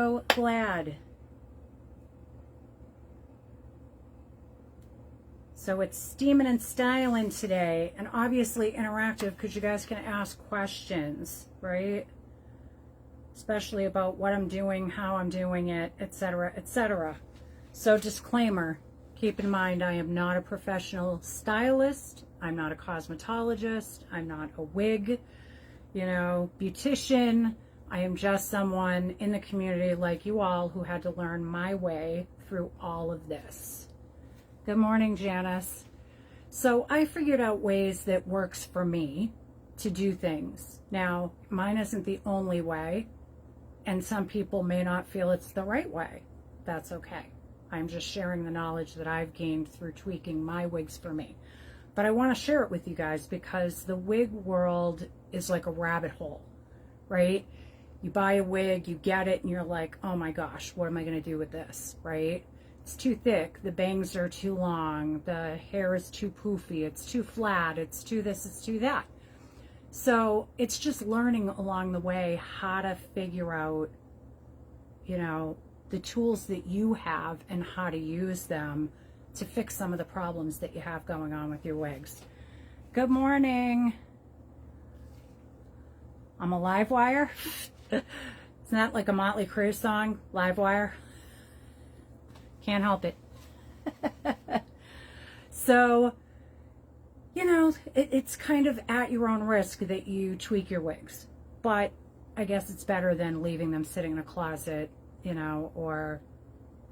So glad. So it's steaming and styling today, and obviously interactive because you guys can ask questions, right? Especially about what I'm doing, how I'm doing it, etc., etc. So disclaimer, keep in mind I am not a professional stylist. I'm not a cosmetologist. I'm not a wig, beautician. I am just someone in the community like you all who had to learn my way through all of this. Good morning, Janice. So I figured out ways that works for me to do things. Now, mine isn't the only way, and some people may not feel it's the right way. That's okay. I'm just sharing the knowledge that I've gained through tweaking my wigs for me. But I want to share it with you guys because the wig world is like a rabbit hole, right? You buy a wig, you get it, and you're like, oh my gosh, what am I going to do with this, right? It's too thick, the bangs are too long, the hair is too poofy, it's too flat, it's too this, it's too that. So it's just learning along the way how to figure out, the tools that you have and how to use them to fix some of the problems that you have going on with your wigs. Good morning. I'm a live wire. Isn't that like a Motley Crue song? Live wire. Can't help it. So, it's kind of at your own risk that you tweak your wigs. But I guess it's better than leaving them sitting in a closet, or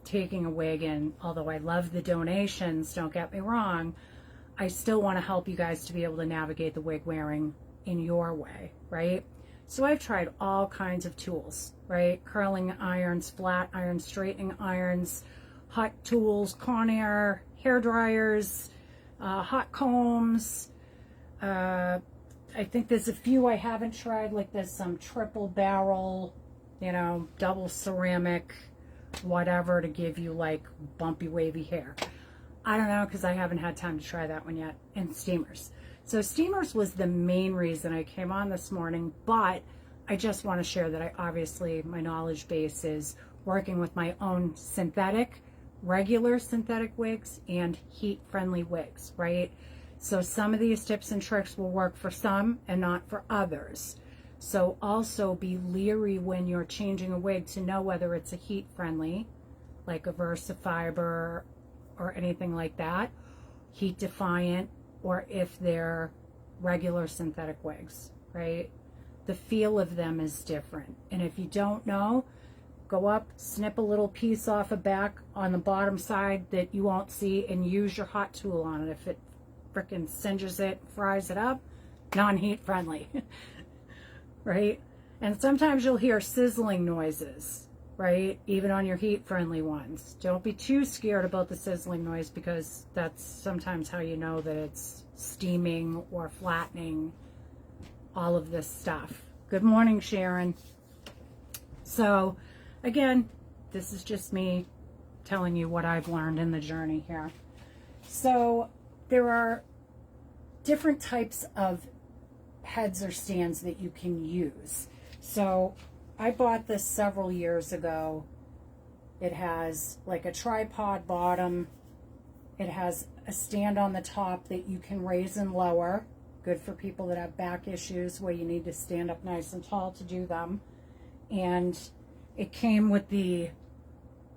taking a wig. And although I love the donations, don't get me wrong, I still want to help you guys to be able to navigate the wig wearing in your way, right? So I've tried all kinds of tools, right? Curling irons, flat irons, straightening irons, hot tools, Conair, hair dryers, hot combs. I think there's a few I haven't tried, like there's some triple barrel, double ceramic, whatever, to give you like bumpy, wavy hair. I don't know, because I haven't had time to try that one yet. And steamers. So steamers was the main reason I came on this morning, but I just want to share that my knowledge base is working with my own regular synthetic wigs and heat-friendly wigs, right? So some of these tips and tricks will work for some and not for others. So also be leery when you're changing a wig to know whether it's a heat-friendly, like a VersaFiber or anything like that, heat-defiant, or if they're regular synthetic wigs, right? The feel of them is different. And if you don't know, go up, snip a little piece off a back on the bottom side that you won't see, and use your hot tool on it. If it frickin' singes it, fries it up, non-heat friendly, right? And sometimes you'll hear sizzling noises, right? Even on your heat friendly ones. Don't be too scared about the sizzling noise, because that's sometimes how you know that it's steaming or flattening, all of this stuff. Good morning, Sharon. So again, this is just me telling you what I've learned in the journey here. So there are different types of heads or stands that you can use. So I bought this several years ago. It has like a tripod bottom. It has a stand on the top that you can raise and lower. Good for people that have back issues where you need to stand up nice and tall to do them. And it came with the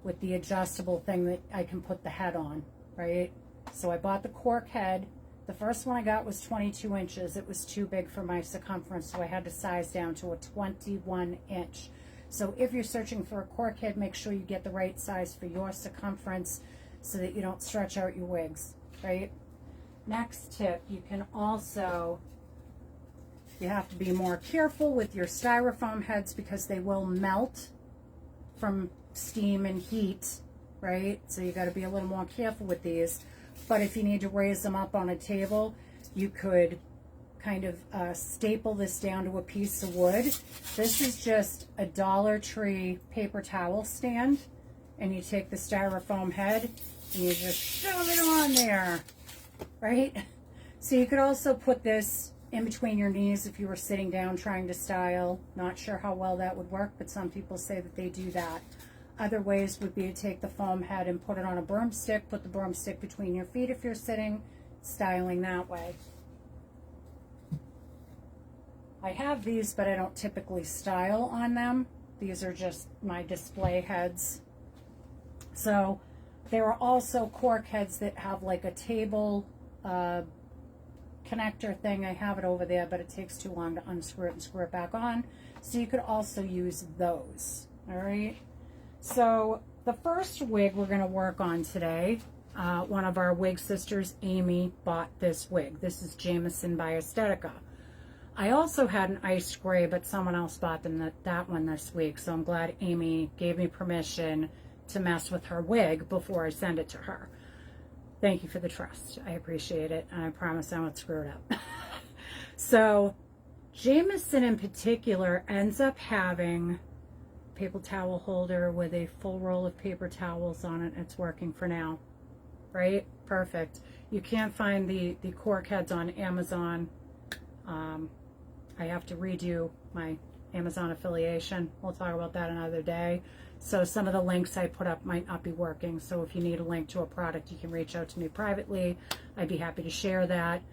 adjustable thing that I can put the head on, right? So I bought the cork head. The first one I got was 22 inches. It was too big for my circumference, so I had to size down to a 21 inch. So if you're searching for a cork head, make sure you get the right size for your circumference so that you don't stretch out your wigs, right? Next tip, you have to be more careful with your styrofoam heads because they will melt from steam and heat, right? So you got to be a little more careful with these. But if you need to raise them up on a table, you could kind of staple this down to a piece of wood. This is just a Dollar Tree paper towel stand, and you take the styrofoam head and you just shove it on there, right? So you could also put this in between your knees if you were sitting down trying to style. Not sure how well that would work, but some people say that they do that. Other ways would be to take the foam head and put it on a broomstick, put the broomstick between your feet if you're sitting, styling that way. I have these, but I don't typically style on them. These are just my display heads. So there are also cork heads that have like a table connector thing. I have it over there, but it takes too long to unscrew it and screw it back on. So you could also use those. All right. So the first wig we're going to work on today, one of our wig sisters, Amy, bought this wig. This is Jameson by Estetica. I also had an ice gray, but someone else bought them that one this week. So I'm glad Amy gave me permission to mess with her wig before I send it to her. Thank you for the trust. I appreciate it. And I promise I won't screw it up. So Jameson in particular ends up having paper towel holder with a full roll of paper towels on it. It's working for now, right? Perfect. You can't find the cork heads on Amazon. I have to redo my Amazon affiliation. We'll talk about that another day. So some of the links I put up might not be working. So if you need a link to a product, you can reach out to me privately. I'd be happy to share that.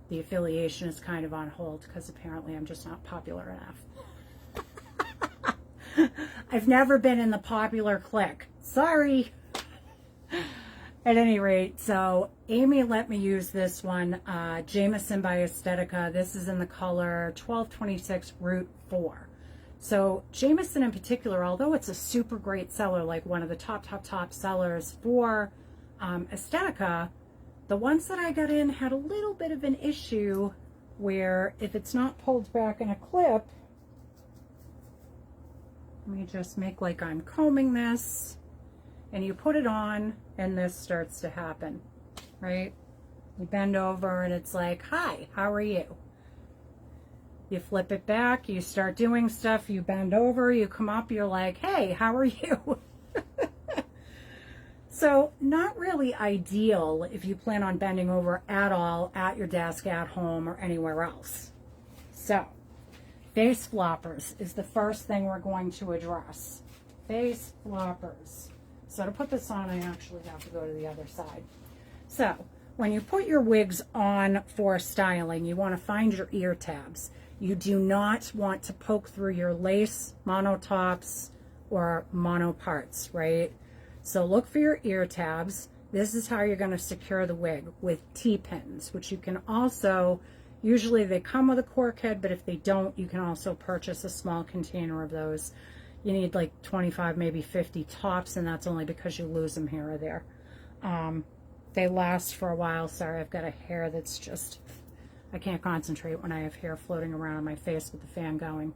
The affiliation is kind of on hold because apparently I'm just not popular enough. I've never been in the popular clique. Sorry. At any rate, so Amy let me use this one, Jameson by Estetica. This is in the color 1226 Route 4. So Jameson in particular, although it's a super great seller, like one of the top sellers for Estetica, the ones that I got in had a little bit of an issue where if it's not pulled back in a clip, let me just make like I'm combing this, and you put it on and this starts to happen, right? You bend over and it's like, hi, how are you? You flip it back, you start doing stuff, you bend over, you come up, you're like, hey, how are you? So not really ideal if you plan on bending over at all at your desk, at home, or anywhere else. So face floppers is the first thing we're going to address. Face floppers. So to put this on, I actually have to go to the other side. So when you put your wigs on for styling, you want to find your ear tabs. You do not want to poke through your lace, monotops, or mono parts, right? So look for your ear tabs. This is how you're going to secure the wig, with T-pins, which you can also, usually they come with a cork head, but if they don't, you can also purchase a small container of those. You need like 25, maybe 50 tops, and that's only because you lose them here or there. They last for a while. Sorry, I've got a hair that's just, I can't concentrate when I have hair floating around on my face with the fan going.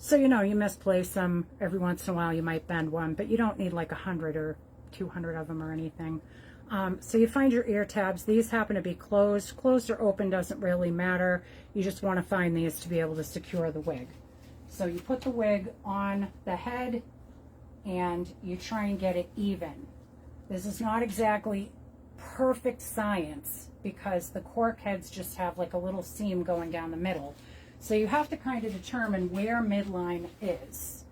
So, you know, you misplace them every once in a while. You might bend one, but you don't need like 100 or 200 of them or anything. So you find your ear tabs. These happen to be closed. Closed or open doesn't really matter. You just want to find these to be able to secure the wig. So you put the wig on the head and you try and get it even. This is not exactly perfect science because the cork heads just have like a little seam going down the middle. So you have to kind of determine where midline is.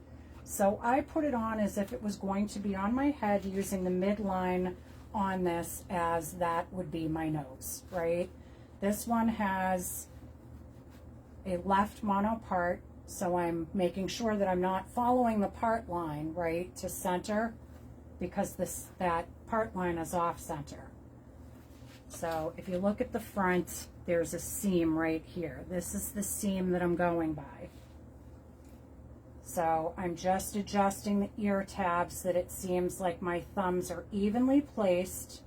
So I put it on as if it was going to be on my head, using the midline on this as that would be my nose, right? This one has a left mono part, so I'm making sure that I'm not following the part line, right, to center, because that part line is off center. So if you look at the front, there's a seam right here. This is the seam that I'm going by. So I'm just adjusting the ear tabs that it seems like my thumbs are evenly placed,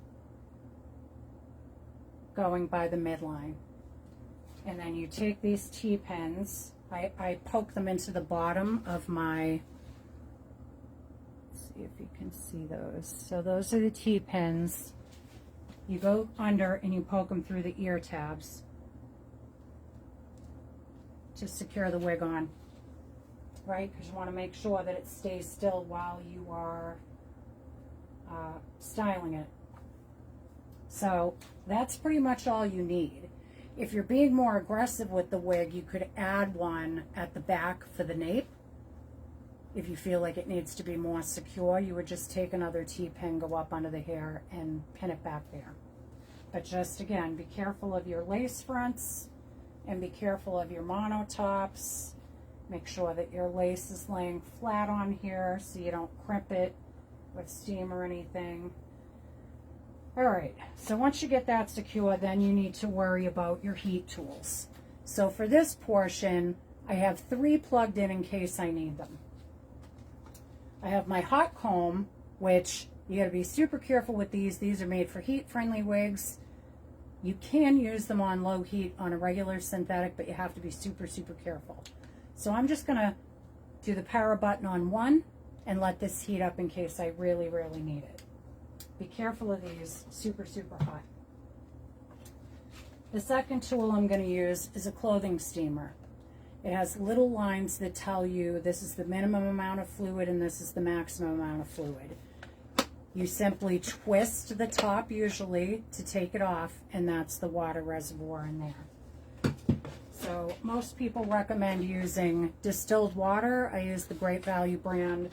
going by the midline. And then you take these T-pins, I poke them into the bottom of my, let's see if you can see those. So those are the T-pins. You go under and you poke them through the ear tabs to secure the wig on, right? Because you want to make sure that it stays still while you are styling it. So that's pretty much all you need. If you're being more aggressive with the wig, you could add one at the back for the nape. If you feel like it needs to be more secure, you would just take another T-pin, go up under the hair, and pin it back there. But just, again, be careful of your lace fronts and be careful of your mono tops. Make sure that your lace is laying flat on here so you don't crimp it with steam or anything. All right, so once you get that secure, then you need to worry about your heat tools. So for this portion, I have 3 plugged in case I need them. I have my hot comb, which you got to be super careful with these. These are made for heat-friendly wigs. You can use them on low heat on a regular synthetic, but you have to be super, super careful. So I'm just going to do the power button on 1 and let this heat up in case I really, really need it. Be careful of these, super, super hot. The second tool I'm going to use is a clothing steamer. It has little lines that tell you this is the minimum amount of fluid and this is the maximum amount of fluid. You simply twist the top usually to take it off, and that's the water reservoir in there. So most people recommend using distilled water. I use the Great Value brand.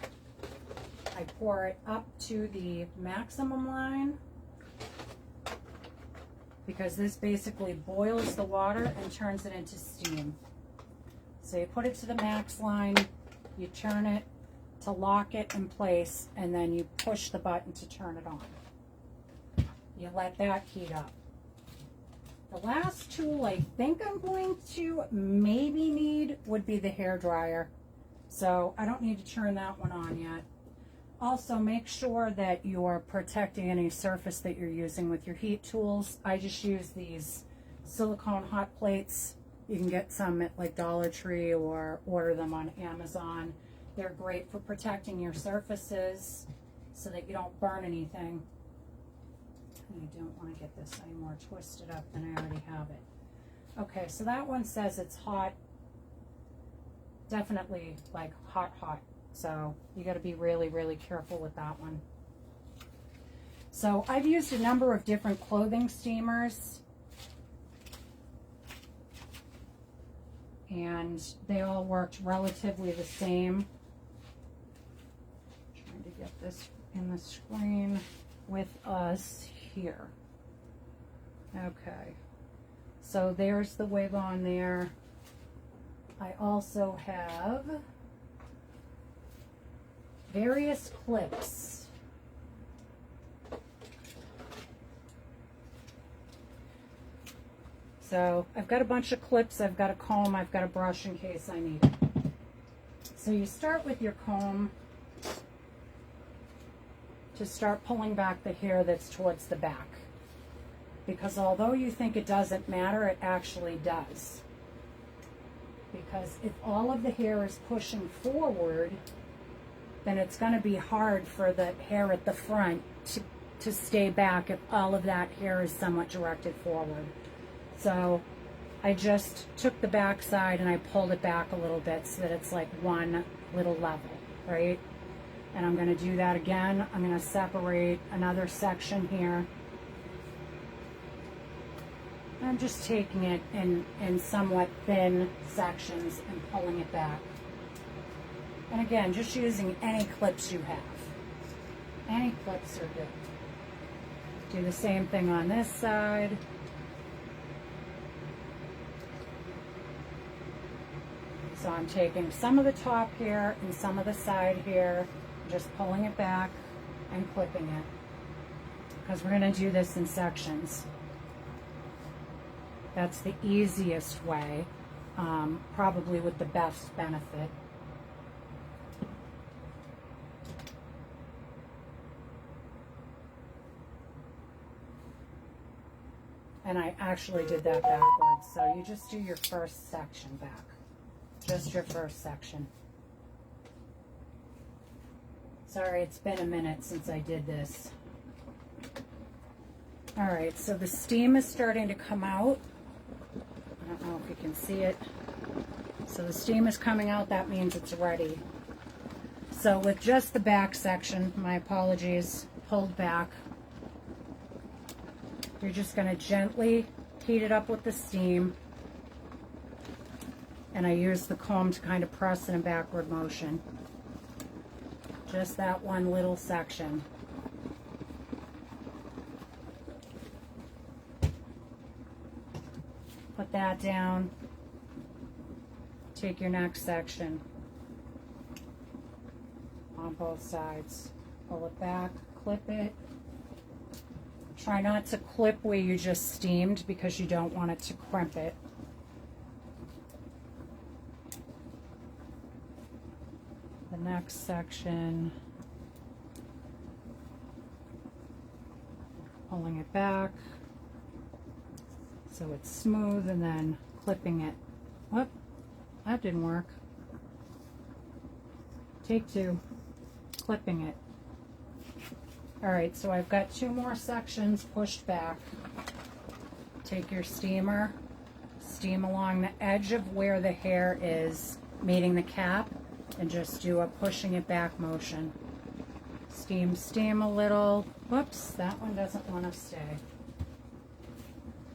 I pour it up to the maximum line because this basically boils the water and turns it into steam. So you put it to the max line, you turn it to lock it in place, and then you push the button to turn it on. You let that heat up. The last tool I think I'm going to maybe need would be the hair dryer. So I don't need to turn that one on yet. Also, make sure that you're protecting any surface that you're using with your heat tools. I just use these silicone hot plates. You can get some at like Dollar Tree or order them on Amazon. They're great for protecting your surfaces so that you don't burn anything. You don't want to get this any more twisted up than I already have it. Okay, so that one says it's hot. Definitely like hot, hot. So you got to be really, really careful with that one. So I've used a number of different clothing steamers, and they all worked relatively the same. Trying to get this in the screen with us here. Okay, so there's the wig on there. I also have various clips. So I've got a bunch of clips, I've got a comb, I've got a brush in case I need it. So you start with your comb to start pulling back the hair that's towards the back. Because although you think it doesn't matter, it actually does. Because if all of the hair is pushing forward, then it's going to be hard for the hair at the front to stay back if all of that hair is somewhat directed forward. So I just took the back side and I pulled it back a little bit so that it's like one little level, right? And I'm going to do that again. I'm going to separate another section here. I'm just taking it in somewhat thin sections and pulling it back. And again, just using any clips you have. Any clips are good. Do the same thing on this side. So I'm taking some of the top here and some of the side here, just pulling it back and clipping it. Because we're going to do this in sections. That's the easiest way, probably with the best benefit. And I actually did that backwards. So you just do your first section back. Just your first section. Sorry, it's been a minute since I did this. All right, so the steam is starting to come out. I don't know if you can see it. So the steam is coming out, that means it's ready. So with just the back section, my apologies, pulled back, you're just going to gently heat it up with the steam. And I use the comb to kind of press in a backward motion. Just that one little section. Put that down. Take your next section on both sides. Pull it back, clip it. Try not to clip where you just steamed because you don't want it to crimp it. The next section, pulling it back so it's smooth, and then clipping it. Whoop, that didn't work. Take two, clipping it. All right, so I've got two more sections pushed back. Take your steamer, steam along the edge of where the hair is meeting the cap, and just do a pushing it back motion. Steam, steam a little. Whoops, that one doesn't want to stay.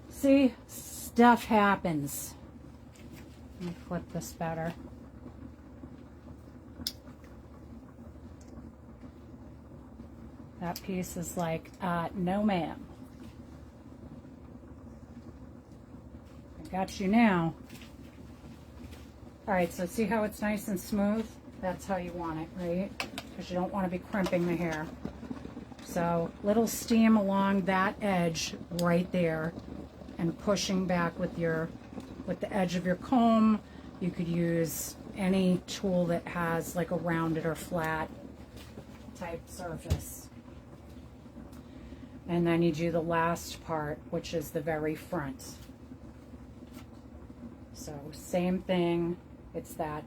See, stuff happens. Let me flip this better. That piece is like, no ma'am. I got you now. All right, so see how it's nice and smooth? That's how you want it, right? Because you don't want to be crimping the hair. So little steam along that edge right there, and pushing back with the edge of your comb. You could use any tool that has like a rounded or flat type surface. And then you do the last part, which is the very front. So same thing. It's that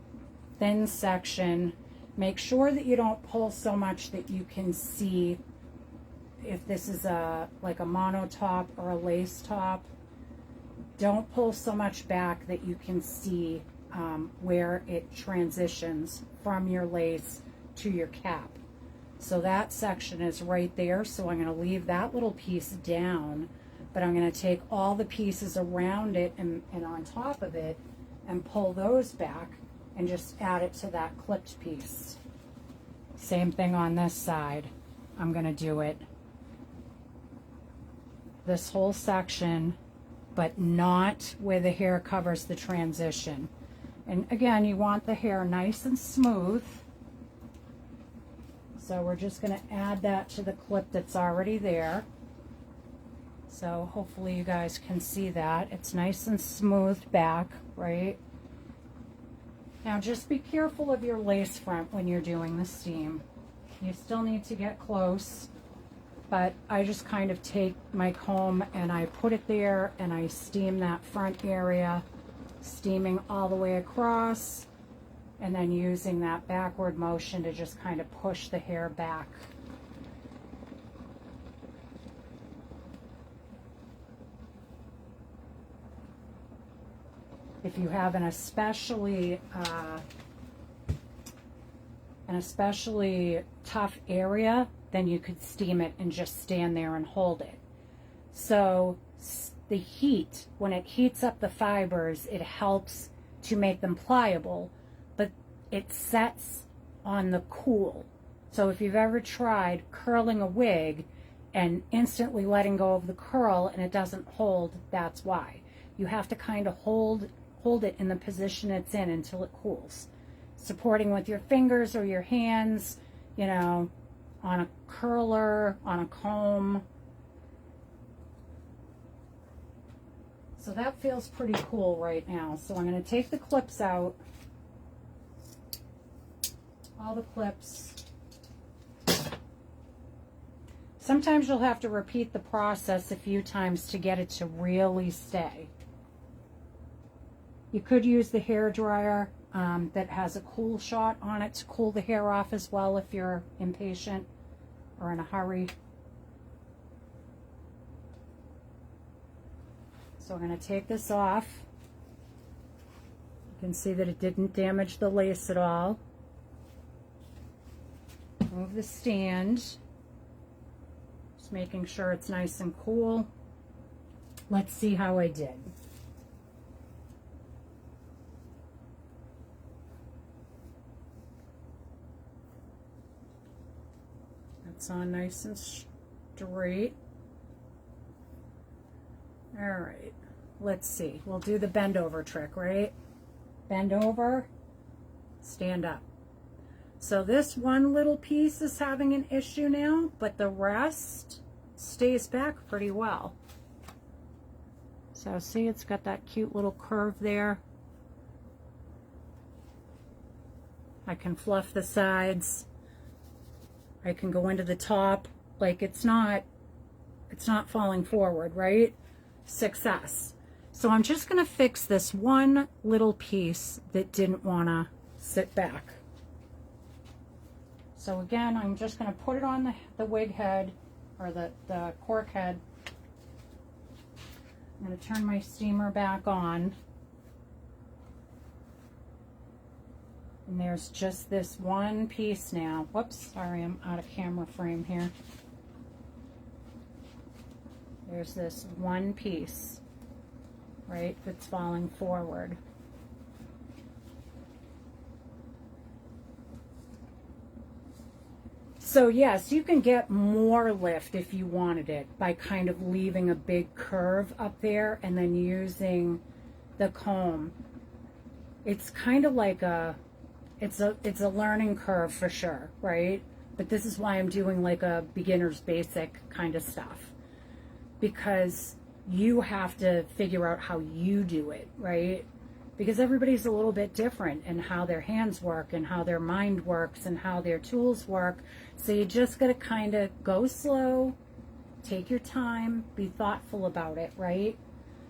thin section. Make sure that you don't pull so much that you can see if this is like a mono top or a lace top. Don't pull so much back that you can see where it transitions from your lace to your cap. So that section is right there. So I'm going to leave that little piece down, but I'm going to take all the pieces around it and on top of it and pull those back and just add it to that clipped piece. Same thing on this side. I'm going to do it this whole section, but not where the hair covers the transition. And again, you want the hair nice and smooth. So we're just going to add that to the clip that's already there. So hopefully you guys can see that. It's nice and smoothed back, right? Now just be careful of your lace front when you're doing the steam. You still need to get close, but I just kind of take my comb and I put it there and I steam that front area, steaming all the way across, and then using that backward motion to just kind of push the hair back. If you have an especially tough area, then you could steam it and just stand there and hold it. So the heat, when it heats up the fibers, it helps to make them pliable, but it sets on the cool. So if you've ever tried curling a wig and instantly letting go of the curl and it doesn't hold, that's why. You have to kind of hold it in the position it's in until it cools. Supporting with your fingers or your hands, you know, on a curler, on a comb. So that feels pretty cool right now. So I'm going to take the clips out. All the clips. Sometimes you'll have to repeat the process a few times to get it to really stay. You could use the hair dryer that has a cool shot on it to cool the hair off as well if you're impatient or in a hurry. So I'm going to take this off. You can see that it didn't damage the lace at all. Move the stand. Just making sure it's nice and cool. let's see how I did. That's on nice and straight. All right, let's see. We'll do the bend over trick, right? Bend over, stand up. So this one little piece is having an issue now, but the rest stays back pretty well. So see, it's got that cute little curve there. I can fluff the sides. I can go into the top. Like it's not falling forward, right? Success. So I'm just going to fix this one little piece that didn't want to sit back. So again, I'm just going to put it on the wig head, or the cork head. I'm going to turn my steamer back on. And there's just this one piece now. Whoops, sorry, I'm out of camera frame here. There's this one piece, right, that's falling forward. So yes, you can get more lift if you wanted it by kind of leaving a big curve up there and then using the comb. It's kind of like it's a learning curve for sure, right? But this is why I'm doing like a beginner's basic kind of stuff, because you have to figure out how you do it, right? Because everybody's a little bit different in how their hands work and how their mind works and how their tools work. So you just got to kind of go slow, take your time, be thoughtful about it, right?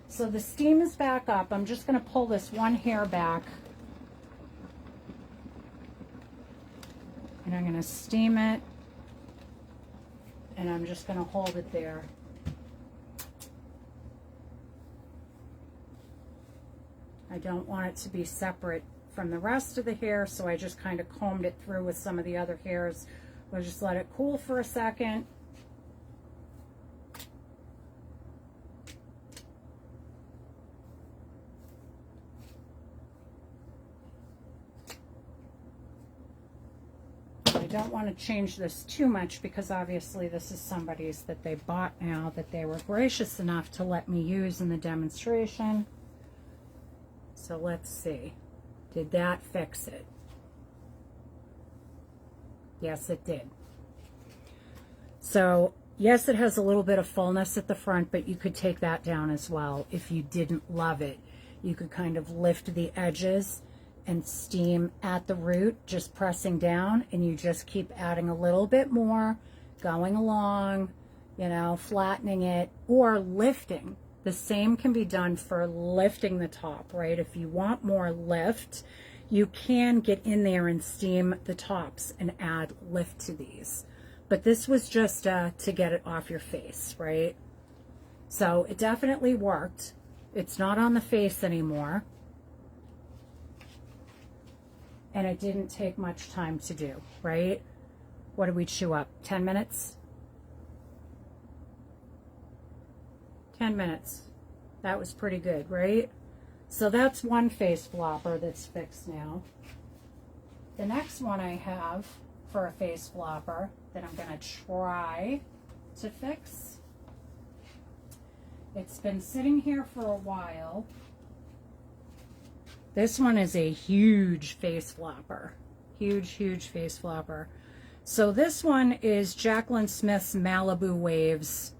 So the steam is back up. I'm just going to pull this one hair back. And I'm going to steam it. And I'm just going to hold it there. I don't want it to be separate from the rest of the hair, so I just kind of combed it through with some of the other hairs. We'll just let it cool for a second. I don't want to change this too much because obviously this is somebody's that they bought now that they were gracious enough to let me use in the demonstration. So let's see. Did that fix it? Yes, it did. So, yes, it has a little bit of fullness at the front, but you could take that down as well if you didn't love it. You could kind of lift the edges and steam at the root, just pressing down, and you just keep adding a little bit more, going along, you know, flattening it, or lifting. The same can be done for lifting the top, right? If you want more lift, you can get in there and steam the tops and add lift to these. But this was just to get it off your face, right? So it definitely worked. It's not on the face anymore. And it didn't take much time to do, right? What did we chew up? 10 minutes? 10 minutes. That was pretty good, right? So that's one face flopper that's fixed now. The next one I have for a face flopper that I'm going to try to fix. It's been sitting here for a while. This one is a huge face flopper. Huge, huge face flopper. So this one is Jaclyn Smith's Malibu Waves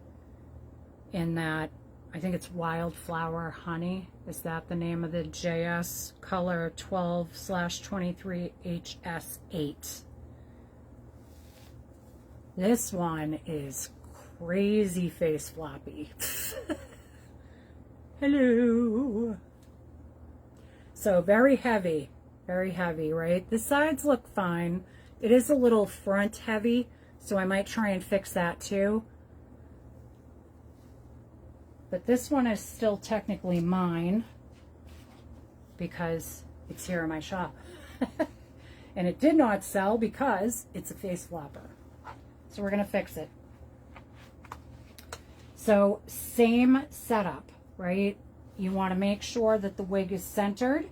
in that, I think it's Wildflower Honey. Is that the name of the JS color 12/23 HS8? This one is crazy face floppy. Hello. So very heavy, right? The sides look fine. It is a little front heavy, so I might try and fix that too. But this one is still technically mine because it's here in my shop. And it did not sell because it's a face flopper. So we're going to fix it. So same setup, right? You want to make sure that the wig is centered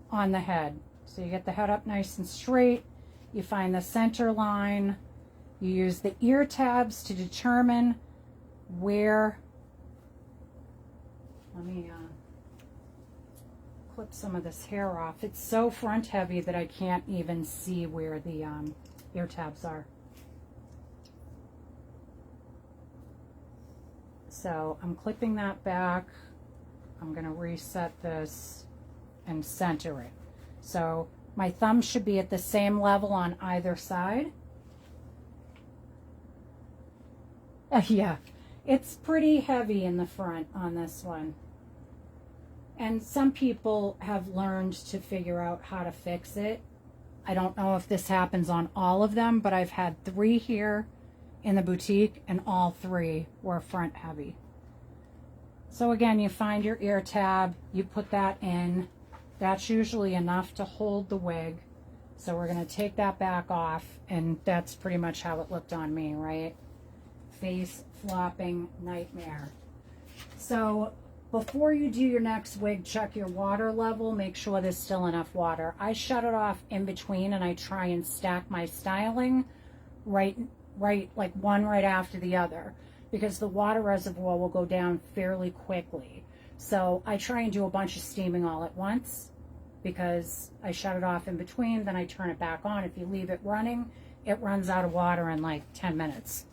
on the head. So you get the head up nice and straight. You find the center line. You use the ear tabs to determine where. Let me clip some of this hair off. It's so front heavy that I can't even see where the ear tabs are. So I'm clipping that back. I'm going to reset this and center it. So my thumb should be at the same level on either side. Yeah, it's pretty heavy in the front on this one. And some people have learned to figure out how to fix it. I don't know if this happens on all of them, but I've had 3 here in the boutique and all 3 were front heavy. So again, you find your ear tab, you put that in. That's usually enough to hold the wig. So we're going to take that back off, and that's pretty much how it looked on me, right? Face flopping nightmare. So before you do your next wig, check your water level. Make sure there's still enough water. I shut it off in between, and I try and stack my styling right like one right after the other, because the water reservoir will go down fairly quickly. So I try and do a bunch of steaming all at once, because I shut it off in between, then I turn it back on. If you leave it running, it runs out of water in like 10 minutes.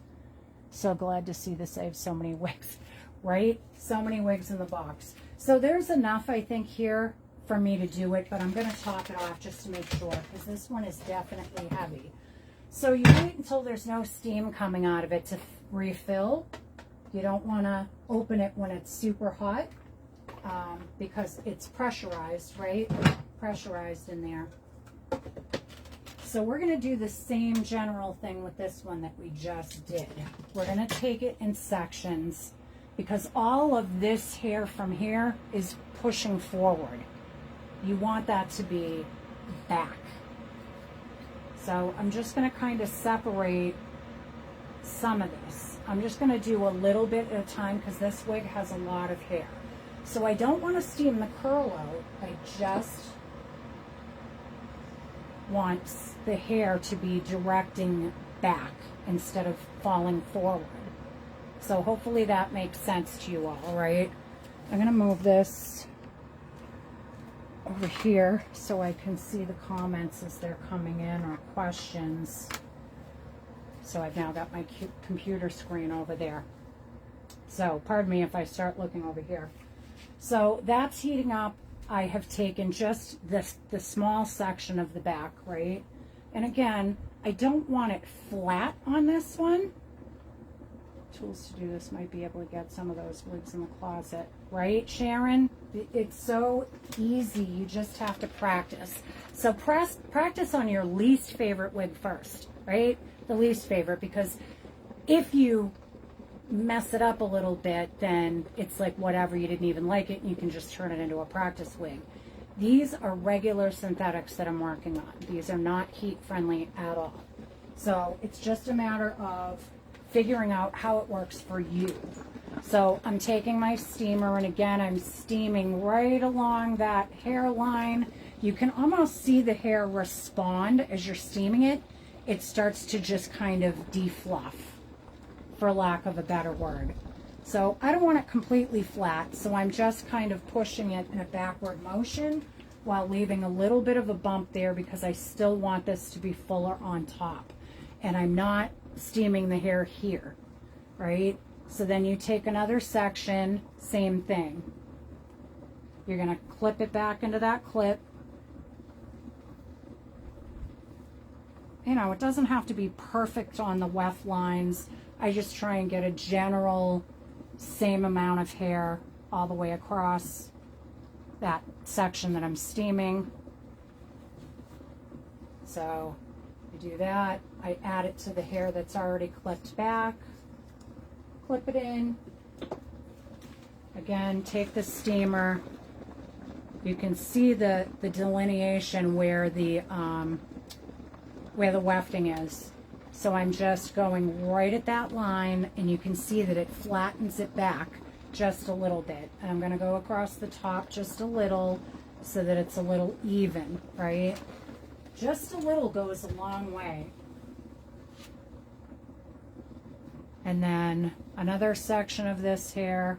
So glad to see this. I have so many wigs, right? So many wigs in the box. So there's enough, I think, here for me to do it, but I'm going to top it off just to make sure, because this one is definitely heavy. So you wait until there's no steam coming out of it to refill. You don't want to open it when it's super hot, because it's pressurized, right? Pressurized in there. So we're going to do the same general thing with this one that we just did. We're going to take it in sections, because all of this hair from here is pushing forward. You want that to be back. So I'm just going to kind of separate some of this. I'm just going to do a little bit at a time, because this wig has a lot of hair. So I don't want to steam the curl out. I just want the hair to be directing back instead of falling forward. So hopefully that makes sense to you all, right? I'm going to move this over here so I can see the comments as they're coming in, or questions. So I've now got my computer screen over there. So pardon me if I start looking over here. So that's heating up. I have taken just the small section of the back, right? And again, I don't want it flat on this one. Tools to do this might be able to get some of those wigs in the closet, right, Sharon? It's so easy. You just have to practice. So practice on your least favorite wig first, right? The least favorite, because if you mess it up a little bit, then it's like whatever, you didn't even like it, and you can just turn it into a practice wig. These are regular synthetics that I'm working on. These are not heat friendly at all. So it's just a matter of figuring out how it works for you. So I'm taking my steamer, and again, I'm steaming right along that hairline. You can almost see the hair respond as you're steaming it. It starts to just kind of defluff, for lack of a better word. So I don't want it completely flat, so I'm just kind of pushing it in a backward motion while leaving a little bit of a bump there, because I still want this to be fuller on top. And I'm not steaming the hair here, right? So then you take another section, same thing. You're going to clip it back into that clip. You know, it doesn't have to be perfect on the weft lines. I just try and get a general same amount of hair all the way across that section that I'm steaming. So I do that. I add it to the hair that's already clipped back. Clip it in. Again, take the steamer. You can see the delineation where the wefting is. So I'm just going right at that line, and you can see that it flattens it back just a little bit. And I'm going to go across the top just a little so that it's a little even, right? Just a little goes a long way. And then another section of this hair.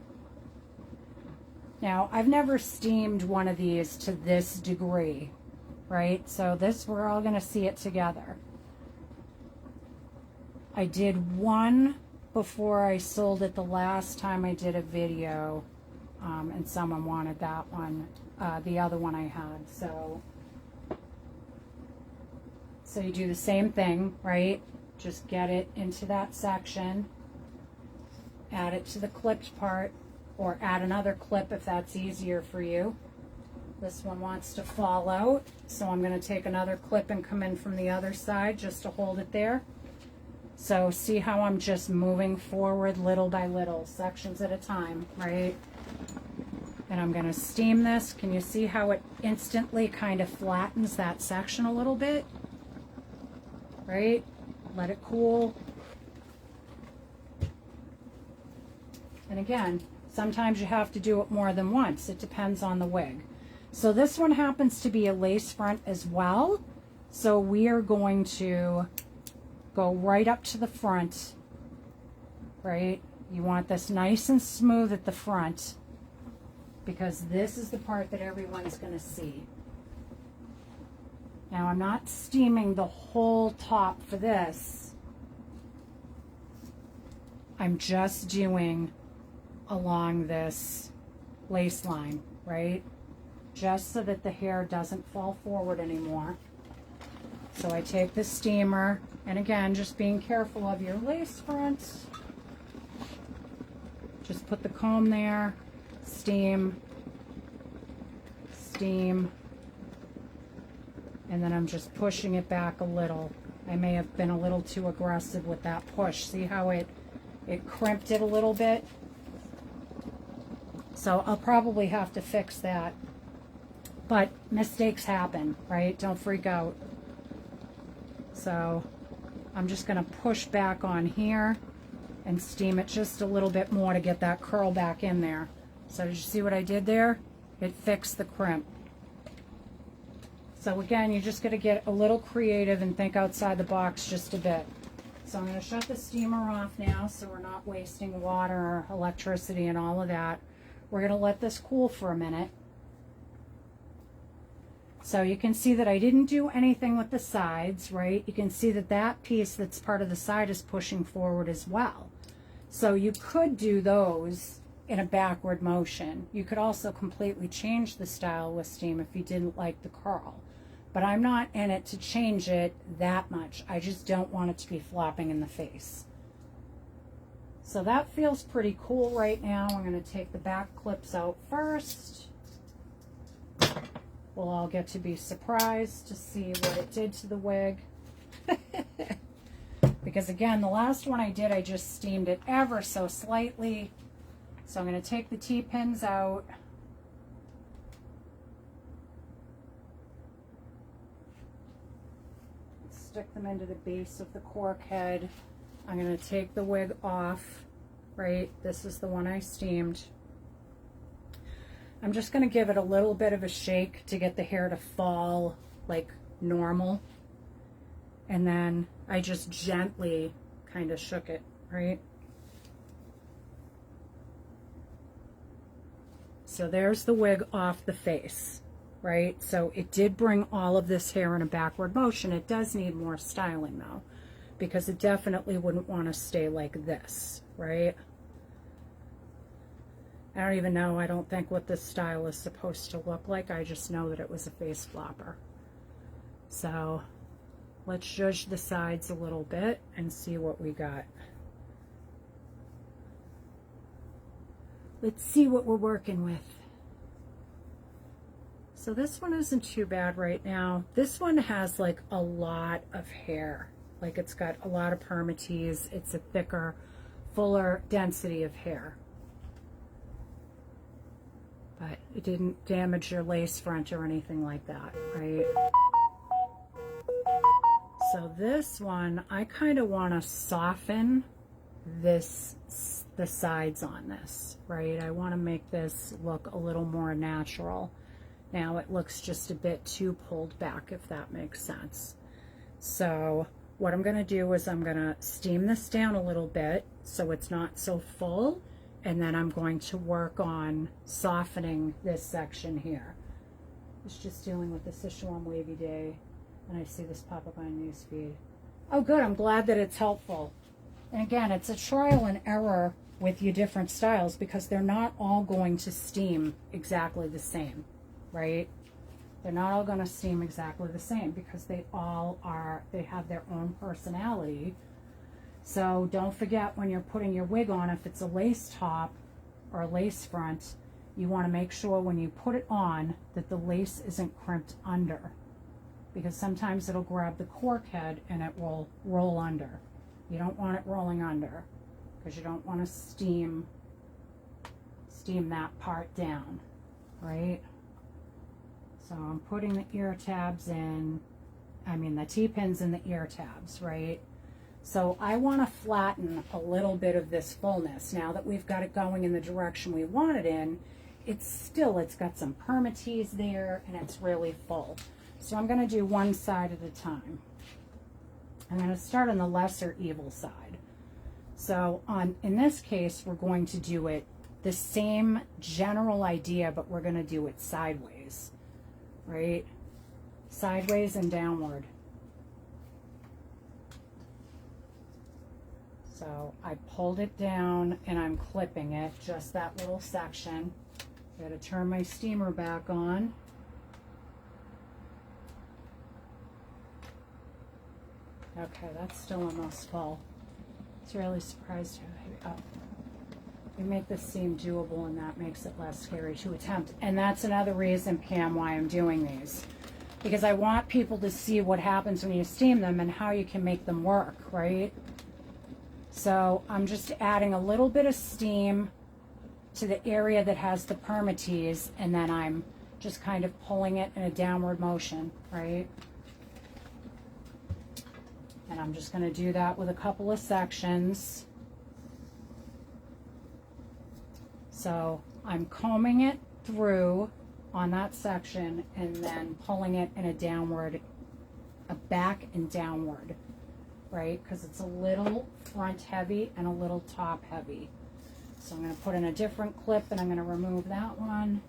Now, I've never steamed one of these to this degree, right? So this, we're all going to see it together. I did one before I sold it the last time I did a video, and someone wanted that one, the other one I had. So you do the same thing, right? Just get it into that section, add it to the clipped part, or add another clip if that's easier for you. This one wants to fall out, so I'm going to take another clip and come in from the other side just to hold it there. So see how I'm just moving forward little by little, sections at a time, right? And I'm going to steam this. Can you see how it instantly kind of flattens that section a little bit? Right? Let it cool. And again, sometimes you have to do it more than once. It depends on the wig. So this one happens to be a lace front as well. So we are going to go right up to the front, right? You want this nice and smooth at the front because this is the part that everyone's going to see. Now, I'm not steaming the whole top for this. I'm just doing along this lace line, right? Just so that the hair doesn't fall forward anymore. So I take the steamer, and again, just being careful of your lace fronts. Just put the comb there, steam, steam, and then I'm just pushing it back a little. I may have been a little too aggressive with that push. See how it crimped it a little bit? So I'll probably have to fix that. But mistakes happen, right? Don't freak out. So I'm just going to push back on here and steam it just a little bit more to get that curl back in there. So did you see what I did there? It fixed the crimp. So again, you just got to get a little creative and think outside the box just a bit. So I'm going to shut the steamer off now so we're not wasting water or electricity and all of that. We're going to let this cool for a minute. So you can see that I didn't do anything with the sides, right? You can see that that piece that's part of the side is pushing forward as well. So you could do those in a backward motion. You could also completely change the style with steam if you didn't like the curl. But I'm not in it to change it that much. I just don't want it to be flopping in the face. So that feels pretty cool right now. I'm going to take the back clips out first. We'll all get to be surprised to see what it did to the wig. Because again, the last one I did, I just steamed it ever so slightly. So I'm going to take the T-pins out. Stick them into the base of the cork head. I'm going to take the wig off, right? This is the one I steamed. I'm just going to give it a little bit of a shake to get the hair to fall like normal. And then I just gently kind of shook it, right? So there's the wig off the face, right? So it did bring all of this hair in a backward motion. It does need more styling though, because it definitely wouldn't want to stay like this, right? I don't even know, I don't think what this style is supposed to look like. I just know that it was a face flopper. So let's judge the sides a little bit and see what we got. Let's see what we're working with. So this one isn't too bad right now. This one has like a lot of hair. Like it's got a lot of permatease. It's a thicker, fuller density of hair. But it didn't damage your lace front or anything like that, right? So this one, I kind of want to soften the sides on this, right? I want to make this look a little more natural. Now it looks just a bit too pulled back, if that makes sense. So what I'm going to do is I'm going to steam this down a little bit so it's not so full, and then I'm going to work on softening this section here. It's just dealing with the Sichuan Wavy Day, and I see this pop up on newsfeed. Oh good, I'm glad that it's helpful. And again, it's a trial and error with your different styles because they're not all going to steam exactly the same, right? They're not all going to steam exactly the same because they have their own personality. So don't forget when you're putting your wig on, if it's a lace top or a lace front, you want to make sure when you put it on that the lace isn't crimped under, because sometimes it'll grab the cork head and it will roll under. You don't want it rolling under because you don't want to steam that part down, right? So I'm putting the ear tabs in, the T-pins in the ear tabs, right? So I want to flatten a little bit of this fullness. Now that we've got it going in the direction we want it in, it's got some permatease there and it's really full. So I'm going to do one side at a time. I'm going to start on the lesser evil side. So in this case, we're going to do it the same general idea, but we're going to do it sideways, right? Sideways and downward. So I pulled it down and I'm clipping it, just that little section. Got to turn my steamer back on. Okay, that's still almost full. It's really surprised how you make this seem doable, and that makes it less scary to attempt. And that's another reason, Pam, why I'm doing these. Because I want people to see what happens when you steam them and how you can make them work, right? So I'm just adding a little bit of steam to the area that has the permatease, and then I'm just kind of pulling it in a downward motion, right? And I'm just going to do that with a couple of sections. So I'm combing it through on that section and then pulling it in a back and downward, right? Because it's a little front heavy and a little top heavy. So I'm going to put in a different clip and I'm going to remove that one.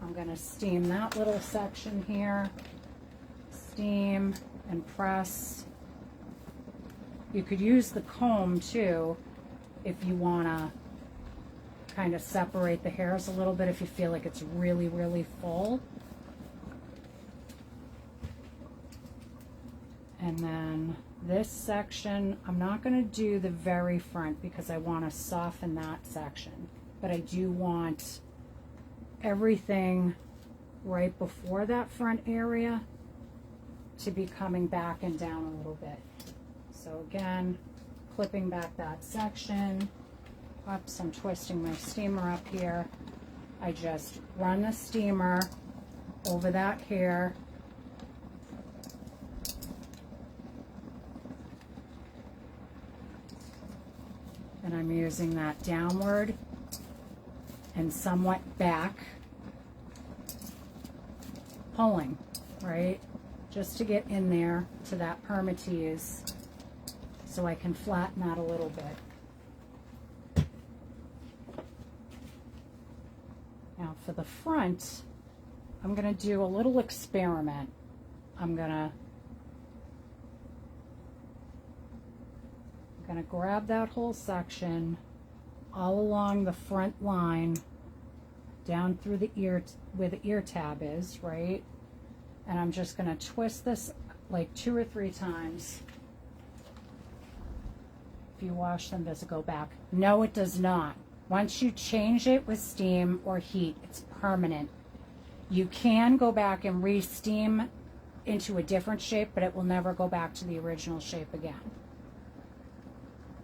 I'm going to steam that little section here. Steam and press. You could use the comb too if you want to kind of separate the hairs a little bit if you feel like it's really, really full. And then this section, I'm not going to do the very front because I want to soften that section. But I do want everything right before that front area to be coming back and down a little bit. So again, clipping back that section. Oops, I'm twisting my steamer up here. I just run the steamer over that hair. And I'm using that downward and somewhat back pulling, right? Just to get in there to that permatease so I can flatten that a little bit. Now for the front, I'm going to do a little experiment. I'm going to grab that whole section all along the front line down through the ear where the ear tab is, right? And I'm just going to twist this like 2 or 3 times. If you wash them, does it go back? No, it does not. Once you change it with steam or heat, it's permanent. You can go back and re-steam into a different shape, but it will never go back to the original shape again.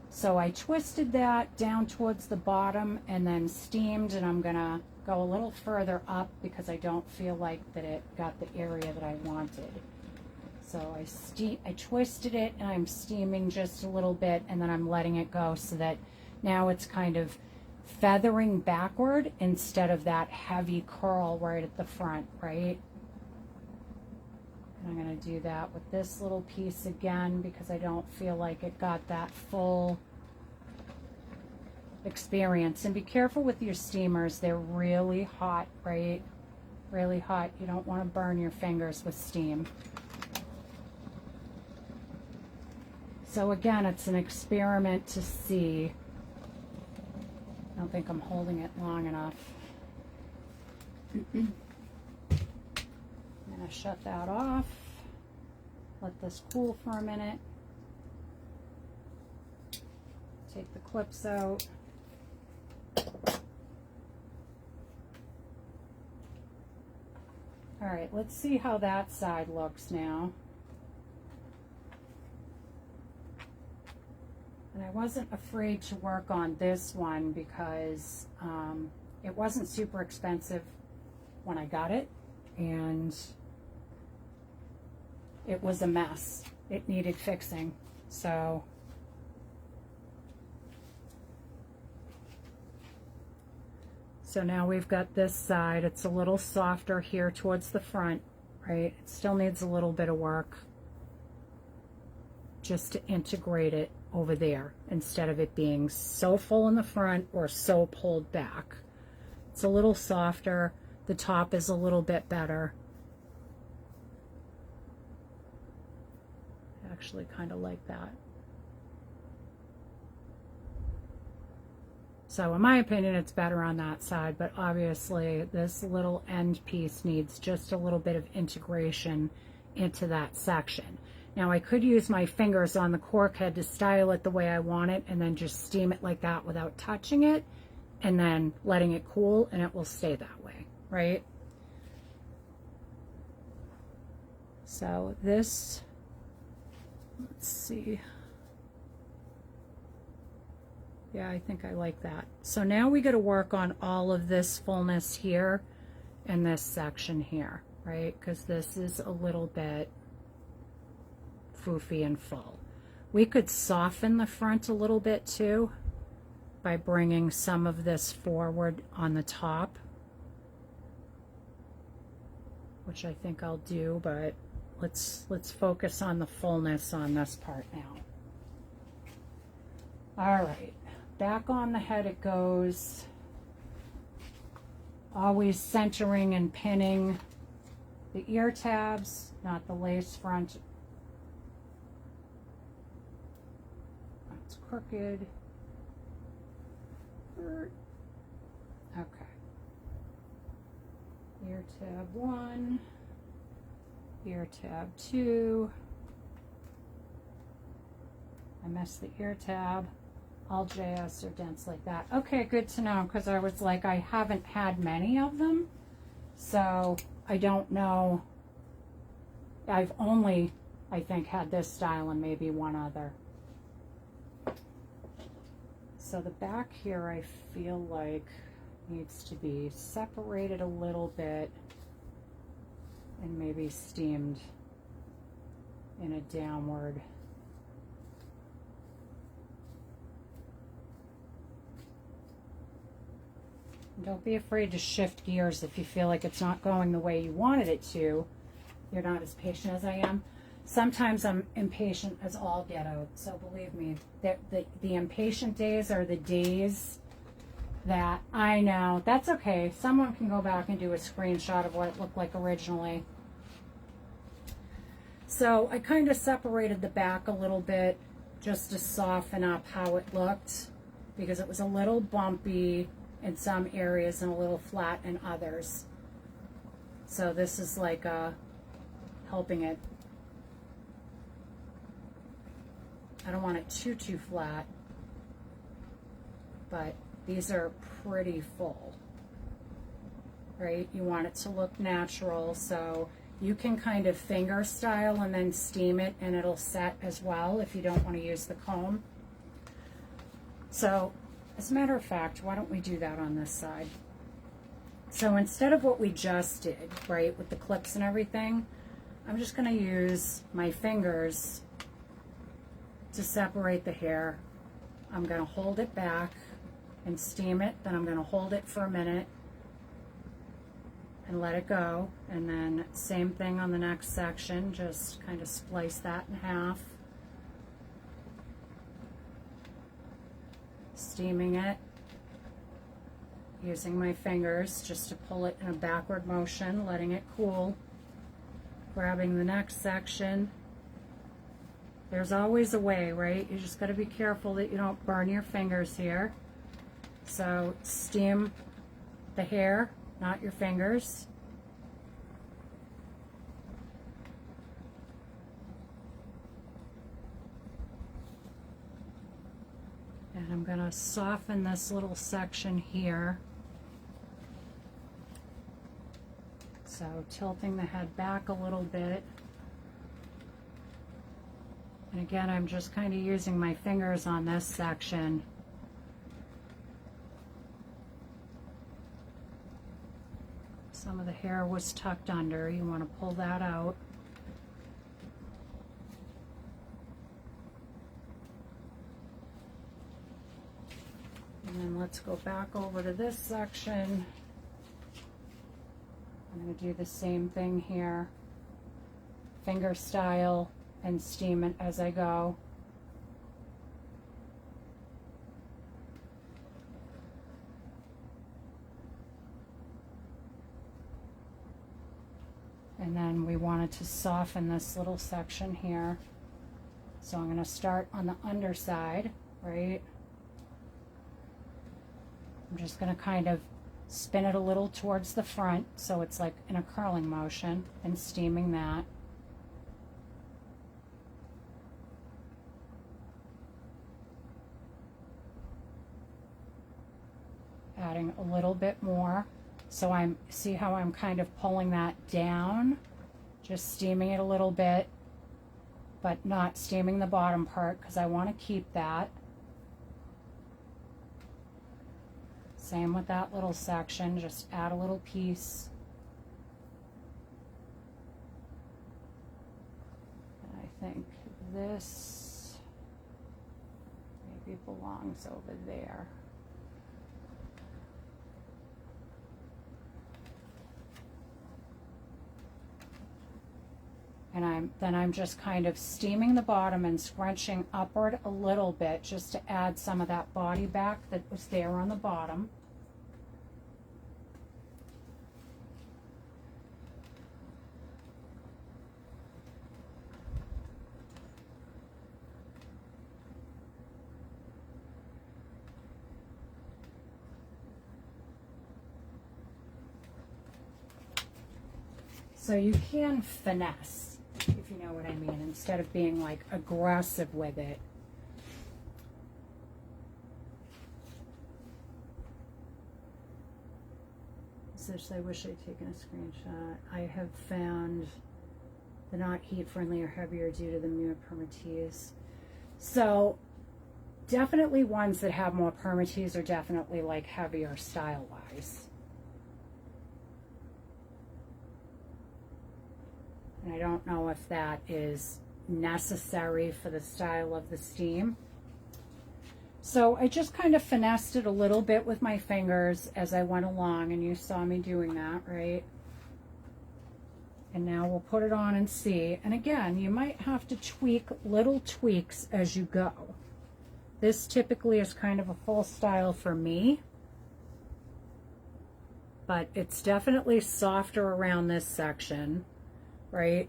So I twisted that down towards the bottom and then steamed, and I'm gonna go a little further up because I don't feel like that it got the area that I wanted. So I twisted it and I'm steaming just a little bit, and then I'm letting it go so that now it's kind of feathering backward instead of that heavy curl right at the front, right? And I'm going to do that with this little piece again because I don't feel like it got that full experience. And be careful with your steamers. They're really hot, right? Really hot. You don't want to burn your fingers with steam. So again, it's an experiment to see. I don't think I'm holding it long enough. I'm going to shut that off. Let this cool for a minute. Take the clips out. All right, let's see how that side looks now. And I wasn't afraid to work on this one because it wasn't super expensive when I got it, and it was a mess. It needed fixing. So now we've got this side. It's a little softer here towards the front, right? It still needs a little bit of work just to integrate it over there instead of it being so full in the front or so pulled back. It's a little softer. The top is a little bit better. I actually kind of like that. So in my opinion, it's better on that side, but obviously this little end piece needs just a little bit of integration into that section. Now I could use my fingers on the cork head to style it the way I want it and then just steam it like that without touching it and then letting it cool, and it will stay that way, right? So this, let's see. Yeah, I think I like that. So now we got to work on all of this fullness here and this section here, right? Because this is a little bit foofy and full. We could soften the front a little bit too by bringing some of this forward on the top, which I think I'll do, but let's focus on the fullness on this part now. All right. Back on the head it goes, always centering and pinning the ear tabs, not the lace front. That's crooked. Okay. Ear tab 1, ear tab 2. I missed the ear tab. All JS or dents like that. Okay, good to know, because I was like, I haven't had many of them, so I don't know. I've only, I think, had this style and maybe one other. So the back here I feel like needs to be separated a little bit and maybe steamed in a downward. Don't be afraid to shift gears if you feel like it's not going the way you wanted it to. You're not as patient as I am. Sometimes I'm impatient as all get out. So believe me, the impatient days are the days that I know. That's okay. Someone can go back and do a screenshot of what it looked like originally. So I kind of separated the back a little bit just to soften up how it looked, because it was a little bumpy in some areas and a little flat in others. So this is like helping it. I don't want it too flat, but these are pretty full, right? You want it to look natural, so you can kind of finger style and then steam it and it'll set as well if you don't want to use the comb. So as a matter of fact, why don't we do that on this side? So instead of what we just did, right, with the clips and everything, I'm just going to use my fingers to separate the hair. I'm going to hold it back and steam it. Then I'm going to hold it for a minute and let it go. And then same thing on the next section, just kind of splice that in half. Steaming it, using my fingers just to pull it in a backward motion, letting it cool. Grabbing the next section. There's always a way, right? You just got to be careful that you don't burn your fingers here. So steam the hair, not your fingers. And I'm going to soften this little section here. So tilting the head back a little bit. And again, I'm just kind of using my fingers on this section. Some of the hair was tucked under. You want to pull that out. And then let's go back over to this section. I'm going to do the same thing here. Finger style and steam it as I go. And then we wanted to soften this little section here. So I'm going to start on the underside, right? I'm just going to kind of spin it a little towards the front so it's like in a curling motion and steaming that. Adding a little bit more. So see how I'm kind of pulling that down, just steaming it a little bit, but not steaming the bottom part because I want to keep that. Same with that little section, just add a little piece. And I think this maybe belongs over there. And then I'm just kind of steaming the bottom and scrunching upward a little bit just to add some of that body back that was there on the bottom. So you can finesse, if you know what I mean, instead of being like aggressive with it. I wish I'd taken a screenshot. I have found the not heat friendly or heavier due to the more permatease. So definitely ones that have more permatease are definitely like heavier style wise. And I don't know if that is necessary for the style of the steam. So I just kind of finessed it a little bit with my fingers as I went along, and you saw me doing that, right? And now we'll put it on and see. And again, you might have to tweak little tweaks as you go. This typically is kind of a full style for me, but it's definitely softer around this section. Right?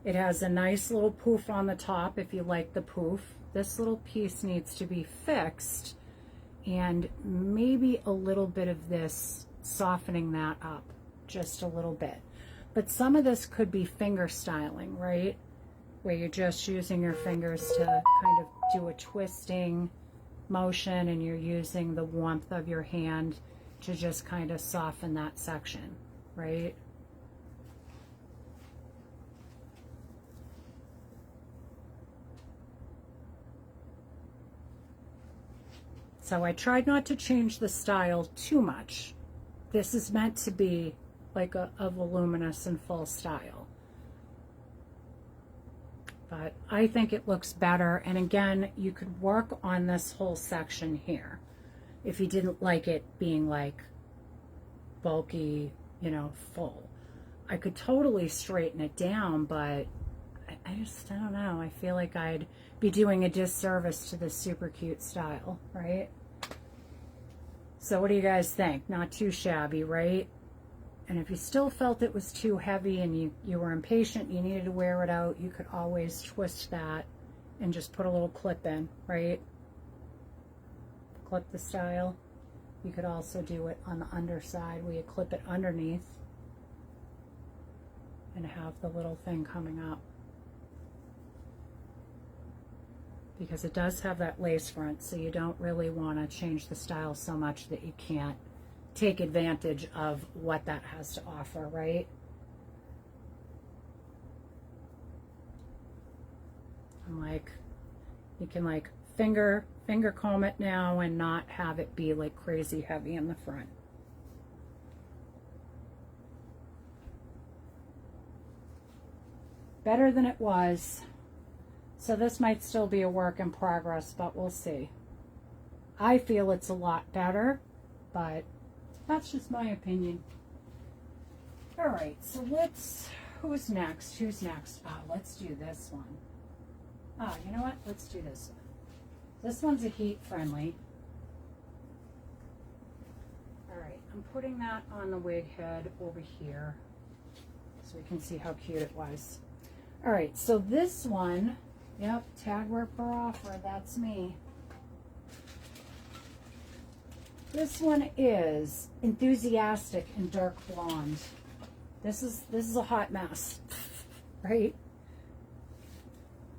It has a nice little poof on the top if you like the poof. This little piece needs to be fixed, and maybe a little bit of this softening that up just a little bit. But some of this could be finger styling, right? Where you're just using your fingers to kind of do a twisting motion, and you're using the warmth of your hand to just kind of soften that section, right? So I tried not to change the style too much. This is meant to be like a voluminous and full style. But I think it looks better. And again, you could work on this whole section here if you didn't like it being like bulky, you know, full. I could totally straighten it down, but I just, I don't know. I feel like I'd be doing a disservice to this super cute style, right? So what do you guys think? Not too shabby, right? And if you still felt it was too heavy and you were impatient, you needed to wear it out, you could always twist that and just put a little clip in, right? Clip the style. You could also do it on the underside where you clip it underneath and have the little thing coming up. Because it does have that lace front, so you don't really want to change the style so much that you can't take advantage of what that has to offer, right? I'm like, you can like finger comb it now and not have it be like crazy heavy in the front. Better than it was. So this might still be a work in progress, but we'll see. I feel it's a lot better, but that's just my opinion. All right, so who's next? Who's next? Oh, let's do this one. Oh, you know what? Let's do this one. This one's a heat friendly. All right, I'm putting that on the wig head over here so we can see how cute it was. All right, so this one, yep, tag work per offer, that's me. This one is Enthusiastic in dark blonde. This is a hot mess, right?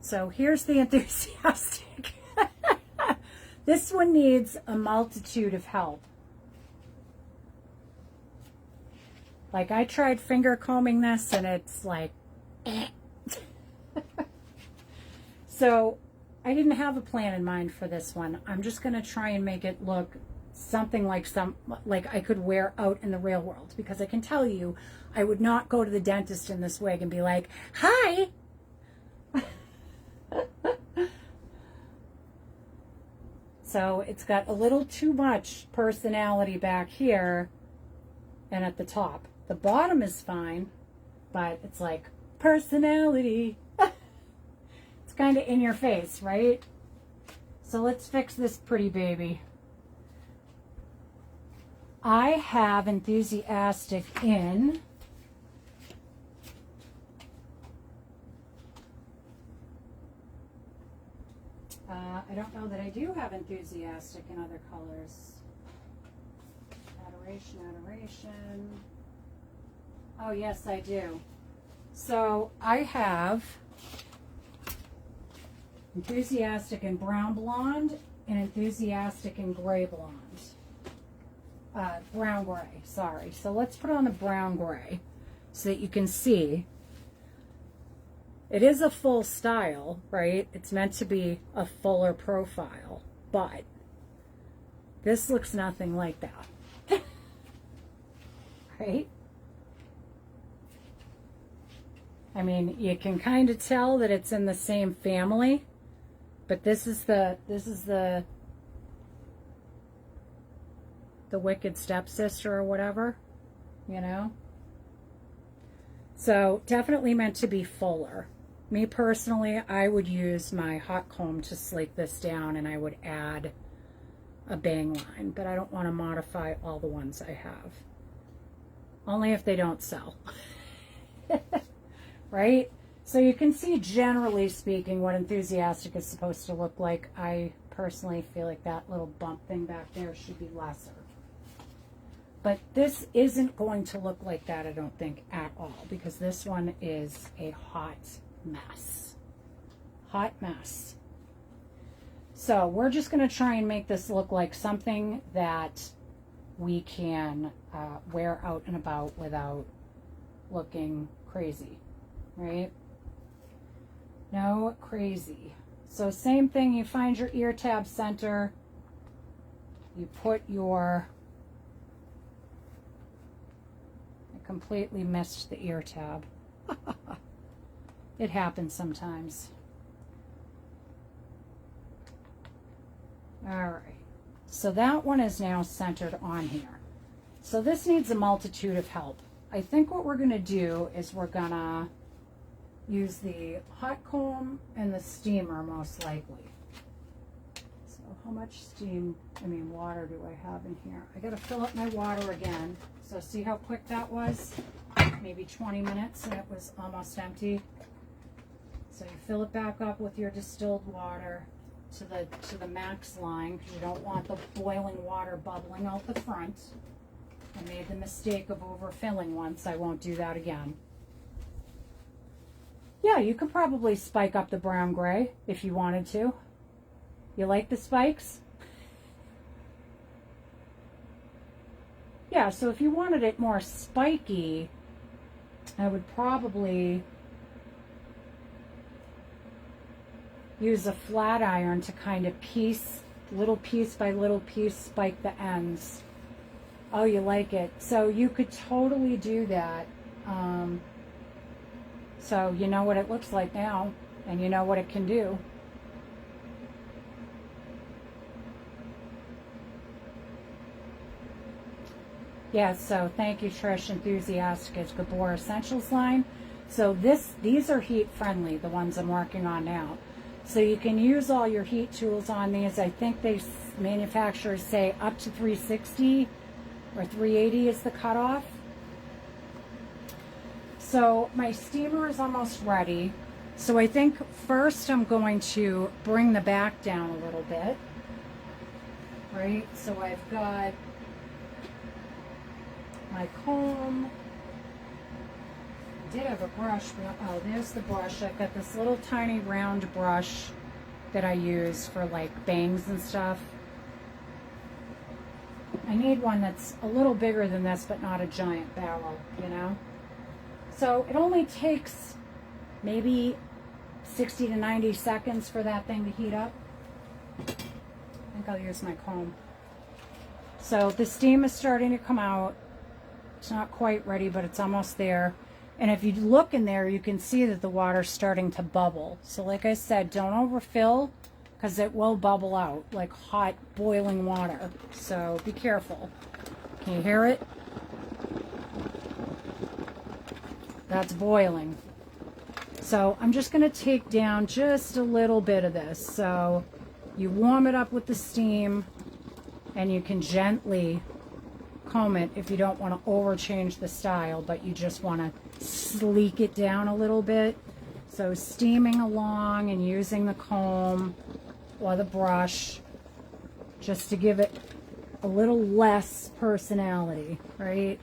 So here's the Enthusiastic. This one needs a multitude of help. Like I tried finger combing this and it's like, eh. So I didn't have a plan in mind for this one. I'm just going to try and make it look something like I could wear out in the real world, because I can tell you I would not go to the dentist in this wig and be like, hi. So it's got a little too much personality back here and at the top. The bottom is fine, but it's like personality. It's kind of in your face, right? So let's fix this pretty baby. I have Enthusiastic in I don't know that I do have Enthusiastic in other colors. Adoration. Oh, yes, I do. So I have Enthusiastic in brown blonde and Enthusiastic in gray blonde. Brown gray, sorry. So let's put on the brown gray so that you can see. It is a full style, right? It's meant to be a fuller profile, but this looks nothing like that. Right? I mean, you can kind of tell that it's in the same family, but this is the wicked stepsister or whatever, you know? So definitely meant to be fuller. Me personally, I would use my hot comb to slake this down and I would add a bang line, but I don't want to modify all the ones I have. Only if they don't sell. Right? So you can see, generally speaking, what Enthusiastic is supposed to look like. I personally feel like that little bump thing back there should be lesser. But this isn't going to look like that, I don't think, at all, because this one is a hot mess. Hot mess. So we're just going to try and make this look like something that we can wear out and about without looking crazy, right? No crazy. So same thing, you find your ear tab center, you put your, I completely missed the ear tab. It happens sometimes. All right. So that one is now centered on here. So this needs a multitude of help. I think what we're going to do is we're going to use the hot comb and the steamer most likely. So how much water do I have in here? I got to fill up my water again. So see how quick that was? Maybe 20 minutes and it was almost empty. So you fill it back up with your distilled water to the max line, because you don't want the boiling water bubbling out the front. I made the mistake of overfilling once. I won't do that again. Yeah, you could probably spike up the brown gray if you wanted to. You like the spikes? Yeah, so if you wanted it more spiky, I would probably use a flat iron to kind of little piece by little piece, spike the ends. Oh, you like it. So you could totally do that. So you know what it looks like now, and you know what it can do. Yeah, so thank you, Trish. Enthusiastic is Gabor Essentials line. So these are heat friendly, the ones I'm working on now. So you can use all your heat tools on these. I think manufacturers say up to 360 or 380 is the cutoff. So my steamer is almost ready. So I think first I'm going to bring the back down a little bit. Right, so I've got my comb. I did have a brush, but oh, there's the brush. I've got this little tiny round brush that I use for like bangs and stuff. I need one that's a little bigger than this, but not a giant barrel, you know? So it only takes maybe 60 to 90 seconds for that thing to heat up. I think I'll use my comb. So the steam is starting to come out. It's not quite ready, but it's almost there. And if you look in there, you can see that the water's starting to bubble. So like I said, don't overfill, because it will bubble out like hot boiling water. So be careful. Can you hear it? That's boiling. So I'm just going to take down just a little bit of this. So you warm it up with the steam, and you can gently comb it if you don't want to overchange the style, but you just want to sleek it down a little bit. So steaming along and using the comb or the brush just to give it a little less personality, right?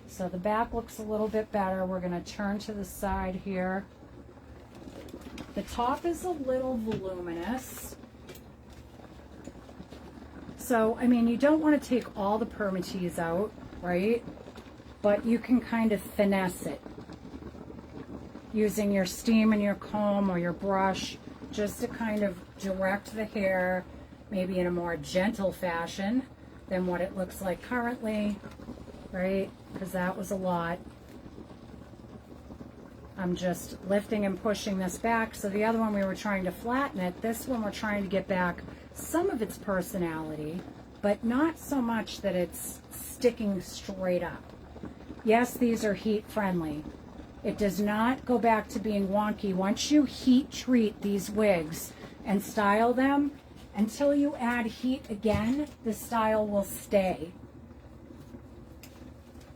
So the back looks a little bit better. We're going to turn to the side here. The top is a little voluminous. So, I mean, you don't want to take all the permatease out, right? But you can kind of finesse it using your steam and your comb or your brush just to kind of direct the hair maybe in a more gentle fashion than what it looks like currently, right? Because that was a lot. I'm just lifting and pushing this back. So the other one we were trying to flatten it. This one we're trying to get back some of its personality, but not so much that it's sticking straight up. Yes, these are heat friendly. It does not go back to being wonky. Once you heat treat these wigs and style them, until you add heat again, the style will stay.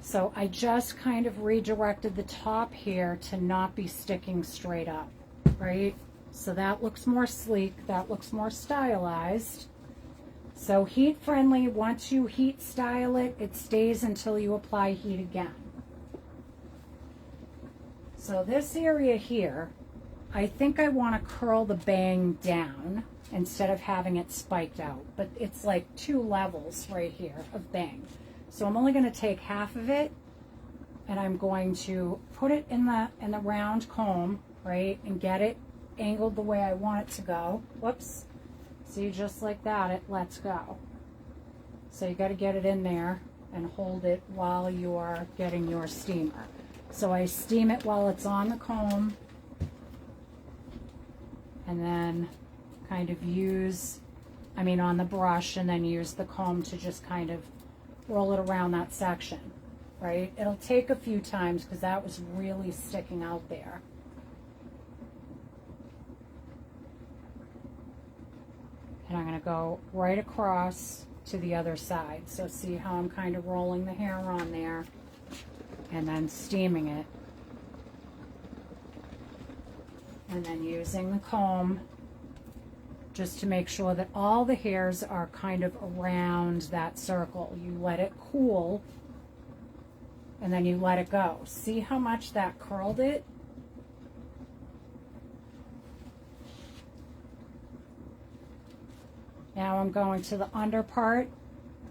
So I just kind of redirected the top here to not be sticking straight up, right? So that looks more sleek, that looks more stylized. So heat friendly, once you heat style it, it stays until you apply heat again. So this area here, I think I want to curl the bang down instead of having it spiked out. But it's like 2 levels right here of bang. So I'm only going to take half of it, and I'm going to put it in the round comb, right, and get it angled the way I want it to go. Whoops. See, just like that, it lets go. So you got to get it in there and hold it while you're getting your steamer. So I steam it while it's on the comb, and then kind of use, on the brush, and then use the comb to just kind of roll it around that section, right? It'll take a few times because that was really sticking out there. And I'm going to go right across to the other side. So see how I'm kind of rolling the hair on there and then steaming it. And then using the comb just to make sure that all the hairs are kind of around that circle. You let it cool and then you let it go. See how much that curled it? Now I'm going to the under part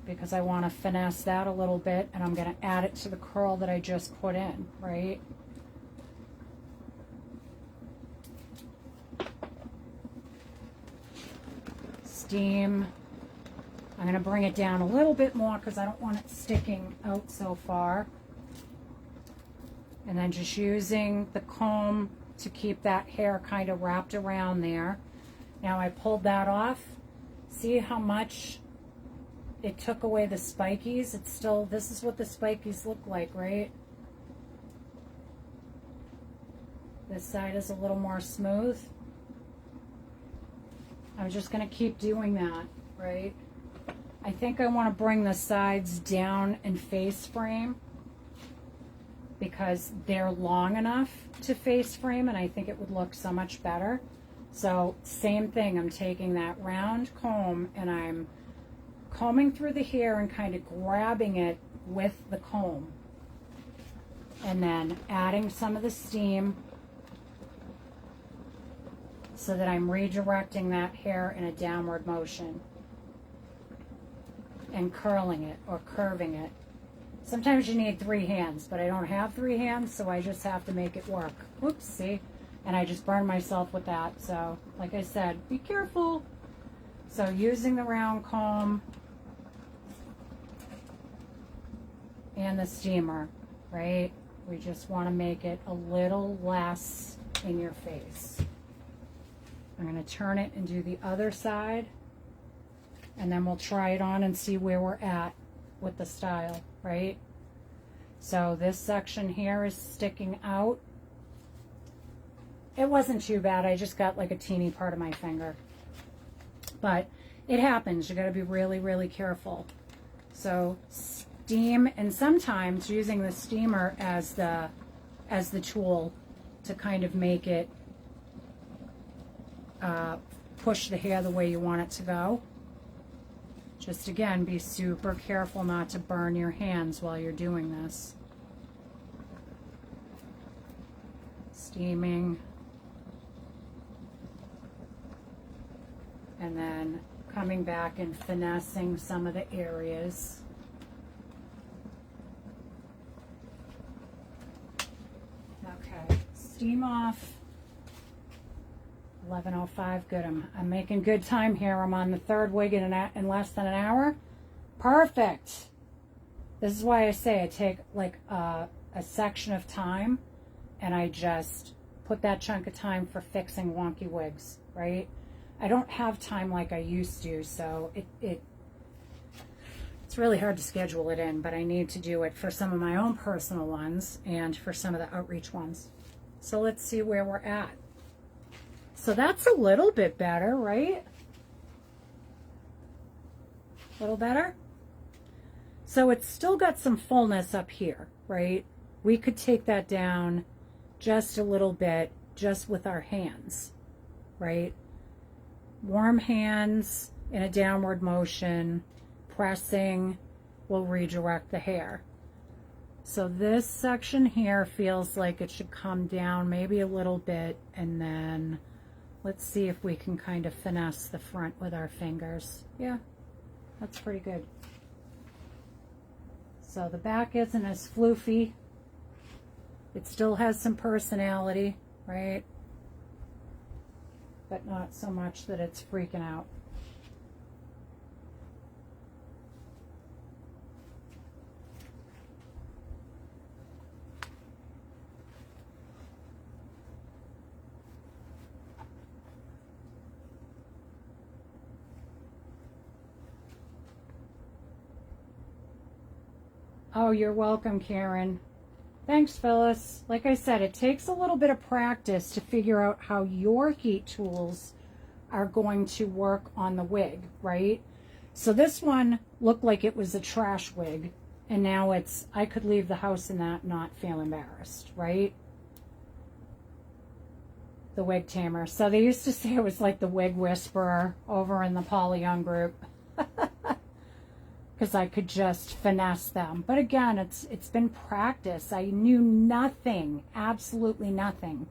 because I want to finesse that a little bit, and I'm going to add it to the curl that I just put in, right? Steam. I'm going to bring it down a little bit more because I don't want it sticking out so far. And then just using the comb to keep that hair kind of wrapped around there. Now I pulled that off. See how much it took away the spikies? It's still, this is what the spikies look like, right? This side is a little more smooth. I'm just going to keep doing that, right? I think I want to bring the sides down and face frame because they're long enough to face frame, and I think it would look so much better. So same thing, I'm taking that round comb and I'm combing through the hair and kind of grabbing it with the comb. And then adding some of the steam so that I'm redirecting that hair in a downward motion and curling it or curving it. Sometimes you need 3 hands, but I don't have 3 hands, so I just have to make it work. Whoops, see? And I just burned myself with that. So, like I said, be careful. So using the round comb and the steamer, right? We just want to make it a little less in your face. I'm going to turn it and do the other side. And then we'll try it on and see where we're at with the style, right? So this section here is sticking out. It wasn't too bad. I just got like a teeny part of my finger. But it happens. You got to be really, really careful. So steam, and sometimes using the steamer as the tool to kind of make it push the hair the way you want it to go. Just again, be super careful not to burn your hands while you're doing this. Steaming. And then coming back and finessing some of the areas. Okay, steam off. 11:05, good. I'm making good time here. I'm on the 3rd wig in less than an hour. Perfect. This is why I say I take like a section of time and I just put that chunk of time for fixing wonky wigs, right? I don't have time like I used to, so it's really hard to schedule it in, but I need to do it for some of my own personal ones and for some of the outreach ones. So let's see where we're at. So that's a little bit better, right? A little better? So it's still got some fullness up here, right? We could take that down just a little bit, just with our hands, right? Warm hands in a downward motion, pressing will redirect the hair. So this section here feels like it should come down maybe a little bit, and then let's see if we can kind of finesse the front with our fingers. Yeah, that's pretty good. So the back isn't as floofy. It still has some personality, right? But not so much that it's freaking out. Oh, you're welcome, Karen. Thanks, Phyllis. Like I said, it takes a little bit of practice to figure out how your heat tools are going to work on the wig, right? So this one looked like it was a trash wig, and now it's, I could leave the house in that, not feel embarrassed, right? The wig tamer. So they used to say it was like the wig whisperer over in the Polly Young group. Because I could just finesse them. But again, it's been practice. I knew nothing, absolutely nothing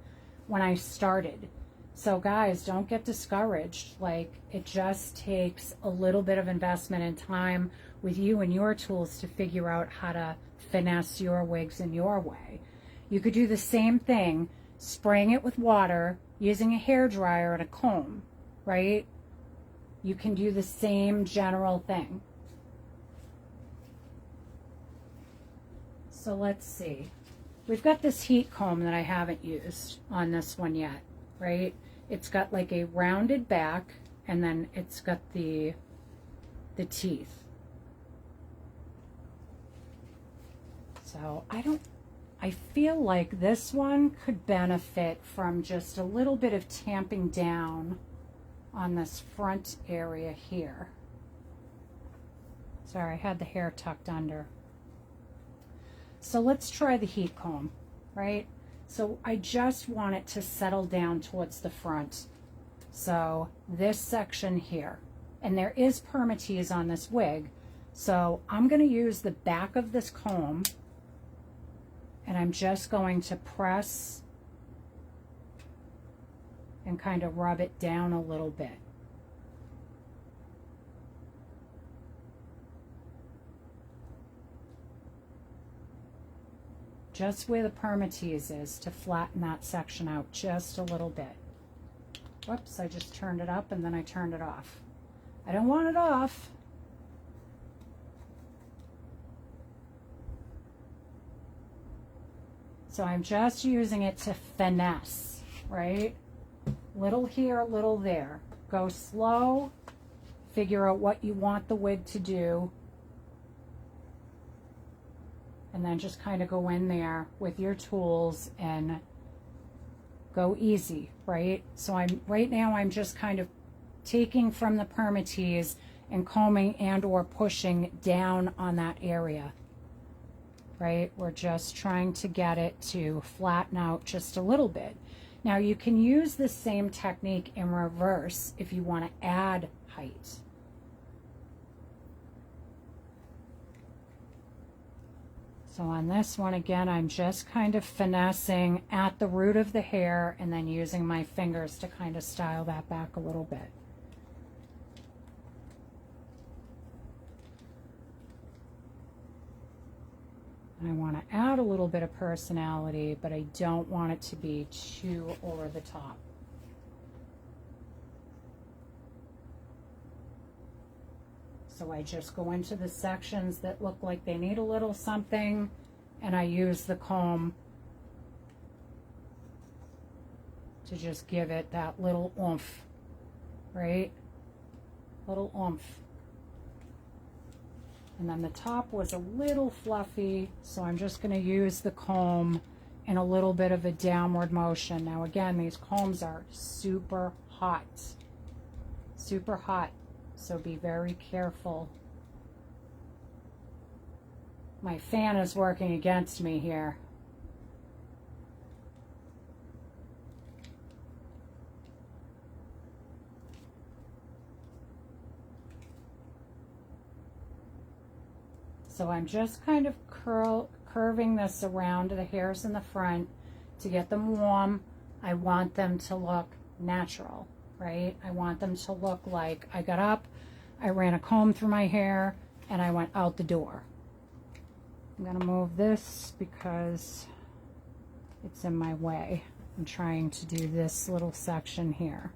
when I started. So guys, don't get discouraged. Like, it just takes a little bit of investment and time with you and your tools to figure out how to finesse your wigs in your way. You could do the same thing, spraying it with water, using a hair dryer and a comb, right? You can do the same general thing. So let's see. We've got this heat comb that I haven't used on this one yet, right? It's got like a rounded back, and then it's got the teeth. So I feel like this one could benefit from just a little bit of tamping down on this front area here. Sorry, I had the hair tucked under. So let's try the heat comb, right? So I just want it to settle down towards the front. So this section here, and there is permatease on this wig. So I'm going to use the back of this comb, and I'm just going to press and kind of rub it down a little bit. Just where the permatease is, to flatten that section out just a little bit. Whoops, I just turned it up and then I turned it off. I don't want it off. So I'm just using it to finesse, right? Little here, little there. Go slow, figure out what you want the wig to do, and then just kind of go in there with your tools and go easy, right? So right now I'm just kind of taking from the permatease and combing and or pushing down on that area, right? We're just trying to get it to flatten out just a little bit. Now you can use the same technique in reverse if you want to add height. So on this one, again, I'm just kind of finessing at the root of the hair and then using my fingers to kind of style that back a little bit. I want to add a little bit of personality, but I don't want it to be too over the top. So I just go into the sections that look like they need a little something, and I use the comb to just give it that little oomph, right? Little oomph. And then the top was a little fluffy, so I'm just going to use the comb in a little bit of a downward motion. Now again, these combs are super hot, so be very careful. My fan is working against me here. So I'm just kind of curving this around the hairs in the front to get them warm. I want them to look natural, right? I want them to look like I got up, I ran a comb through my hair, and I went out the door. I'm gonna move this because it's in my way. I'm trying to do this little section here.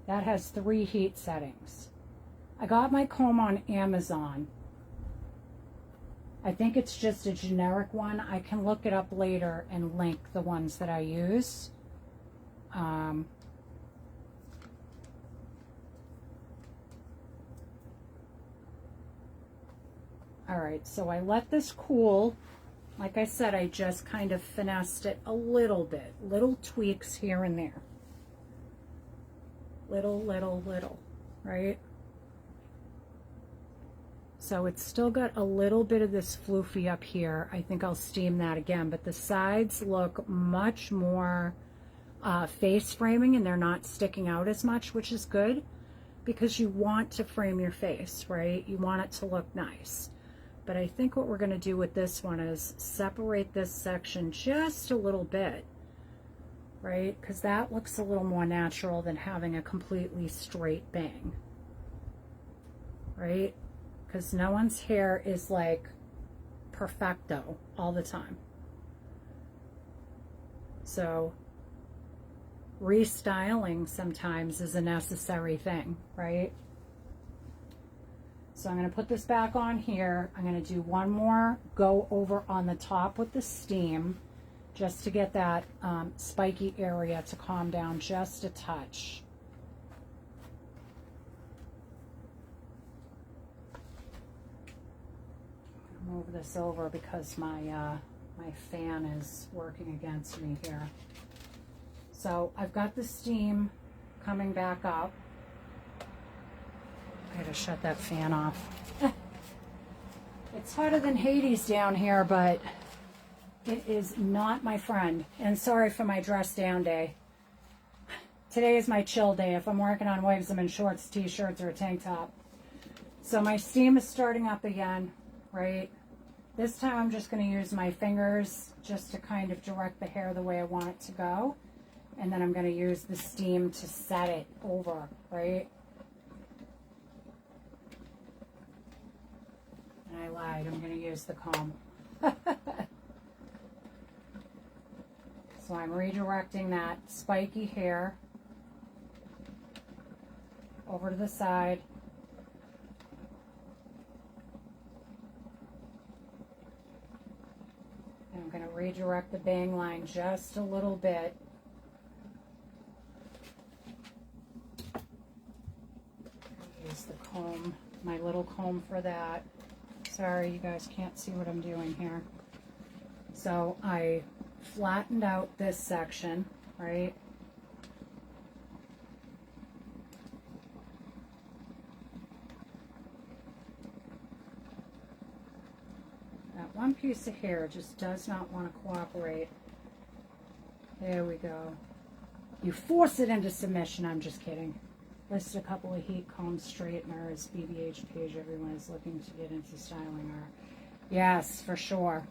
That has 3 heat settings. I got my comb on Amazon. I think it's just a generic one. I can look it up later and link the ones that I use. All right, so I let this cool. Like I said, I just kind of finessed it a little bit. Little tweaks here and there. Little, right? So it's still got a little bit of this floofy up here. I think I'll steam that again, but the sides look much more face framing, and they're not sticking out as much, which is good because you want to frame your face, right? You want it to look nice. But I think what we're going to do with this one is separate this section just a little bit, right? Because that looks a little more natural than having a completely straight bang, right? Because no one's hair is like perfecto all the time. So restyling sometimes is a necessary thing, right? So I'm going to put this back on here. I'm going to do one more go over on the top with the steam just to get that spiky area to calm down just a touch. Move this over because my fan is working against me here. So I've got the steam coming back up. I gotta shut that fan off. It's hotter than Hades down here, but it is not my friend. And sorry for my dress down day. Today is my chill day. If I'm working on wigs, I'm in shorts, t-shirts, or a tank top. So my steam is starting up again, right? This time I'm just going to use my fingers just to kind of direct the hair the way I want it to go. And then I'm going to use the steam to set it over, right? And I lied, I'm going to use the comb. So I'm redirecting that spiky hair over to the side. And I'm going to redirect the bang line just a little bit. Use the comb, my little comb for that. Sorry, you guys can't see what I'm doing here. So I flattened out this section, right? That one piece of hair just does not want to cooperate. There we go. You force it into submission. I'm just kidding. List a couple of heat comb straighteners, BBH page. Everyone is looking to get into styling her. Yes, for sure.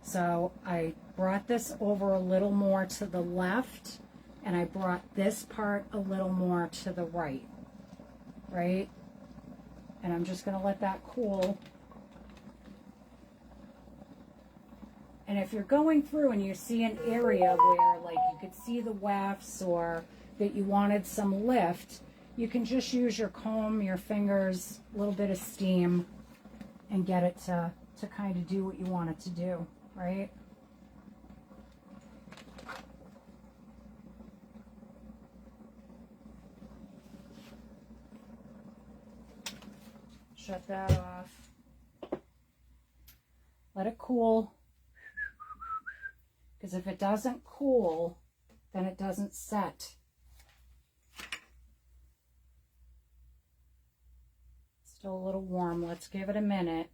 So I brought this over a little more to the left, and I brought this part a little more to the right, right? And I'm just going to let that cool. And if you're going through and you see an area where like you could see the wefts or that you wanted some lift, you can just use your comb, your fingers, a little bit of steam, and get it to kind of do what you want it to do, right? Shut that off. Let it cool. Because if it doesn't cool, then it doesn't set. Still a little warm. Let's give it a minute.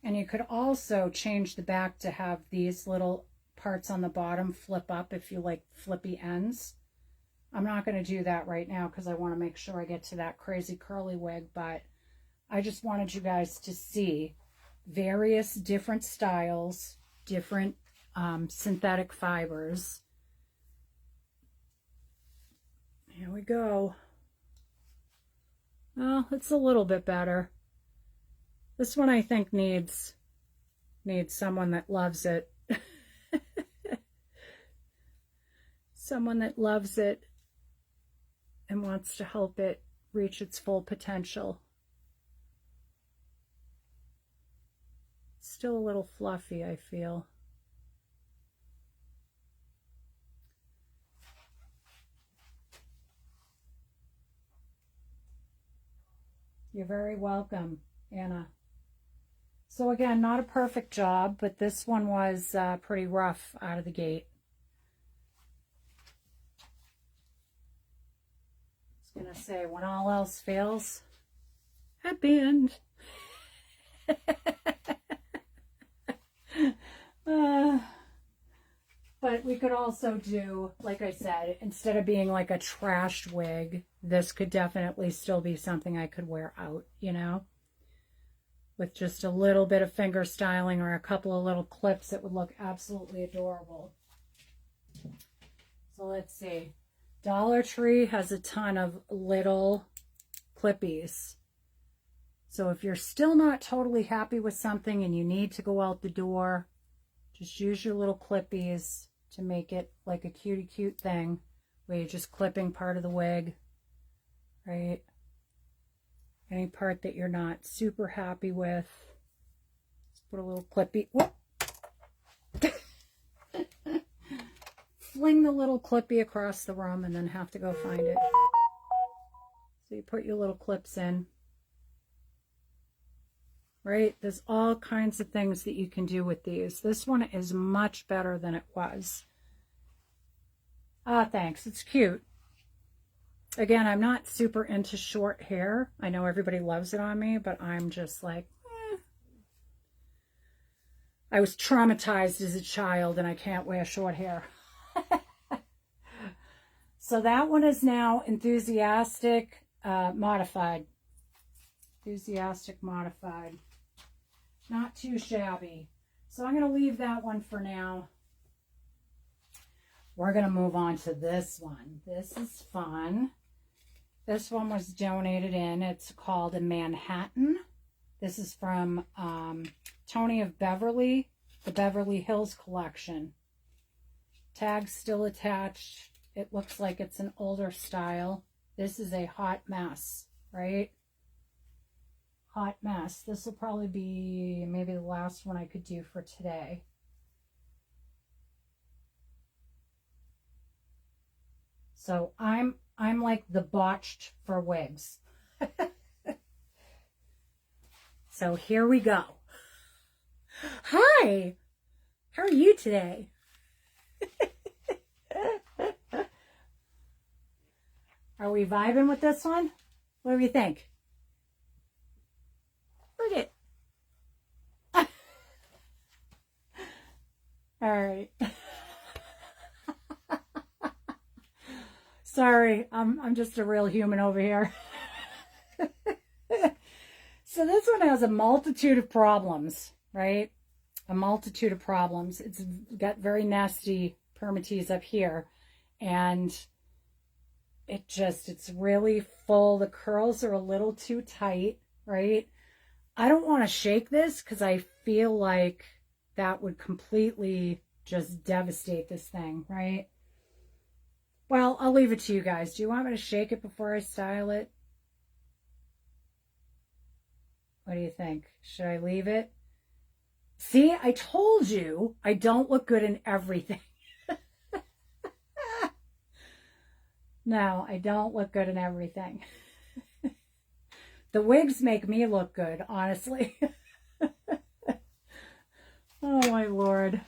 And you could also change the back to have these little parts on the bottom flip up if you like flippy ends. I'm not going to do that right now because I want to make sure I get to that crazy curly wig, but I just wanted you guys to see various different styles, different synthetic fibers. Here we go. Well, it's a little bit better. This one I think needs someone that loves it. someone that loves it and wants to help it reach its full potential. Still a little fluffy, I feel. You're very welcome, Anna. So again, not a perfect job, but this one was pretty rough out of the gate. I was going to say, when all else fails, happy end. But we could also do, like I said, instead of being like a trashed wig, this could definitely still be something I could wear out, you know? With just a little bit of finger styling or a couple of little clips, it would look absolutely adorable. So let's see. Dollar Tree has a ton of little clippies. So if you're still not totally happy with something and you need to go out the door, just use your little clippies to make it like a cutie cute thing where you're just clipping part of the wig, right? Any part that you're not super happy with, just put a little clippy. Whoop. Fling the little clippy across the room and then have to go find it. So you put your little clips in. Right? There's all kinds of things that you can do with these. This one is much better than it was. Ah, thanks. It's cute. Again, I'm not super into short hair. I know everybody loves it on me, but I'm just like, I was traumatized as a child and I can't wear short hair. So that one is now enthusiastic modified. Enthusiastic modified. Not too shabby. So I'm going to leave that one for now. We're going to move on to this one. This is fun. This one was donated in. It's called a Manhattan. This is from Tony of Beverly, the Beverly Hills collection. Tag's still attached. It looks like it's an older style. This is a hot mess, right? Hot mess. This will probably be maybe the last one I could do for today. So I'm like the botched for wigs. So here we go. Hi, how are you today? Are we vibing with this one? What do you think? Look it. All right. Sorry, I'm just a real human over here. So this one has a multitude of problems, right? A multitude of problems. It's got very nasty permatease up here, and it's really full. The curls are a little too tight, right? I don't want to shake this because I feel like that would completely just devastate this thing, right? Well, I'll leave it to you guys. Do you want me to shake it before I style it? What do you think? Should I leave it? See, I told you I don't look good in everything. No, I don't look good in everything. The wigs make me look good, honestly. Oh, my Lord.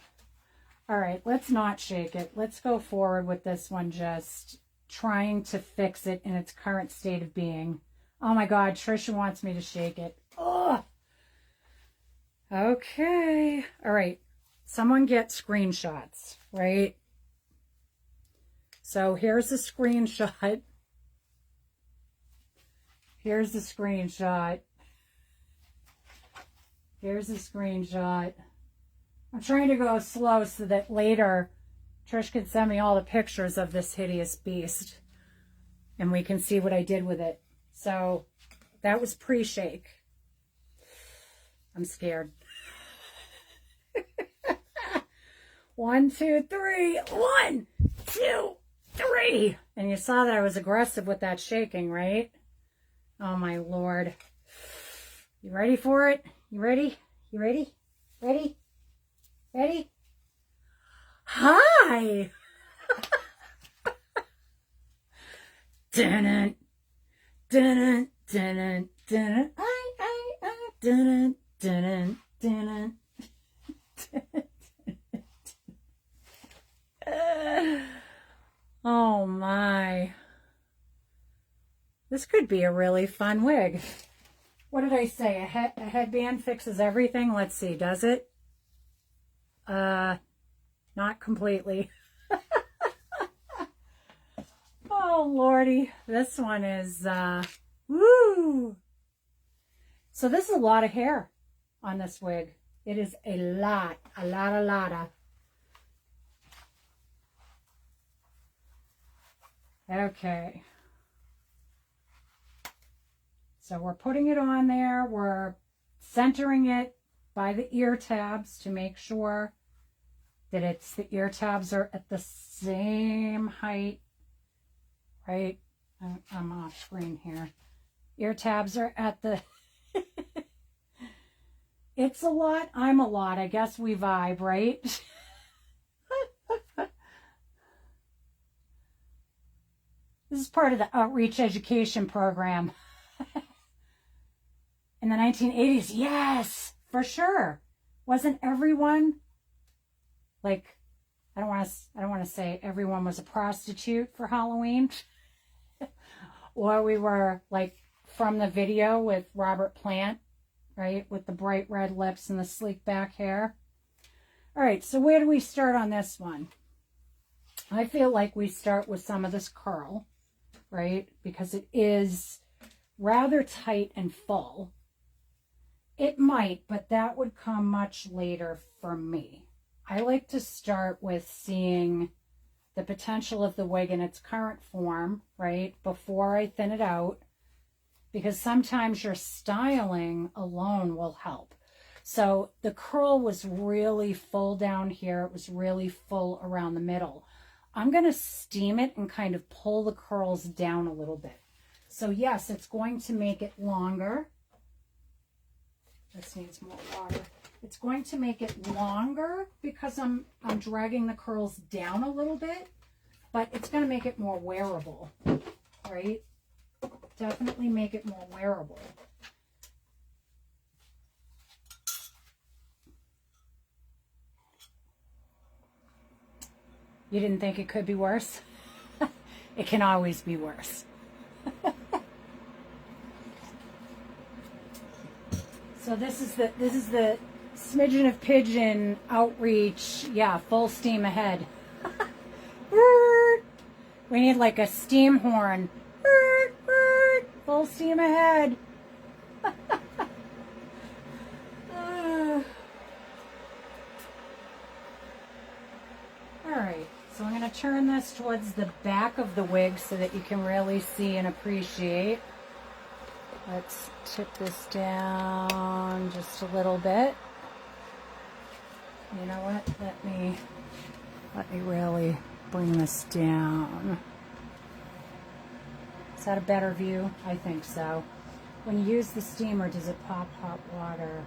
All right, let's not shake it. Let's go forward with this one, just trying to fix it in its current state of being. Oh, my God, Trisha wants me to shake it. Ugh. Okay. All right. Someone get screenshots, right? So here's a screenshot. Here's the screenshot. Here's the screenshot. I'm trying to go slow so that later Trish can send me all the pictures of this hideous beast and we can see what I did with it. So that was pre-shake. I'm scared. 1, 2, 3. 1, 2, 3. And you saw that I was aggressive with that shaking, right? Oh my Lord. You ready for it? You ready? You ready? Ready? Ready? Hi! Dun dun dun dun I dun dun dun. Oh my. This could be a really fun wig. What did I say? A headband fixes everything? Let's see, does it? Not completely. Oh, Lordy. This one is, woo! So this is a lot of hair on this wig. It is a lot of. Okay. So we're putting it on there. We're centering it by the ear tabs to make sure that the ear tabs are at the same height, right? I'm off screen here. Ear tabs are at the, it's a lot, I'm a lot. I guess we vibe, right? This is part of the outreach education program. In the 1980s, yes, for sure. Wasn't everyone like, I don't want to say everyone was a prostitute for Halloween, or we were like from the video with Robert Plant, right, with the bright red lips and the sleek back hair. All right, so where do we start on this one? I feel like we start with some of this curl, right, because it is rather tight and full. It might, but that would come much later for me. I like to start with seeing the potential of the wig in its current form, right, before I thin it out, because sometimes your styling alone will help. So the curl was really full down here. It was really full around the middle. I'm going to steam it and kind of pull the curls down a little bit. So yes, it's going to make it longer. This needs more water. It's going to make it longer because I'm dragging the curls down a little bit, but it's going to make it more wearable, right? Definitely make it more wearable. You didn't think it could be worse? It can always be worse. So this is the Smidgen of Pigeon outreach. Yeah, full steam ahead. We need like a steam horn. Full steam ahead. All right, so I'm going to turn this towards the back of the wig so that you can really see and appreciate. Let's tip this down just a little bit. You know what? Let me really bring this down. Is that a better view? I think so. When you use the steamer, does it pop hot water?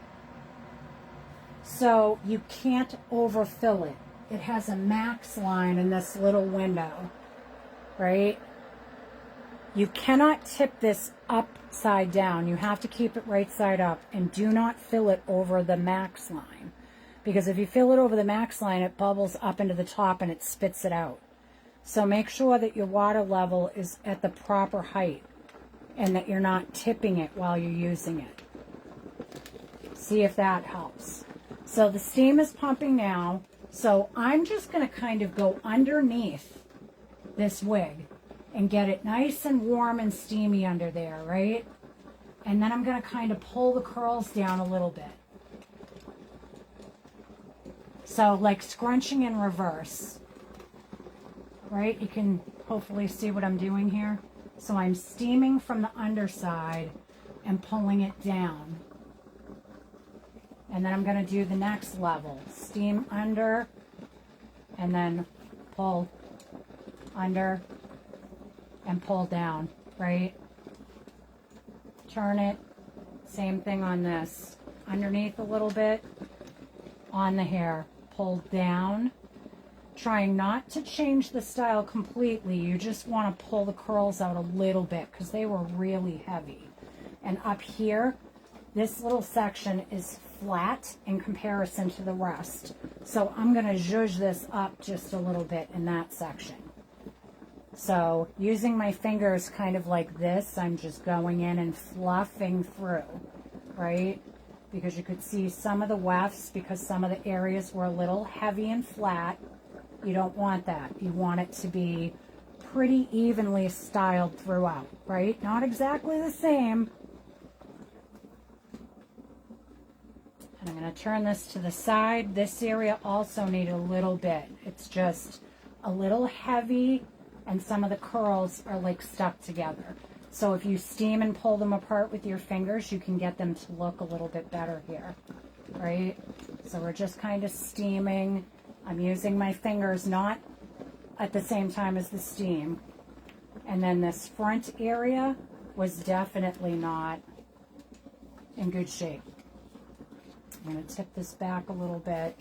So you can't overfill it. It has a max line in this little window, right? You cannot tip this upside down. You have to keep it right side up, and do not fill it over the max line. Because if you fill it over the max line, it bubbles up into the top and it spits it out. So make sure that your water level is at the proper height and that you're not tipping it while you're using it. See if that helps. So the steam is pumping now. So I'm just going to kind of go underneath this wig and get it nice and warm and steamy under there, right? And then I'm going to kind of pull the curls down a little bit. So like scrunching in reverse, right? You can hopefully see what I'm doing here. So I'm steaming from the underside and pulling it down. And then I'm going to do the next level. Steam under and then pull under, and pull down, right? Turn it. Same thing on this. Underneath a little bit, on the hair. Pull down. Trying not to change the style completely. You just want to pull the curls out a little bit because they were really heavy. And up here, this little section is flat in comparison to the rest. So I'm going to zhuzh this up just a little bit in that section. So using my fingers kind of like this, I'm just going in and fluffing through, right? Because you could see some of the wefts, because some of the areas were a little heavy and flat. You don't want that. You want it to be pretty evenly styled throughout, right? Not exactly the same. And I'm going to turn this to the side. This area also needs a little bit. It's just a little heavy, and some of the curls are like stuck together. So if you steam and pull them apart with your fingers, you can get them to look a little bit better here, right? So we're just kind of steaming. I'm using my fingers not at the same time as the steam. And then this front area was definitely not in good shape. I'm going to tip this back a little bit.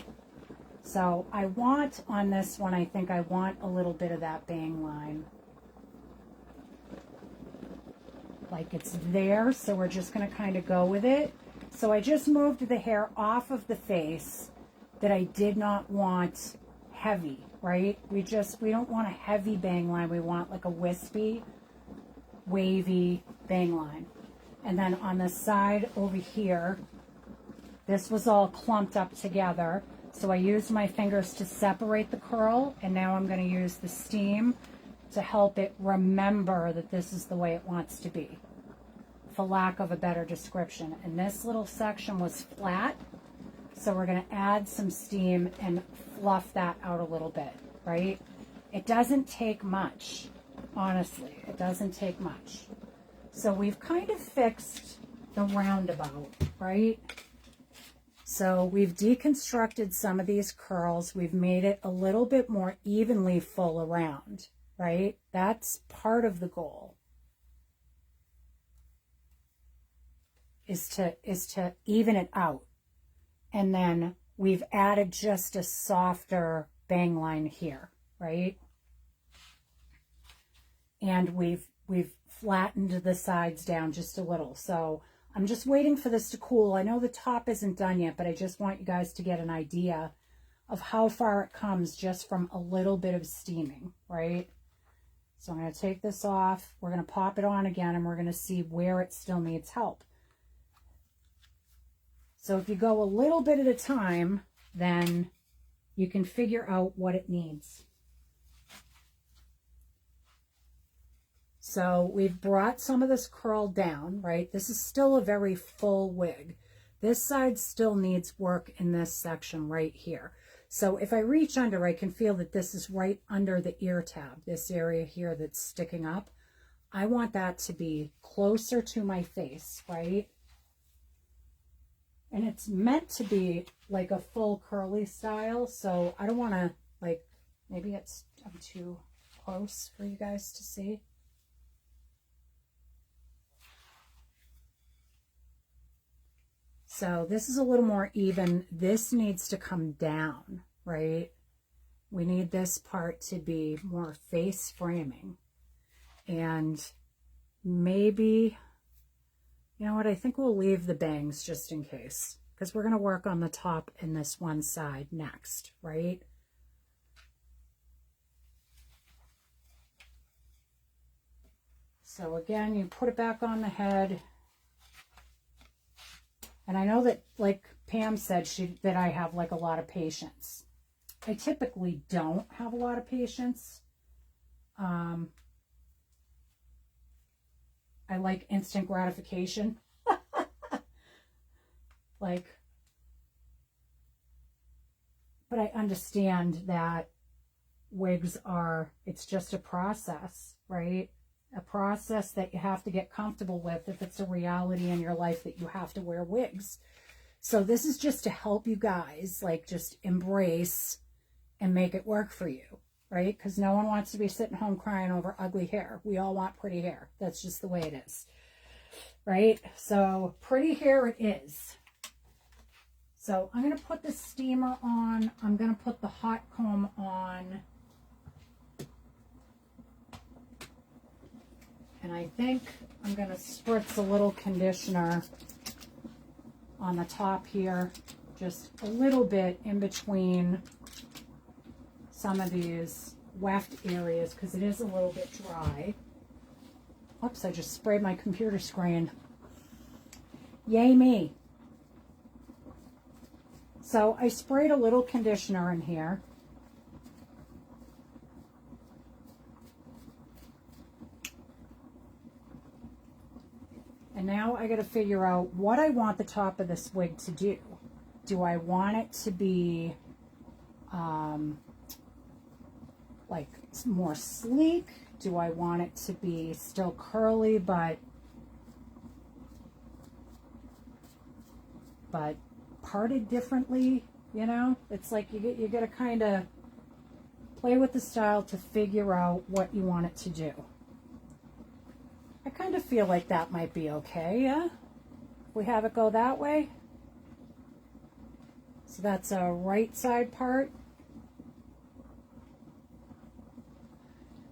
So I want on this one, I think I want a little bit of that bang line. Like it's there, so we're just going to kind of go with it. So I just moved the hair off of the face that I did not want heavy, right? We don't want a heavy bang line. We want like a wispy, wavy bang line. And then on the side over here, this was all clumped up together. So I used my fingers to separate the curl, and now I'm going to use the steam to help it remember that this is the way it wants to be, for lack of a better description. And this little section was flat, so we're going to add some steam and fluff that out a little bit, right? It doesn't take much, honestly. It doesn't take much. So we've kind of fixed the roundabout, right? So we've deconstructed some of these curls. We've made it a little bit more evenly full around, right? That's part of the goal, is to even it out. And then we've added just a softer bang line here, right? And we've flattened the sides down just a little. So I'm just waiting for this to cool. I know the top isn't done yet, but I just want you guys to get an idea of how far it comes just from a little bit of steaming, right? So I'm going to take this off. We're going to pop it on again, and we're going to see where it still needs help. So if you go a little bit at a time, then you can figure out what it needs. So we've brought some of this curl down, right? This is still a very full wig. This side still needs work in this section right here. So if I reach under, I can feel that this is right under the ear tab, this area here that's sticking up. I want that to be closer to my face, right? And it's meant to be like a full curly style, so I don't want to, like, maybe I'm too close for you guys to see. So this is a little more even. This needs to come down, right? We need this part to be more face framing. And maybe, you know what, I think we'll leave the bangs just in case, because we're going to work on the top and this one side next, right? So again, you put it back on the head. And I know that, like Pam said, that I have like a lot of patience. I typically don't have a lot of patience. I like instant gratification. But I understand that wigs it's just a process, right? A process that you have to get comfortable with if it's a reality in your life that you have to wear wigs. So this is just to help you guys, like, just embrace and make it work for you, right? Because no one wants to be sitting home crying over ugly hair. We all want pretty hair. That's just the way it is, right? So pretty hair it is. So I'm going to put the steamer on. I'm going to put the hot comb on. And I think I'm going to spritz a little conditioner on the top here, just a little bit in between some of these weft areas because it is a little bit dry. Oops, I just sprayed my computer screen. Yay me. So I sprayed a little conditioner in here. And now I got to figure out what I want the top of this wig to do. Do I want it to be like more sleek? Do I want it to be still curly but parted differently? You know, it's like you got to kind of play with the style to figure out what you want it to do. I kind of feel like that might be okay, yeah? We have it go that way. So that's a right side part.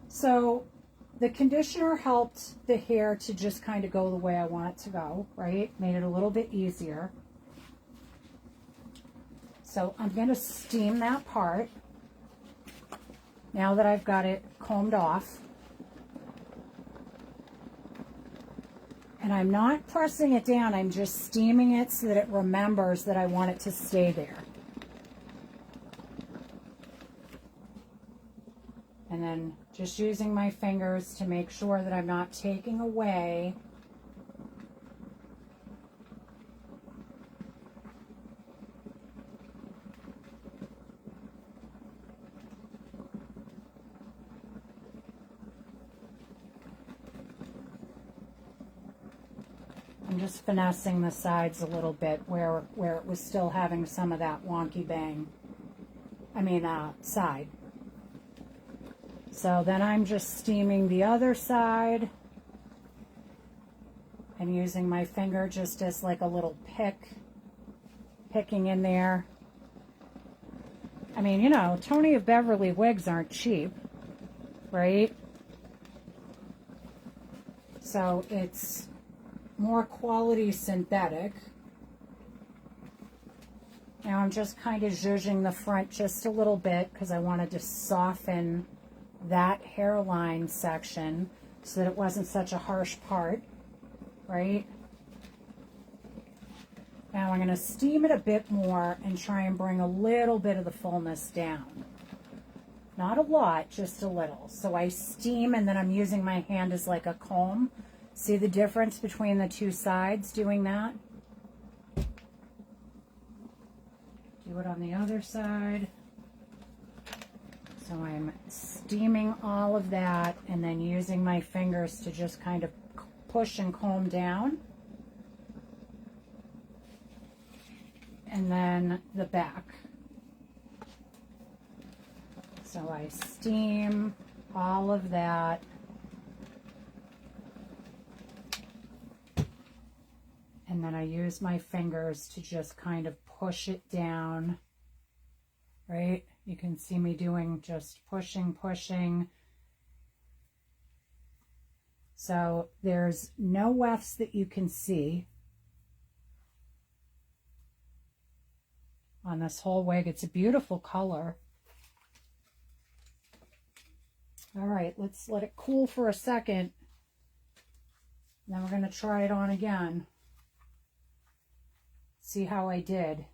So the conditioner helped the hair to just kind of go the way I want it to go, right? Made it a little bit easier. So I'm going to steam that part now that I've got it combed off. And I'm not pressing it down, I'm just steaming it so that it remembers that I want it to stay there. And then just using my fingers to make sure that I'm not taking away I'm just finessing the sides a little bit where it was still having some of that wonky bang. Side. So then I'm just steaming the other side and using my finger just as like a little picking in there. I mean, you know, Tony of Beverly wigs aren't cheap, right? So it's more quality synthetic. Now I'm just kind of zhuzhing the front just a little bit because I wanted to soften that hairline section so that it wasn't such a harsh part, right? Now I'm going to steam it a bit more and try and bring a little bit of the fullness down. Not a lot, just a little. So I steam and then I'm using my hand as like a comb. See the difference between the two sides doing that? Do it on the other side. So I'm steaming all of that and then using my fingers to just kind of push and comb down. And then the back. So I steam all of that. And then I use my fingers to just kind of push it down, right? You can see me doing just pushing. So there's no wefts that you can see on this whole wig. It's a beautiful color. All right, let's let it cool for a second. Then we're going to try it on again. See how I did.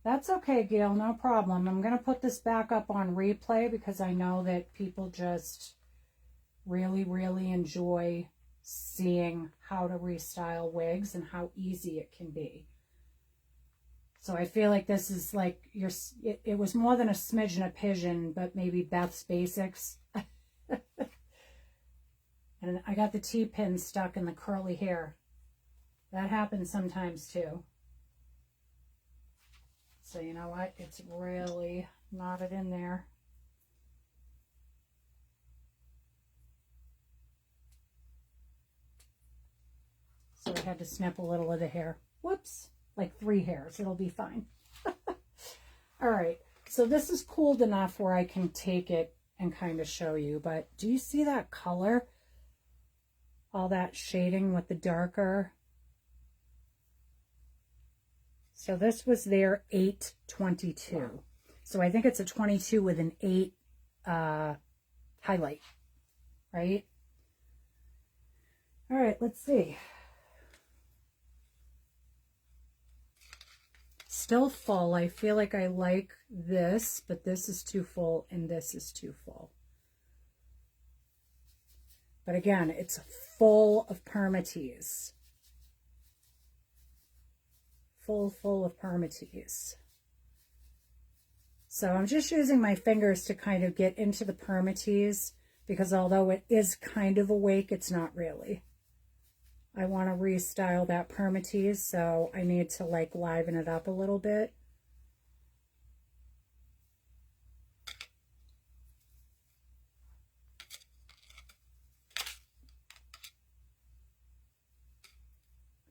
That's okay, Gail, no problem. I'm going to put this back up on replay because I know that people just really, really enjoy seeing how to restyle wigs and how easy it can be. So I feel like this is like it was more than a smidge and a pigeon, but maybe Beth's Basics. And I got the T-pin stuck in the curly hair. That happens sometimes too. So you know what? It's really knotted in there. So I had to snip a little of the hair. Whoops, like 3 hairs. It'll be fine. All right, so this is cooled enough where I can take it and kind of show you. But do you see that color? All that shading with the darker. So this was their 822. So I think it's a 22 with an 8 highlight, right? All right, let's see. Still full. I feel like I like this, but this is too full and this is too full. But again, it's full of permatease. Full of permatease. So I'm just using my fingers to kind of get into the permatease, because although it is kind of awake, it's not really. I want to restyle that permatease, so I need to like liven it up a little bit.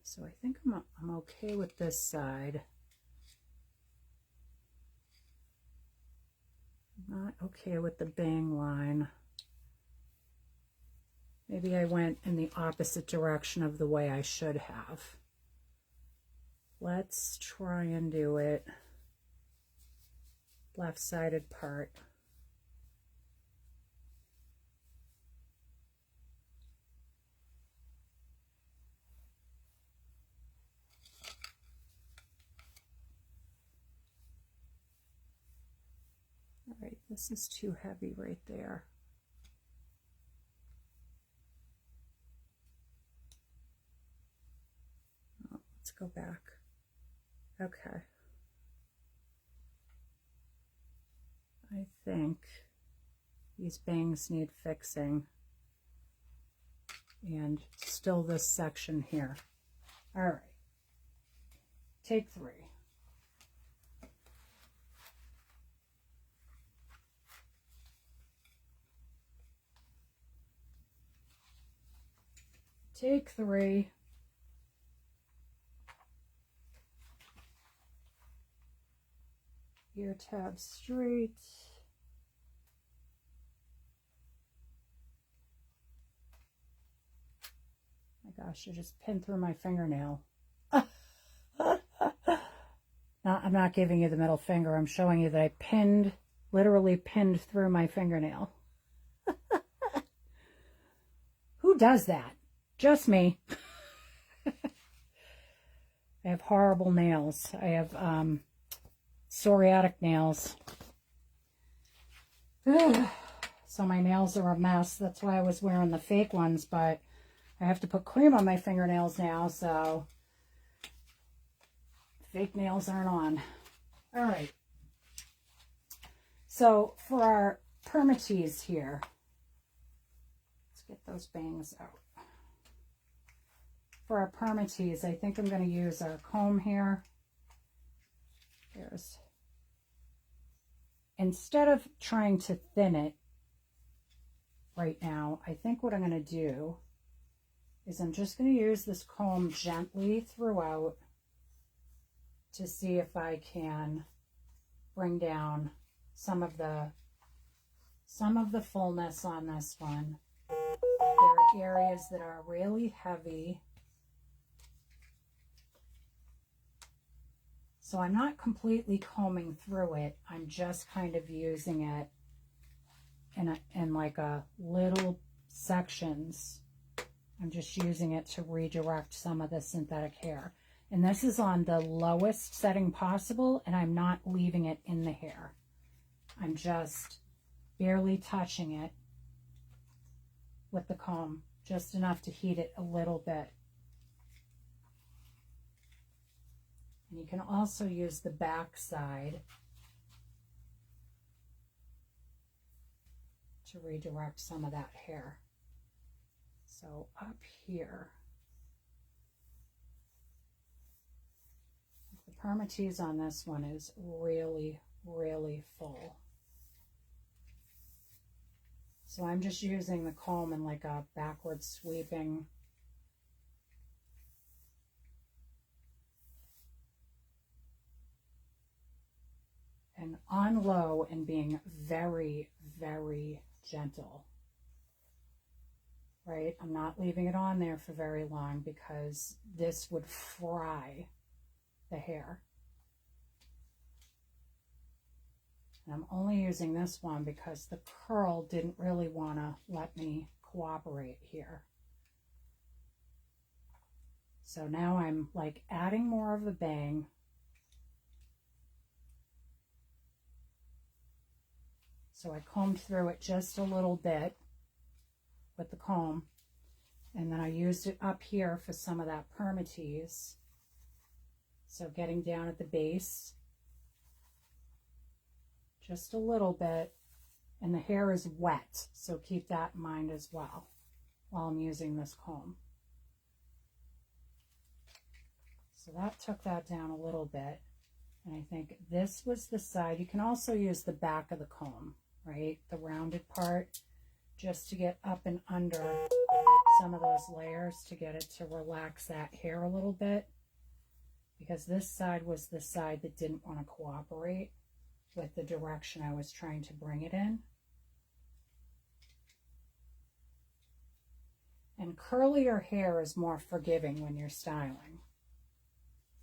So I think I'm okay with this side. I'm not okay with the bang line. Maybe I went in the opposite direction of the way I should have. Let's try and do it left-sided part. All right, this is too heavy right there. Oh, let's go back. Okay. I think these bangs need fixing. And still this section here. All right. Take 3. Take 3. Ear tab straight. My gosh, I just pinned through my fingernail. I'm not giving you the middle finger. I'm showing you that I literally pinned through my fingernail. Who does that? Just me. I have horrible nails. I have psoriatic nails. So my nails are a mess. That's why I was wearing the fake ones, but I have to put cream on my fingernails now, so fake nails aren't on. All right. So for our permatease here, let's get those bangs out. For our permatease, I think I'm going to use our comb here. Instead of trying to thin it right now, I think what I'm going to do is I'm just going to use this comb gently throughout to see if I can bring down some of the fullness on this one. There are areas that are really heavy. So I'm not completely combing through it. I'm just kind of using it in like a little sections. I'm just using it to redirect some of the synthetic hair. And this is on the lowest setting possible, and I'm not leaving it in the hair. I'm just barely touching it with the comb, just enough to heat it a little bit. And you can also use the back side to redirect some of that hair. So up here, the permatease on this one is really, really full. So I'm just using the comb in like a backward sweeping and on low and being very, very gentle, right? I'm not leaving it on there for very long because this would fry the hair. And I'm only using this one because the curl didn't really want to let me cooperate here. So now I'm like adding more of the bang. So I combed through it just a little bit with the comb, and then I used it up here for some of that permatease. So getting down at the base just a little bit, and the hair is wet, so keep that in mind as well while I'm using this comb. So that took that down a little bit, and I think this was the side. You can also use the back of the comb, right, the rounded part, just to get up and under some of those layers to get it to relax that hair a little bit, because this side was the side that didn't want to cooperate with the direction I was trying to bring it in. And curlier hair is more forgiving when you're styling,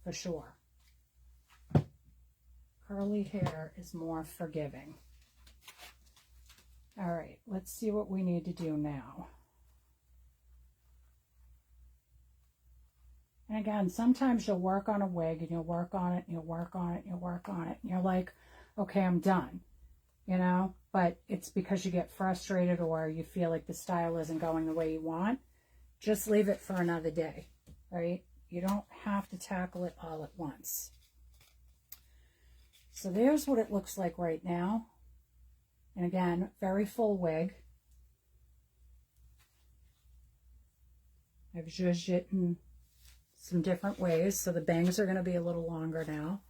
for sure. Curly hair is more forgiving. All right, let's see what we need to do now. And again, sometimes you'll work on a wig and you'll work on it and you'll work on it and you'll work on it and you're like, okay, I'm done, you know, but it's because you get frustrated or you feel like the style isn't going the way you want. Just leave it for another day, right? You don't have to tackle it all at once. So there's what it looks like right now. And again, very full wig. I've zhuzhed it in some different ways, so the bangs are going to be a little longer now.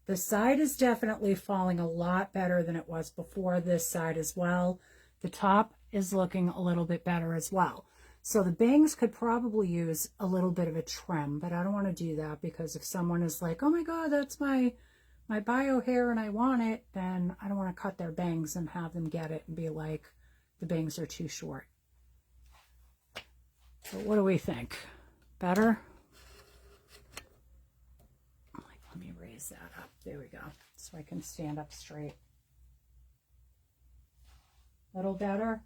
The side is definitely falling a lot better than it was before, this side as well. The top is looking a little bit better as well. So the bangs could probably use a little bit of a trim, but I don't want to do that because if someone is like, oh my God, that's my bio hair and I want it, then I don't want to cut their bangs and have them get it and be like, the bangs are too short. So what do we think? Better? Let me raise that up. There we go. So I can stand up straight. A little better?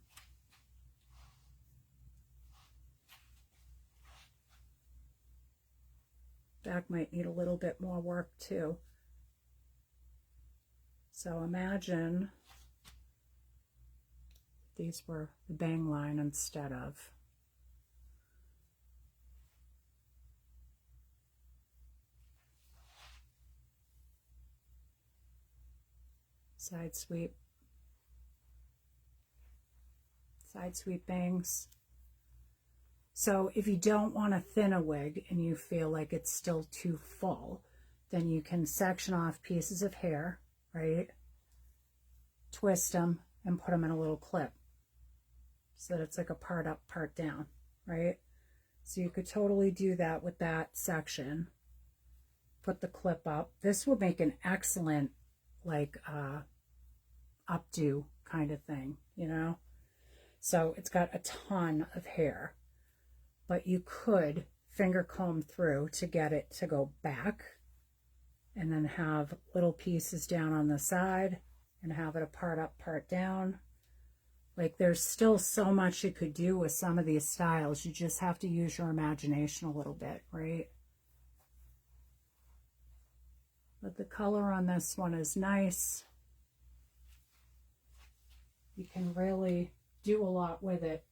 Back might need a little bit more work too. So imagine these were the bang line instead of. Side sweep bangs. So if you don't want to thin a wig and you feel like it's still too full, then you can section off pieces of hair, right? Twist them and put them in a little clip so that it's like a part up, part down, right? So you could totally do that with that section. Put the clip up. This would make an excellent like updo kind of thing, you know? So it's got a ton of hair, but you could finger comb through to get it to go back and then have little pieces down on the side and have it a part up, part down. Like there's still so much you could do with some of these styles. You just have to use your imagination a little bit, right? But the color on this one is nice. You can really do a lot with it,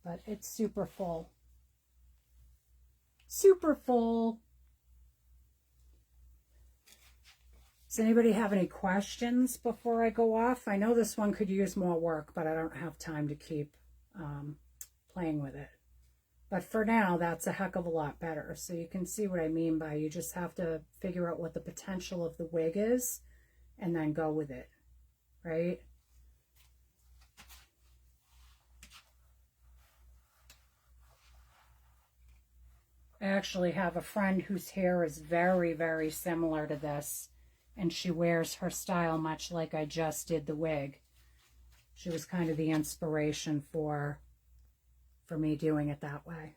but it's super full. Super full. Does anybody have any questions before I go off? I know this one could use more work, but I don't have time to keep playing with it. But for now, that's a heck of a lot better. So you can see what I mean by you just have to figure out what the potential of the wig is and then go with it, right? I actually have a friend whose hair is very, very similar to this, and she wears her style much like I just did the wig. She was kind of the inspiration for me doing it that way.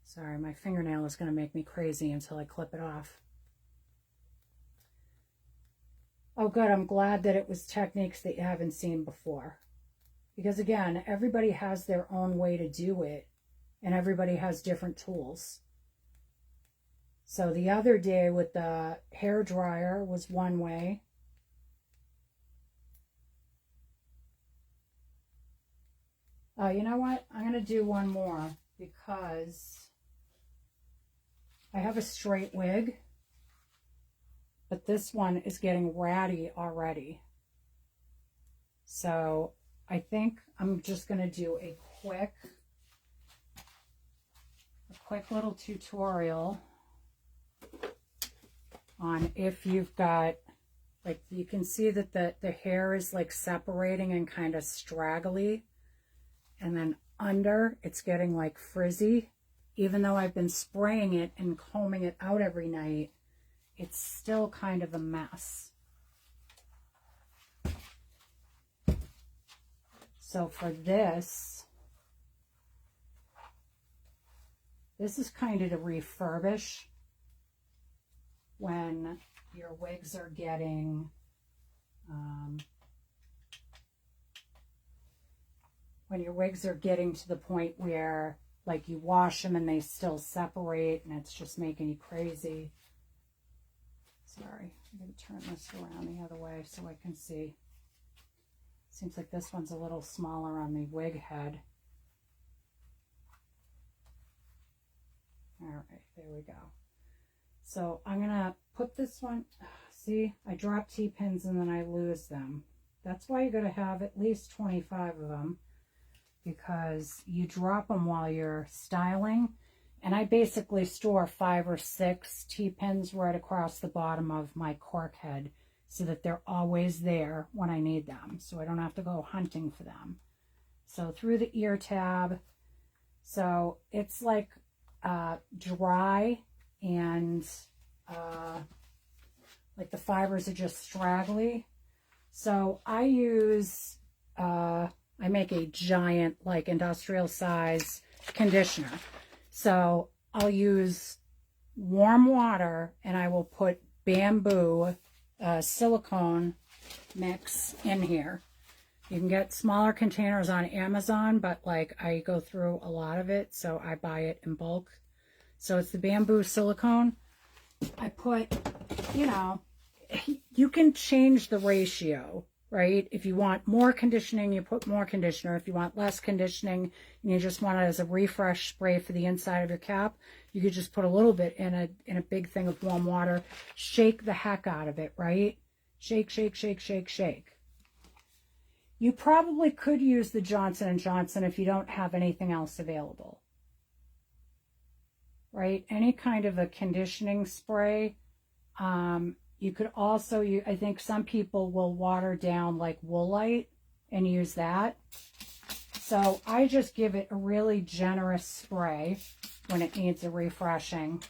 Sorry, my fingernail is going to make me crazy until I clip it off. Oh, good. I'm glad that it was techniques that you haven't seen before. Because again, everybody has their own way to do it, and everybody has different tools. So the other day with the hair dryer was one way. You know what? I'm going to do one more because I have a straight wig, but this one is getting ratty already. So I think I'm just going to do a quick little tutorial on if you've got, like, you can see that the hair is like separating and kind of straggly, and then under it's getting like frizzy. Even though I've been spraying it and combing it out every night, it's still kind of a mess. So for this is kind of to refurbish when your wigs are getting to the point where, like, you wash them and they still separate and it's just making you crazy. Sorry, I'm going to turn this around the other way so I can see. Seems like this one's a little smaller on the wig head. All right, there we go. So I'm going to put this one, see, I drop T-pins and then I lose them. That's why you got to have at least 25 of them, because you drop them while you're styling. And I basically store 5 or 6 T-pins right across the bottom of my cork head so that they're always there when I need them, so I don't have to go hunting for them. So through the ear tab, so it's like dry and like the fibers are just straggly. So I use, I make a giant, like, industrial size conditioner. So I'll use warm water and I will put bamboo silicone mix in here. You can get smaller containers on Amazon, but like I go through a lot of it, so I buy it in bulk. So it's the bamboo silicone. I put, you know, you can change the ratio, right? If you want more conditioning, you put more conditioner. If you want less conditioning and you just want it as a refresh spray for the inside of your cap, you could just put a little bit in a big thing of warm water. Shake the heck out of it, right? Shake, shake, shake, shake, shake. You probably could use the Johnson & Johnson if you don't have anything else available, right? Any kind of a conditioning spray. You could also, I think some people will water down like Woolite and use that. So I just give it a really generous spray when it needs a refreshing.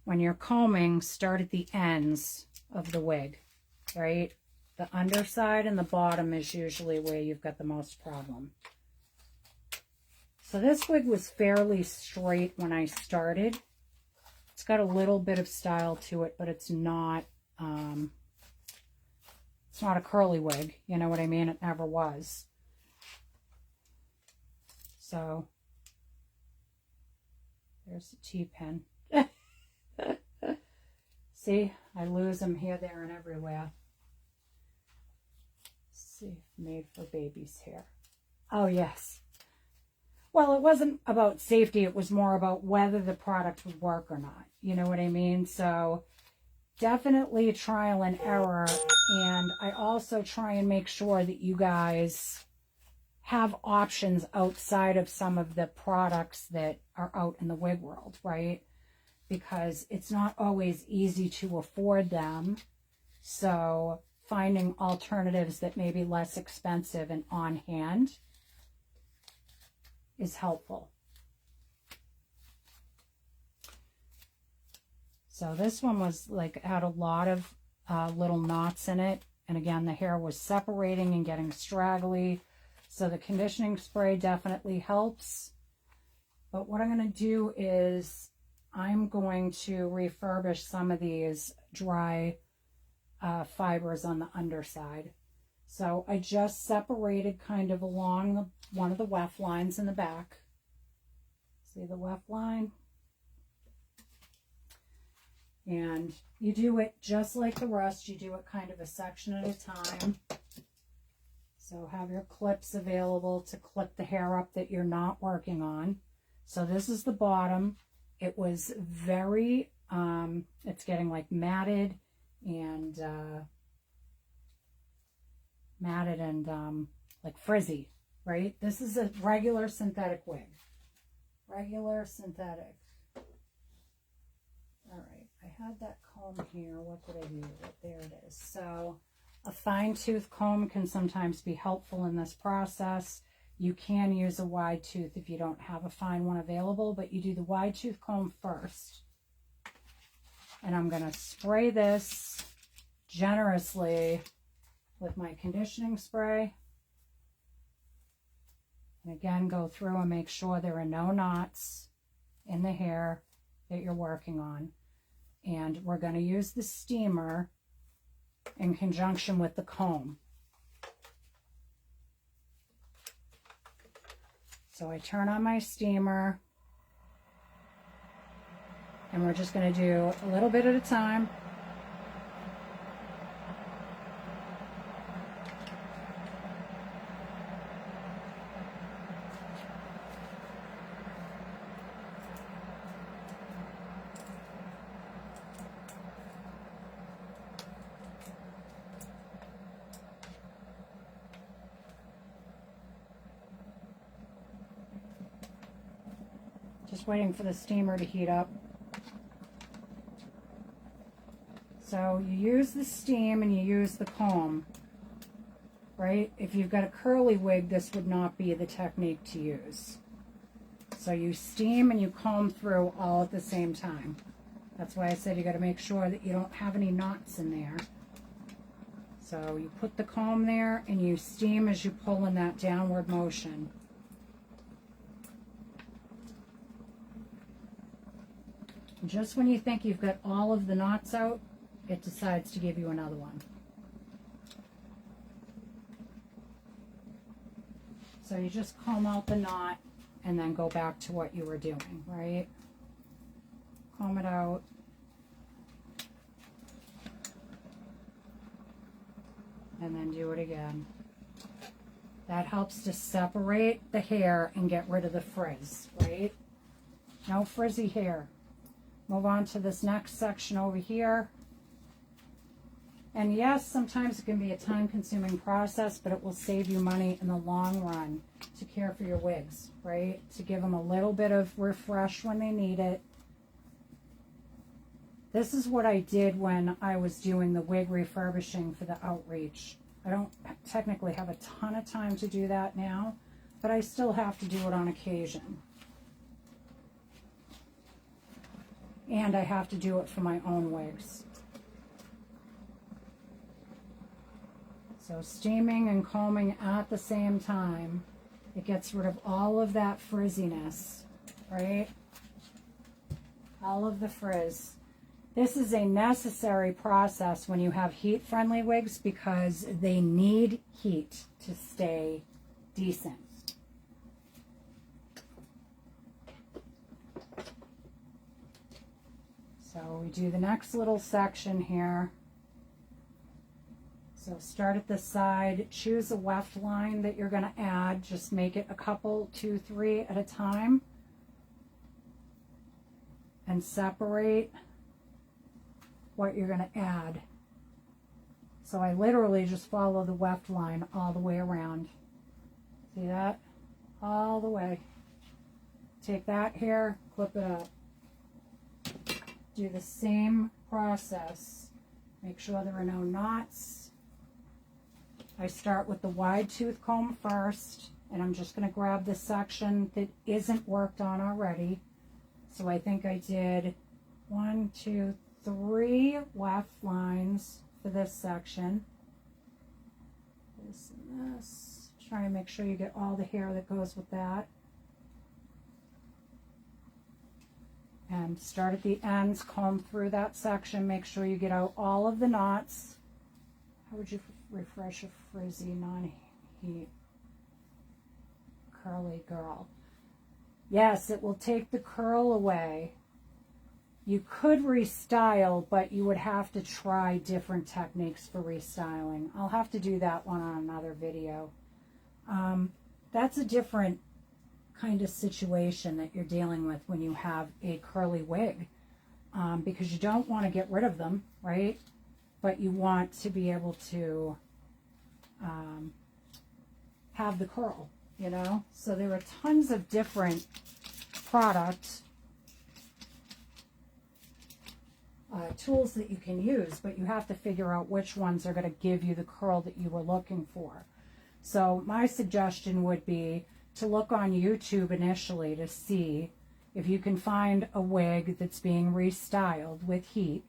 When you're combing, start at the ends of the wig, right? The underside and the bottom is usually where you've got the most problem. So this wig was fairly straight when I started. It's got a little bit of style to it, but it's not a curly wig. You know what I mean? It never was. So there's the T-pin. See, I lose them here, there, and everywhere. Let's see, made for baby's hair. Oh, yes. Well, it wasn't about safety. It was more about whether the product would work or not. You know what I mean? So definitely trial and error. And I also try and make sure that you guys have options outside of some of the products that are out in the wig world, right? Because it's not always easy to afford them. So finding alternatives that may be less expensive and on hand is helpful. So this one was like, had a lot of little knots in it. And again, the hair was separating and getting straggly. So the conditioning spray definitely helps. But what I'm going to do is I'm going to refurbish some of these dry fibers on the underside. So I just separated kind of along one of the weft lines in the back. See the weft line? And you do it just like the rest. You do it kind of a section at a time. So have your clips available to clip the hair up that you're not working on. So this is the bottom. It was very, it's getting like matted and like frizzy, right? This is a regular synthetic wig. Regular synthetic. All right, I had that comb here. What did I do? There it is. So a fine tooth comb can sometimes be helpful in this process. You can use a wide tooth if you don't have a fine one available, but you do the wide tooth comb first. And I'm going to spray this generously with my conditioning spray. And again, go through and make sure there are no knots in the hair that you're working on. And we're going to use the steamer in conjunction with the comb. So I turn on my steamer, and we're just going to do a little bit at a time. Just waiting for the steamer to heat up. So you use the steam and you use the comb, right? If you've got a curly wig, this would not be the technique to use. So you steam and you comb through all at the same time. That's why I said you got to make sure that you don't have any knots in there. So you put the comb there and you steam as you pull in that downward motion. Just when you think you've got all of the knots out, it decides to give you another one. So you just comb out the knot and then go back to what you were doing, right? Comb it out. And then do it again. That helps to separate the hair and get rid of the frizz, right? No frizzy hair. Move on to this next section over here. And yes, sometimes it can be a time-consuming process, but it will save you money in the long run to care for your wigs, right? To give them a little bit of refresh when they need it. This is what I did when I was doing the wig refurbishing for the outreach. I don't technically have a ton of time to do that now, but I still have to do it on occasion. And I have to do it for my own wigs. So steaming and combing at the same time, it gets rid of all of that frizziness, right? All of the frizz. This is a necessary process when you have heat-friendly wigs because they need heat to stay decent. So we do the next little section here. So start at the side, choose a weft line that you're going to add. Just make it a couple, 2, 3 at a time. And separate what you're going to add. So I literally just follow the weft line all the way around. See that? All the way. Take that hair, clip it up. Do the same process. Make sure there are no knots I start with the wide tooth comb first, and I'm just going to grab the section that isn't worked on already. So I think I did 1, 2, 3 left lines for this section. This and this. Try and make sure you get all the hair that goes with that. And start at the ends, comb through that section, make sure you get out all of the knots. How would you refresh a frizzy, non-heat curly girl? Yes, it will take the curl away. You could restyle, but you would have to try different techniques for restyling. I'll have to do that one on another video. That's a different kind of situation that you're dealing with when you have a curly wig, because you don't want to get rid of them, right? But you want to be able to have the curl, you know? So there are tons of different products, tools that you can use, but you have to figure out which ones are going to give you the curl that you were looking for. So my suggestion would be to look on YouTube initially to see if you can find a wig that's being restyled with heat.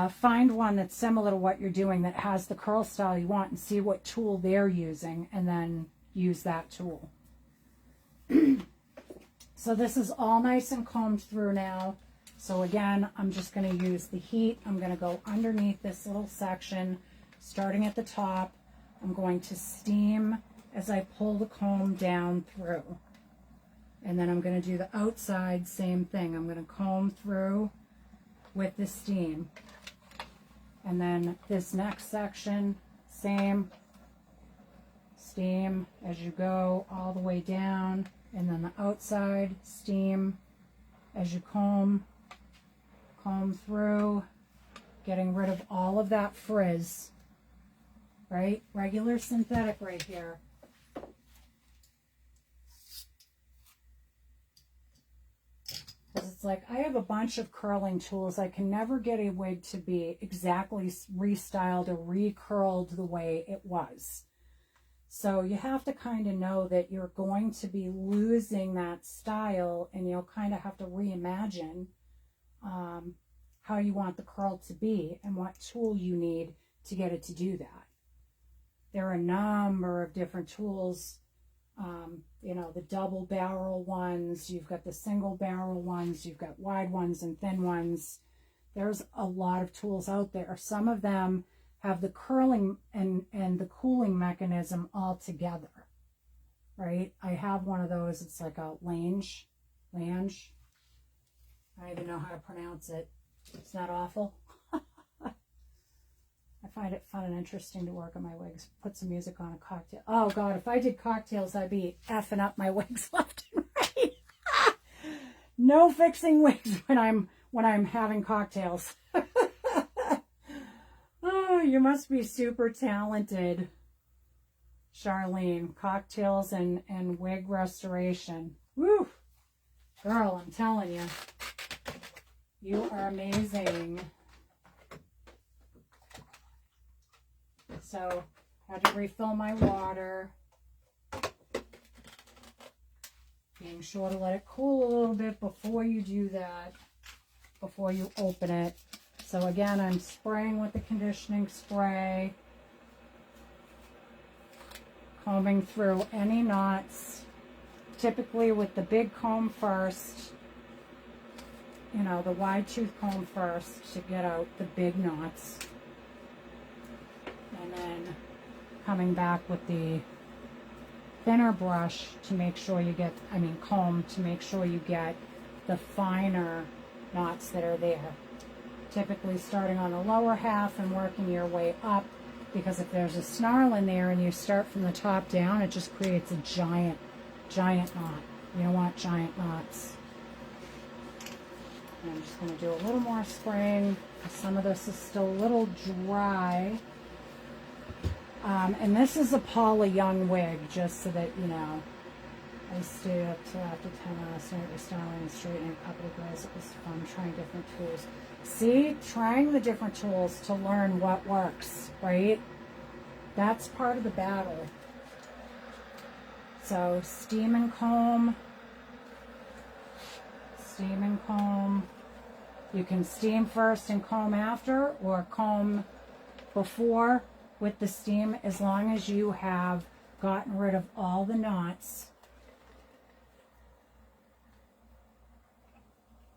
Find one that's similar to what you're doing that has the curl style you want, and see what tool they're using, and then use that tool. So this is all nice and combed through now. So again, I'm just going to use the heat. I'm going to go underneath this little section, starting at the top. I'm going to steam as I pull the comb down through. And then I'm going to do the outside, same thing. I'm going to comb through with the steam. And then this next section, same, steam as you go all the way down. And then the outside, steam as you comb through, getting rid of all of that frizz, right? Regular synthetic right here. Because it's like, I have a bunch of curling tools. I can never get a wig to be exactly restyled or recurled the way it was. So you have to kind of know that you're going to be losing that style, and you'll kind of have to reimagine how you want the curl to be and what tool you need to get it to do that. There are a number of different tools, you know, the double barrel ones, you've got the single barrel ones, you've got wide ones and thin ones. There's a lot of tools out there. Some of them have the curling and the cooling mechanism all together, right? I have one of those. It's like a lange. I don't even know how to pronounce it. It's not awful. I find it fun and interesting to work on my wigs. Put some music on a cocktail. Oh God, if I did cocktails, I'd be effing up my wigs left and right. No fixing wigs when I'm having cocktails. Oh, you must be super talented, Charlene. Cocktails and wig restoration. Woo! Girl, I'm telling you. You are amazing. So, I had to refill my water. Being sure to let it cool a little bit before you do that, before you open it. So again, I'm spraying with the conditioning spray, combing through any knots, typically with the big comb first, you know, the wide tooth comb first to get out the big knots. And then coming back with the thinner brush to make sure you get, comb to make sure you get the finer knots that are there. Typically starting on the lower half and working your way up, because if there's a snarl in there and you start from the top down, it just creates a giant knot. You don't want giant knots. And I'm just going to do a little more spraying. Some of this is still a little dry. And this is a Paula Young wig, just so that you know. I stayed up till after 10 last night restyling and straightening a couple of girls. It was fun trying different tools. See, trying the different tools to learn what works, right? That's part of the battle. So steam and comb. Steam and comb. You can steam first and comb after, or comb before with the steam, as long as you have gotten rid of all the knots.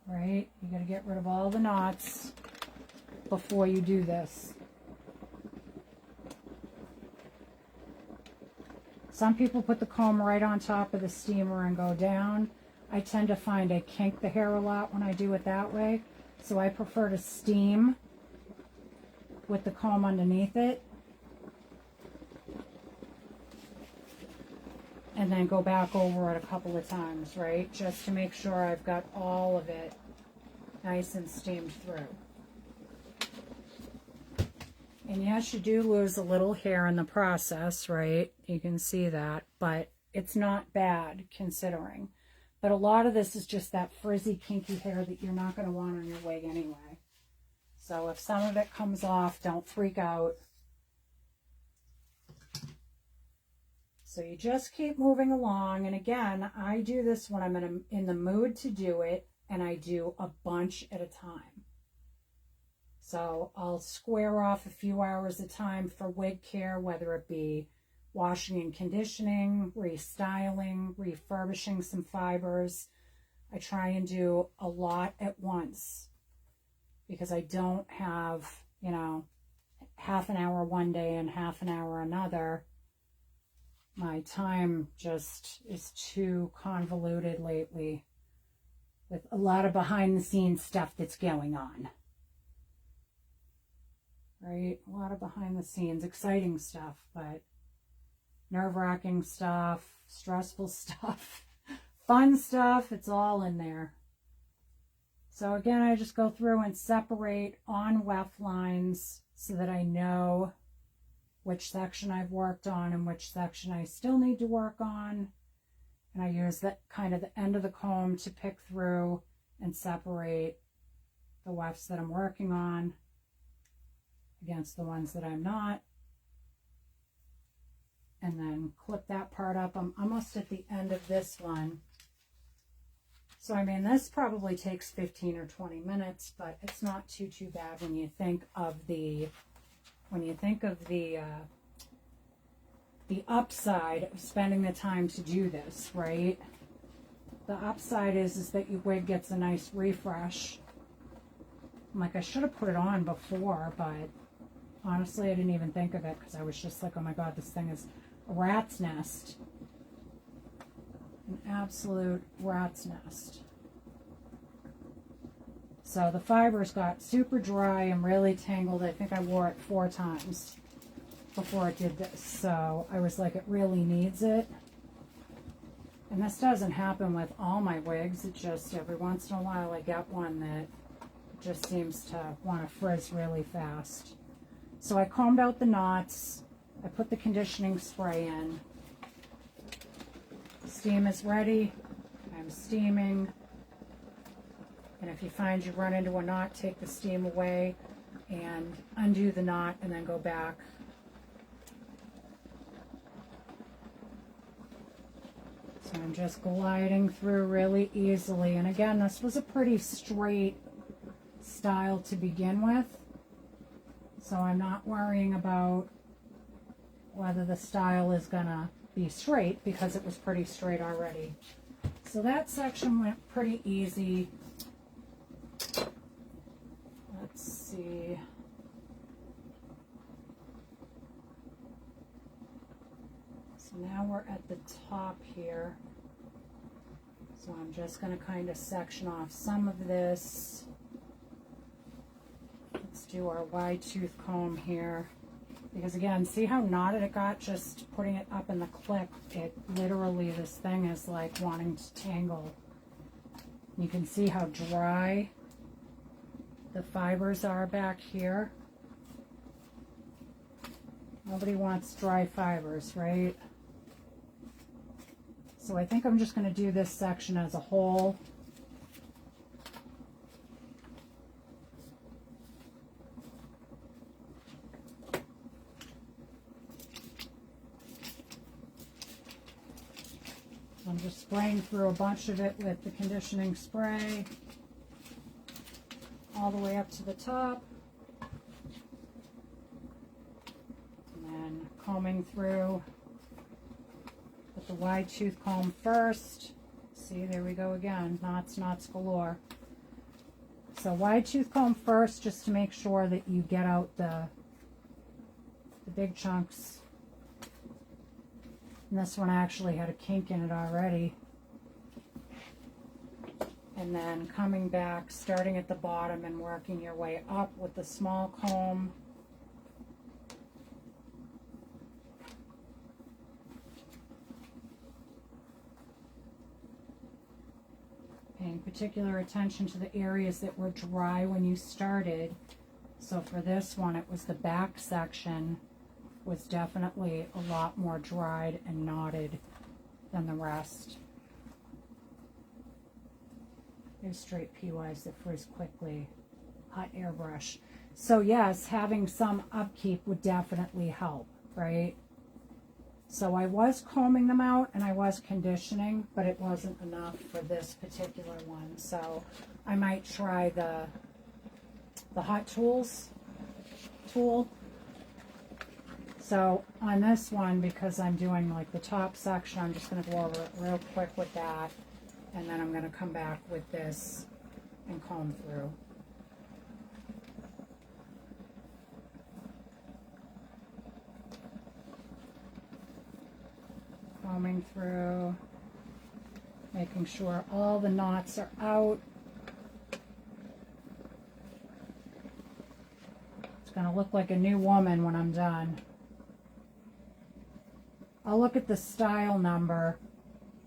Right? You got to get rid of all the knots before you do this. Some people put the comb right on top of the steamer and go down. I tend to find I kink the hair a lot when I do it that way. So I prefer to steam with the comb underneath it. And then go back over it a couple of times, right? Just to make sure I've got all of it nice and steamed through. And yes, you do lose a little hair in the process, right? You can see that, but it's not bad considering. But a lot of this is just that frizzy, kinky hair that you're not going to want on your wig anyway. So if some of it comes off, don't freak out. So you just keep moving along. And again, I do this when I'm in the mood to do it, and I do a bunch at a time. So I'll square off a few hours a time for wig care, whether it be washing and conditioning, restyling, refurbishing some fibers. I try and do a lot at once because I don't have, you know, half an hour one day and half an hour another. My time just is too convoluted lately with a lot of behind the scenes stuff that's going on. Right? A lot of behind the scenes, exciting stuff, but nerve-wracking stuff, stressful stuff, fun stuff, it's all in there. So again, I just go through and separate on weft lines so that I know which section I've worked on and which section I still need to work on. And I use that kind of the end of the comb to pick through and separate the wefts that I'm working on against the ones that I'm not. And then clip that part up. I'm almost at the end of this one. So I mean, this probably takes 15 or 20 minutes, but it's not too bad when you think of the upside of spending the time to do this, right? The upside is that your wig gets a nice refresh. I'm like, I should have put it on before, but honestly, I didn't even think of it because I was just like, oh my God, this thing is a rat's nest. An absolute rat's nest. So the fibers got super dry and really tangled. I think I wore it 4 times before it did this. So I was like, it really needs it. And this doesn't happen with all my wigs. It just every once in a while I get one that just seems to want to frizz really fast. So I combed out the knots. I put the conditioning spray in. Steam is ready. I'm steaming. And if you find you run into a knot, take the steam away and undo the knot and then go back. So I'm just gliding through really easily. And again, this was a pretty straight style to begin with. So I'm not worrying about whether the style is gonna be straight because it was pretty straight already. So that section went pretty easy. Let's see. So now we're at the top here. So I'm just going to kind of section off some of this. Let's do our wide tooth comb here. Because again, see how knotted it got just putting it up in the clip? It literally, this thing is like wanting to tangle. You can see how dry the fibers are back here. Nobody wants dry fibers, right? So I think I'm just going to do this section as a whole. I'm just spraying through a bunch of it with the conditioning spray all the way up to the top. And then combing through with the wide tooth comb first. See, there we go again. Knots, knots galore. So wide tooth comb first, just to make sure that you get out the big chunks. And this one actually had a kink in it already. And then coming back, starting at the bottom and working your way up with the small comb. Paying particular attention to the areas that were dry when you started. So for this one, it was the back section was definitely a lot more dried and knotted than the rest. Here's straight P-wise that frizz quickly. Hot airbrush. So yes, having some upkeep would definitely help, right? So I was combing them out and I was conditioning, but it wasn't enough for this particular one. So I might try the Hot Tools tool. So on this one, because I'm doing like the top section, I'm just going to go over it real quick with that. And then I'm going to come back with this and comb through. Combing through, making sure all the knots are out. It's going to look like a new woman when I'm done. I'll look at the style number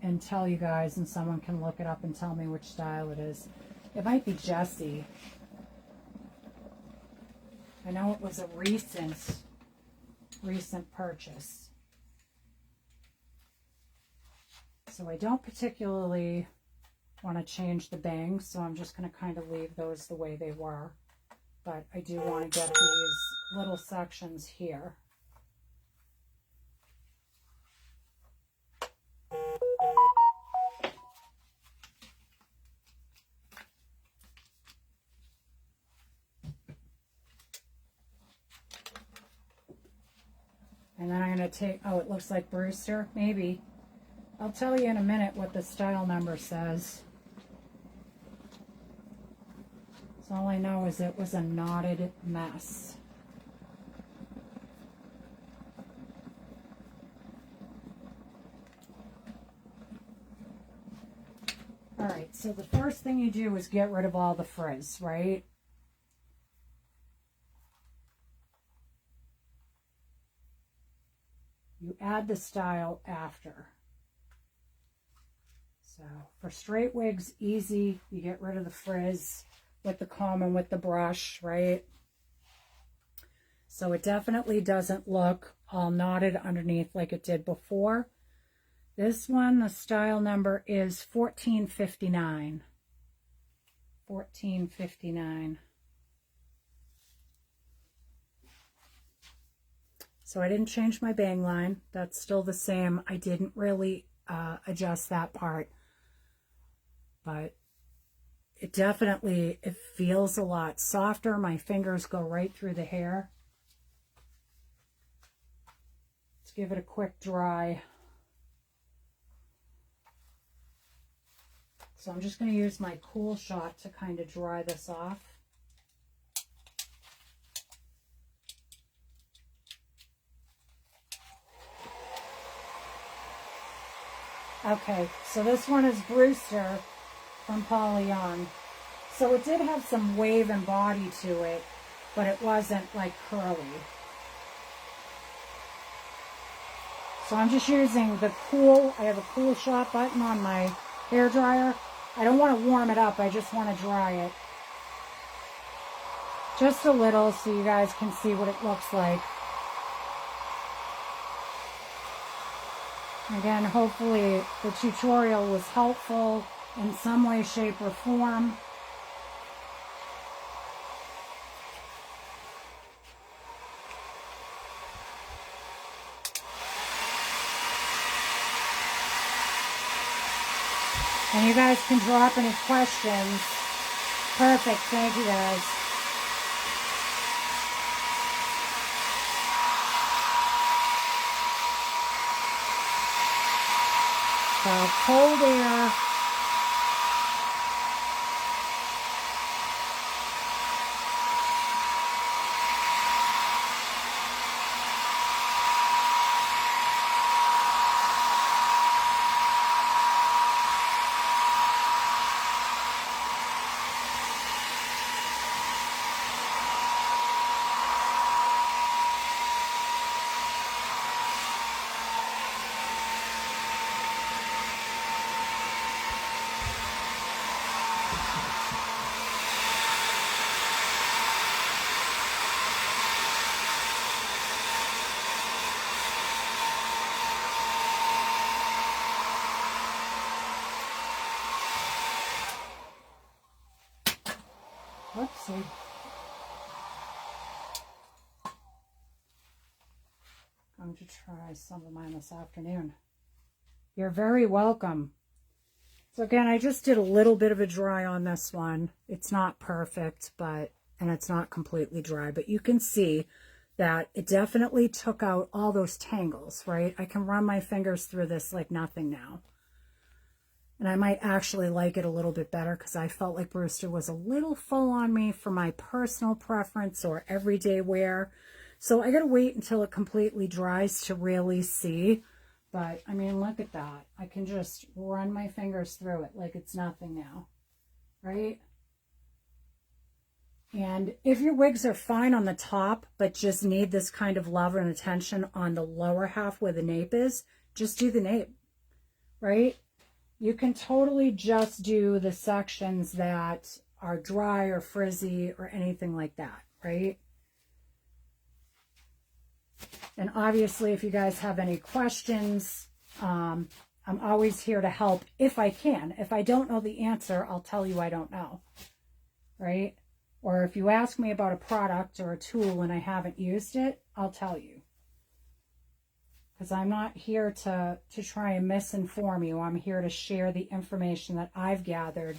and tell you guys, and someone can look it up and tell me which style it is. It might be Jessie. I know it was a recent purchase. So I don't particularly want to change the bangs, so I'm just going to kind of leave those the way they were. But I do want to get these little sections here. And then I'm going to take, oh, it looks like Brewster, maybe. I'll tell you in a minute what the style number says. So all I know is it was a knotted mess. All right, so the first thing you do is get rid of all the frizz, right? You add the style after. So for straight wigs, easy. You get rid of the frizz with the comb and with the brush, right? So it definitely doesn't look all knotted underneath like it did before. This one, the style number is 1459. 1459. So I didn't change my bang line. That's still the same. I didn't really adjust that part. But it definitely, it feels a lot softer. My fingers go right through the hair. Let's give it a quick dry. So I'm just going to use my Cool Shot to kind of dry this off. Okay, so this one is Brewster from Polyon. So it did have some wave and body to it, but it wasn't like curly. So I'm just using the Cool, I have a Cool Shot button on my hair dryer. I don't want to warm it up, I just want to dry it. Just a little so you guys can see what it looks like. Again, hopefully the tutorial was helpful in some way, shape, or form. And you guys can drop any questions. Perfect. Thank you, guys. So cold air. Whoopsie. I'm going to try some of mine this afternoon. You're very welcome. So again, I just did a little bit of a dry on this one. It's not perfect, and it's not completely dry, but you can see that it definitely took out all those tangles, right? I can run my fingers through this like nothing now. And I might actually like it a little bit better because I felt like Brewster was a little full on me for my personal preference or everyday wear. So I got to wait until it completely dries to really see. But, I mean, look at that. I can just run my fingers through it like it's nothing now, right? And if your wigs are fine on the top, but just need this kind of love and attention on the lower half where the nape is, just do the nape, right? You can totally just do the sections that are dry or frizzy or anything like that, right? And obviously, if you guys have any questions, I'm always here to help if I can. If I don't know the answer, I'll tell you I don't know, right? Or if you ask me about a product or a tool and I haven't used it, I'll tell you. Because I'm not here to try and misinform you. I'm here to share the information that I've gathered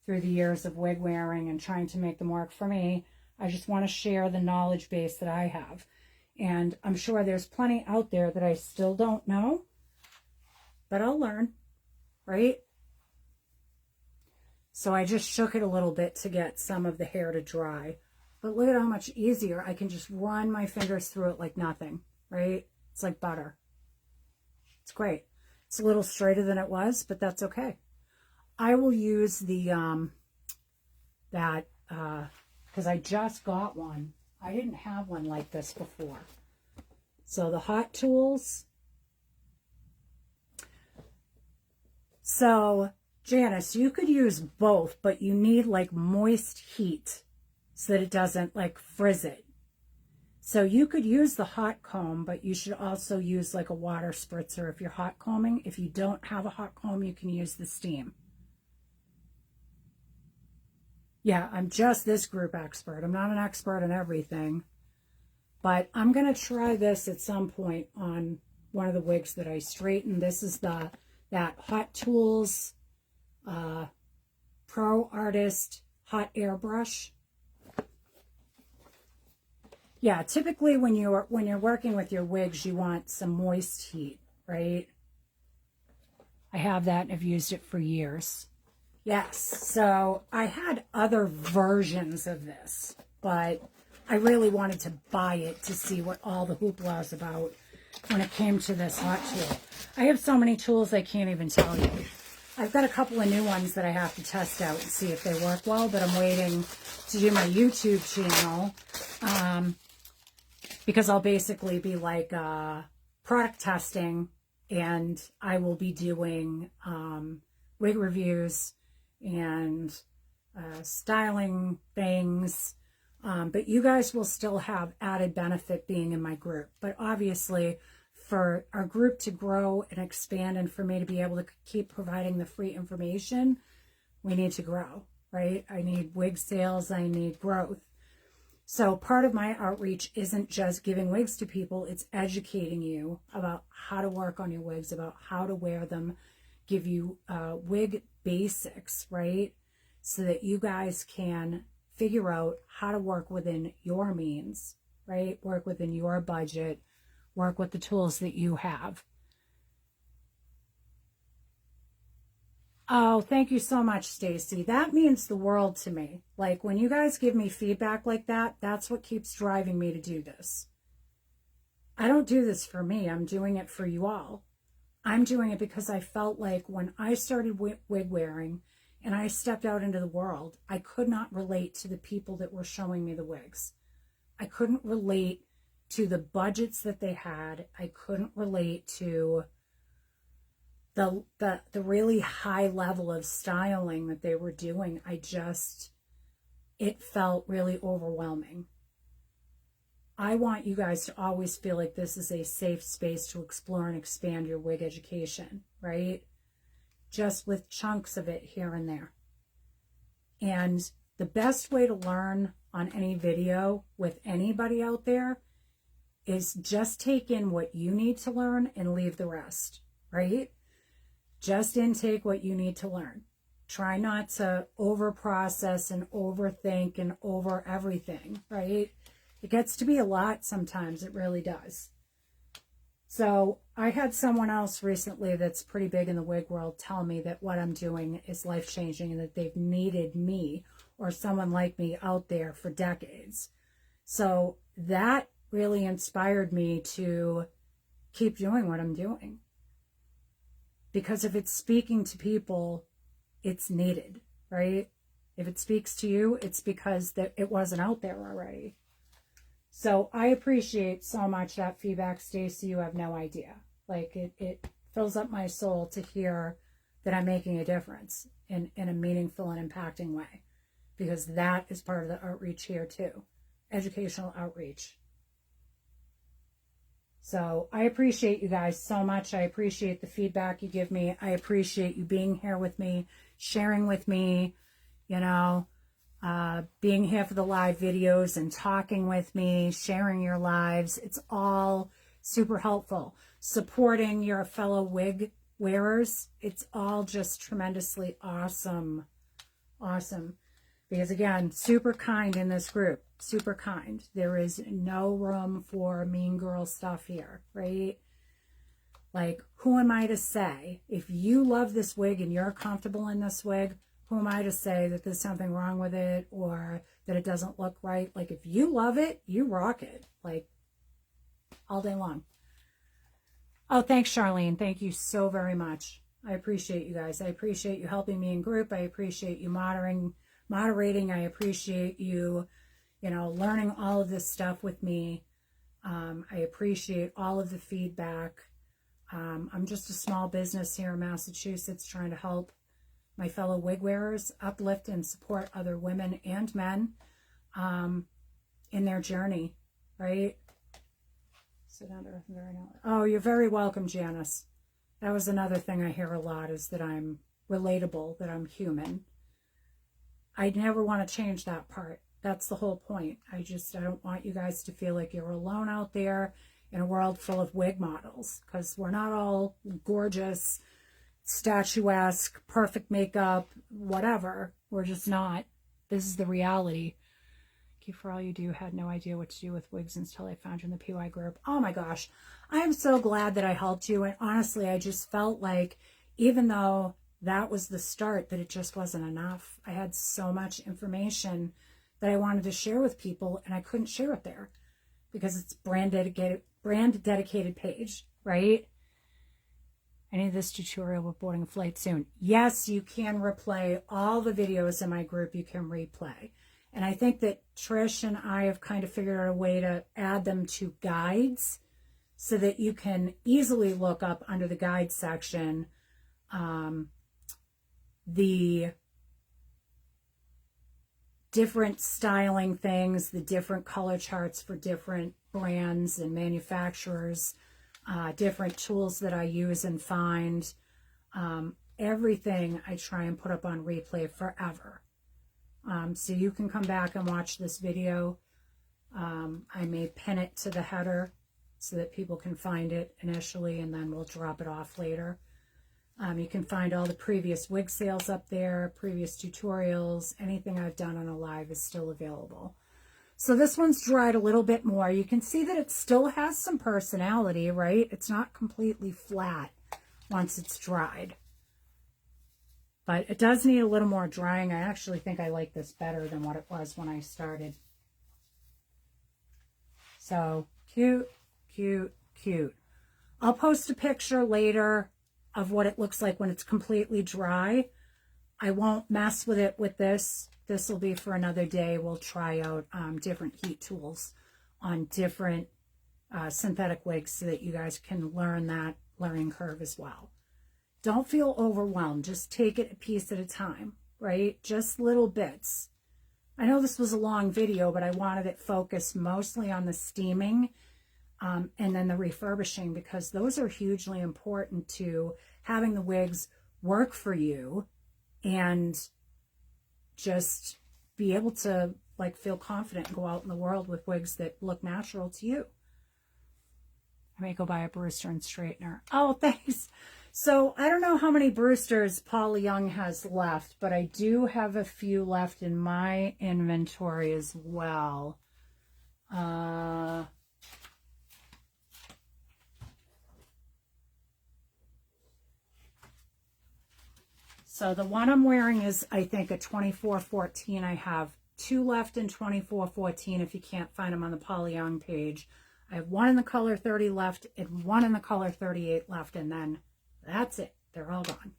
through the years of wig wearing and trying to make them work for me. I just want to share the knowledge base that I have. And I'm sure there's plenty out there that I still don't know, but I'll learn, right? So I just shook it a little bit to get some of the hair to dry. But look at how much easier I can just run my fingers through it like nothing, right? It's like butter. It's great. It's a little straighter than it was, but that's okay. I will use the, because I just got one. I didn't have one like this before. So the hot tools. So Janice, you could use both, but you need like moist heat so that it doesn't like frizz it. So you could use the hot comb, but you should also use like a water spritzer if you're hot combing. If you don't have a hot comb, you can use the steam. Yeah, I'm just this group expert. I'm not an expert in everything, but I'm going to try this at some point on one of the wigs that I straighten. This is that Hot Tools Pro Artist Hot Airbrush. Yeah, typically when you're working with your wigs, you want some moist heat, right? I have that and I've used it for years. Yes, so I had other versions of this, but I really wanted to buy it to see what all the hoopla is about when it came to this hot tool. I have so many tools I can't even tell you. I've got a couple of new ones that I have to test out and see if they work well, but I'm waiting to do my YouTube channel because I'll basically be like product testing, and I will be doing wig reviews and styling things, but you guys will still have added benefit being in my group. But obviously, for our group to grow and expand and for me to be able to keep providing the free information, we need to grow, right? I need wig sales, I need growth. So part of my outreach isn't just giving wigs to people, it's educating you about how to work on your wigs, about how to wear them, give you wig basics, right? So that you guys can figure out how to work within your means, right? Work within your budget, work with the tools that you have. Oh, thank you so much, Stacy. That means the world to me. Like when you guys give me feedback like that, that's what keeps driving me to do this. I don't do this for me. I'm doing it for you all. I'm doing it because I felt like when I started wig wearing and I stepped out into the world, I could not relate to the people that were showing me the wigs. I couldn't relate to the budgets that they had. I couldn't relate to the really high level of styling that they were doing. It felt really overwhelming. I want you guys to always feel like this is a safe space to explore and expand your wig education, right? Just with chunks of it here and there. And the best way to learn on any video with anybody out there is just take in what you need to learn and leave the rest, right? Just intake what you need to learn. Try not to over process and overthink and over everything, right? It gets to be a lot sometimes. It really does. So I had someone else recently that's pretty big in the wig world tell me that what I'm doing is life-changing and that they've needed me or someone like me out there for decades. So that really inspired me to keep doing what I'm doing. Because if it's speaking to people, it's needed, right? If it speaks to you, it's because it wasn't out there already. So I appreciate so much that feedback, Stacy. You have no idea. Like it fills up my soul to hear that I'm making a difference in a meaningful and impacting way. Because that is part of the outreach here too. Educational outreach. So I appreciate you guys so much. I appreciate the feedback you give me. I appreciate you being here with me, sharing with me, you know, being here for the live videos and talking with me, sharing your lives. It's all super helpful. Supporting your fellow wig wearers. It's all just tremendously awesome. Awesome. Because again, super kind in this group, super kind. There is no room for mean girl stuff here, right? Like, who am I to say? If you love this wig and you're comfortable in this wig, who am I to say that there's something wrong with it or that it doesn't look right? Like, if you love it, you rock it, like, all day long. Oh, thanks, Charlene. Thank you so very much. I appreciate you guys. I appreciate you helping me in group. I appreciate you moderating. I appreciate you, learning all of this stuff with me. I appreciate all of the feedback. I'm just a small business here in Massachusetts trying to help my fellow wig wearers uplift and support other women and men in their journey, right? Sit down to earth and very now. Oh, you're very welcome, Janice. That was another thing I hear a lot, is that I'm relatable, that I'm human. I never want to change that part. That's the whole point. I don't want you guys to feel like you're alone out there in a world full of wig models, because we're not all gorgeous, statuesque, perfect makeup, whatever. We're just not. This is the reality. Thank you for all you do. Had no idea what to do with wigs until I found you in the PY group. Oh my gosh. I'm so glad that I helped you. And honestly, I just felt like, even though that was the start, that it just wasn't enough. I had so much information that I wanted to share with people, and I couldn't share it there because it's brand dedicated page, right? I need this tutorial with boarding a flight soon. Yes, you can replay all the videos in my group. You can replay. And I think that Trish and I have kind of figured out a way to add them to guides so that you can easily look up under the guide section the different styling things, the different color charts for different brands and manufacturers, different tools that I use and find. Everything I try and put up on replay forever. So you can come back and watch this video. I may pin it to the header so that people can find it initially, and then we'll drop it off later. You can find all the previous wig sales up there, previous tutorials, anything I've done on a live is still available. So this one's dried a little bit more. You can see that it still has some personality, right? It's not completely flat once it's dried. But it does need a little more drying. I actually think I like this better than what it was when I started. So cute, cute, cute. I'll post a picture later of what it looks like when it's completely dry. I won't mess with it with this. This will be for another day. We'll try out different heat tools on different synthetic wigs so that you guys can learn that learning curve as well. Don't feel overwhelmed. Just take it a piece at a time, right? Just little bits. I know this was a long video, but I wanted it focused mostly on the steaming and then the refurbishing, because those are hugely important to having the wigs work for you and just be able to like feel confident and go out in the world with wigs that look natural to you. I may go buy a Brewster and straightener. Oh, thanks. So I don't know how many Brewsters Paula Young has left, but I do have a few left in my inventory as well. So the one I'm wearing is, I think, a 2414. I have 2 left in 2414 if you can't find them on the Paula Young page. I have 1 in the color 30 left and 1 in the color 38 left, and then that's it. They're all gone.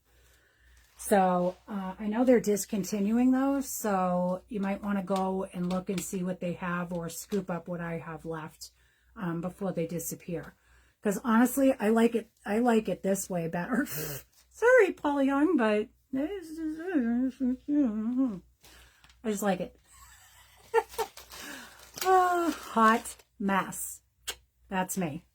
So I know they're discontinuing those, so you might want to go and look and see what they have or scoop up what I have left before they disappear. Because honestly, I like it this way better. Sorry, Paula Young, but I just like it. Oh, hot mess. That's me.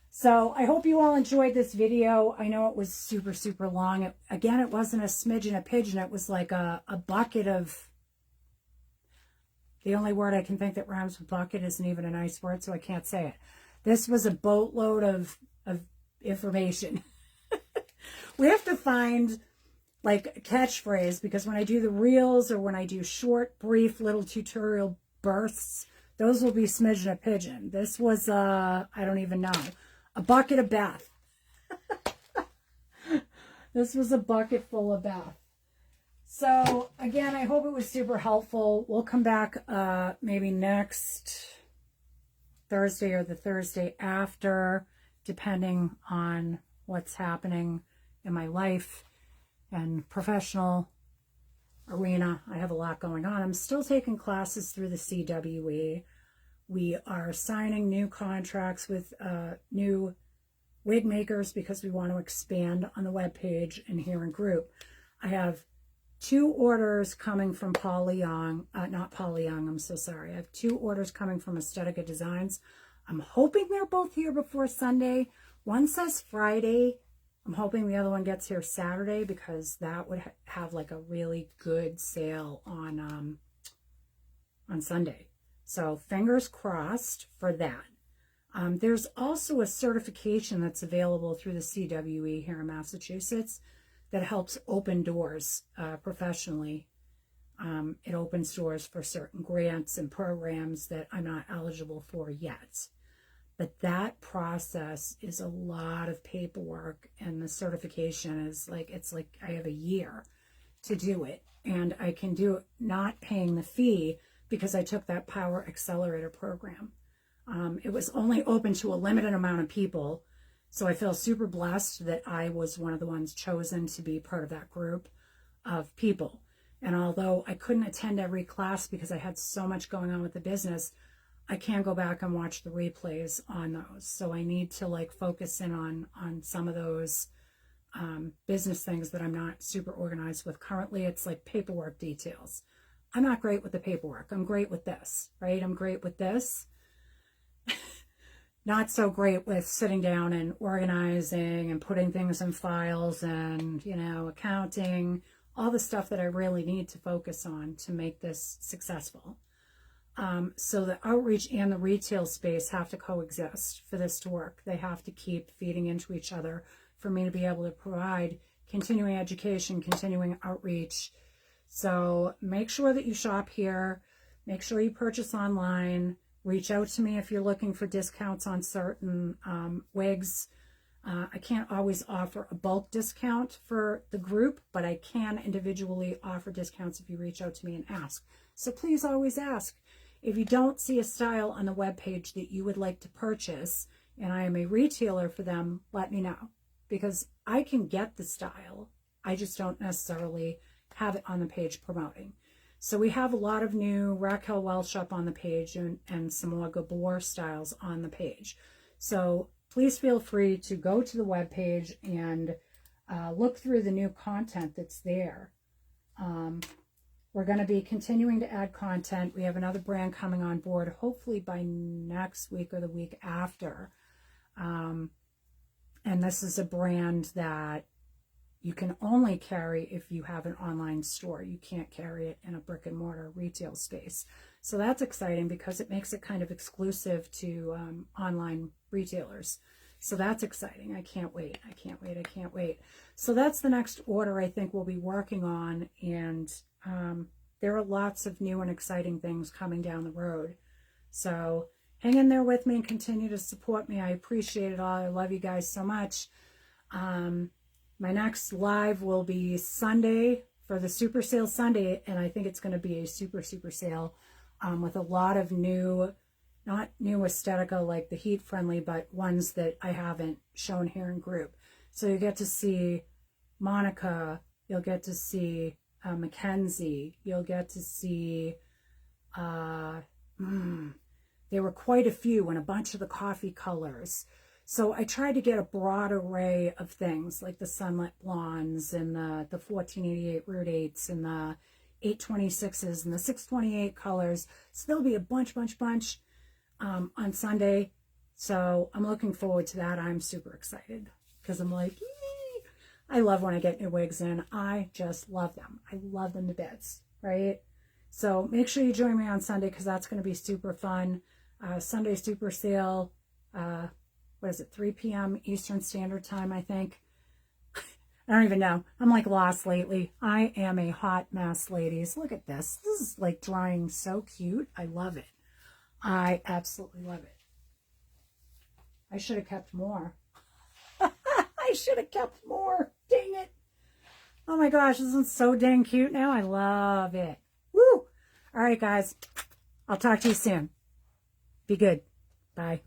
So I hope you all enjoyed this video. I know it was super, super long. Again, it wasn't a smidge and a pigeon. It was like a bucket of, the only word I can think that rhymes with bucket isn't even a nice word, so I can't say it. This was a boatload of information. We have to find like a catchphrase, because when I do the reels or when I do short, brief little tutorial bursts, those will be smidge and a pigeon. This was, I don't even know, a bucket of bath. This was a bucket full of bath. So again, I hope it was super helpful. We'll come back maybe next Thursday or the Thursday after, depending on what's happening in my life and professional arena. I have a lot going on. I'm still taking classes through the CWE. We are signing new contracts with new wig makers because we want to expand on the webpage and here in group. I have 2 orders coming from Paula Young, not Paula Young, I'm so sorry. I have 2 orders coming from Aesthetica Designs. I'm hoping they're both here before Sunday. One says Friday. I'm hoping the other one gets here Saturday, because that would have like a really good sale on Sunday. So fingers crossed for that. There's also a certification that's available through the CWE here in Massachusetts that helps open doors professionally. It opens doors for certain grants and programs that I'm not eligible for yet. But that process is a lot of paperwork, and the certification is like, it's like I have a year to do it. And I can do it not paying the fee because I took that Power Accelerator program. It was only open to a limited amount of people. So I feel super blessed that I was one of the ones chosen to be part of that group of people. And although I couldn't attend every class because I had so much going on with the business, I can go back and watch the replays on those. So I need to like focus in on some of those business things that I'm not super organized with. Currently, it's like paperwork details. I'm not great with the paperwork. I'm great with this, right? I'm great with this. not so great with sitting down and organizing and putting things in files and, you know, accounting, all the stuff that I really need to focus on to make this successful. So the outreach and the retail space have to coexist for this to work. They have to keep feeding into each other for me to be able to provide continuing education, continuing outreach. So make sure that you shop here. Make sure you purchase online. Reach out to me if you're looking for discounts on certain wigs. I can't always offer a bulk discount for the group, but I can individually offer discounts if you reach out to me and ask. So please always ask. If you don't see a style on the webpage that you would like to purchase, and I am a retailer for them, let me know. Because I can get the style. I just don't necessarily have it on the page promoting. So we have a lot of new Raquel Welch up on the page and some more Gabor styles on the page. So please feel free to go to the webpage and look through the new content that's there. We're going to be continuing to add content. We have another brand coming on board, hopefully by next week or the week after. And this is a brand that you can only carry if you have an online store. You can't carry it in a brick and mortar retail space. So that's exciting because it makes it kind of exclusive to online retailers. So that's exciting. I can't wait. I can't wait. I can't wait. So that's the next order I think we'll be working on. And there are lots of new and exciting things coming down the road. So hang in there with me and continue to support me. I appreciate it all. I love you guys so much. My next live will be Sunday for the Super Sale Sunday, and I think it's going to be a super sale with a lot of new, not new aesthetica like the heat friendly, but ones that I haven't shown here in group. So you get to see Monica, you'll get to see Mackenzie, you'll get to see, there were quite a few and a bunch of the coffee colors. So I tried to get a broad array of things like the Sunlit Blondes and the 1488 Root 8s and the 826s and the 628 colors. So there'll be a bunch on Sunday. So I'm looking forward to that. I'm super excited because I'm like, yee! I love when I get new wigs in. I just love them. I love them to bits, right? So make sure you join me on Sunday because that's going to be super fun. Sunday Super Sale, what is it, 3 p.m. Eastern Standard Time, I think. I don't even know. I'm like lost lately. I am a hot mess, ladies. Look at this. This is like drying so cute. I love it. I absolutely love it. I should have kept more. I should have kept more. Dang it. Oh my gosh, isn't so dang cute now? I love it. Woo! All right, guys. I'll talk to you soon. Be good. Bye.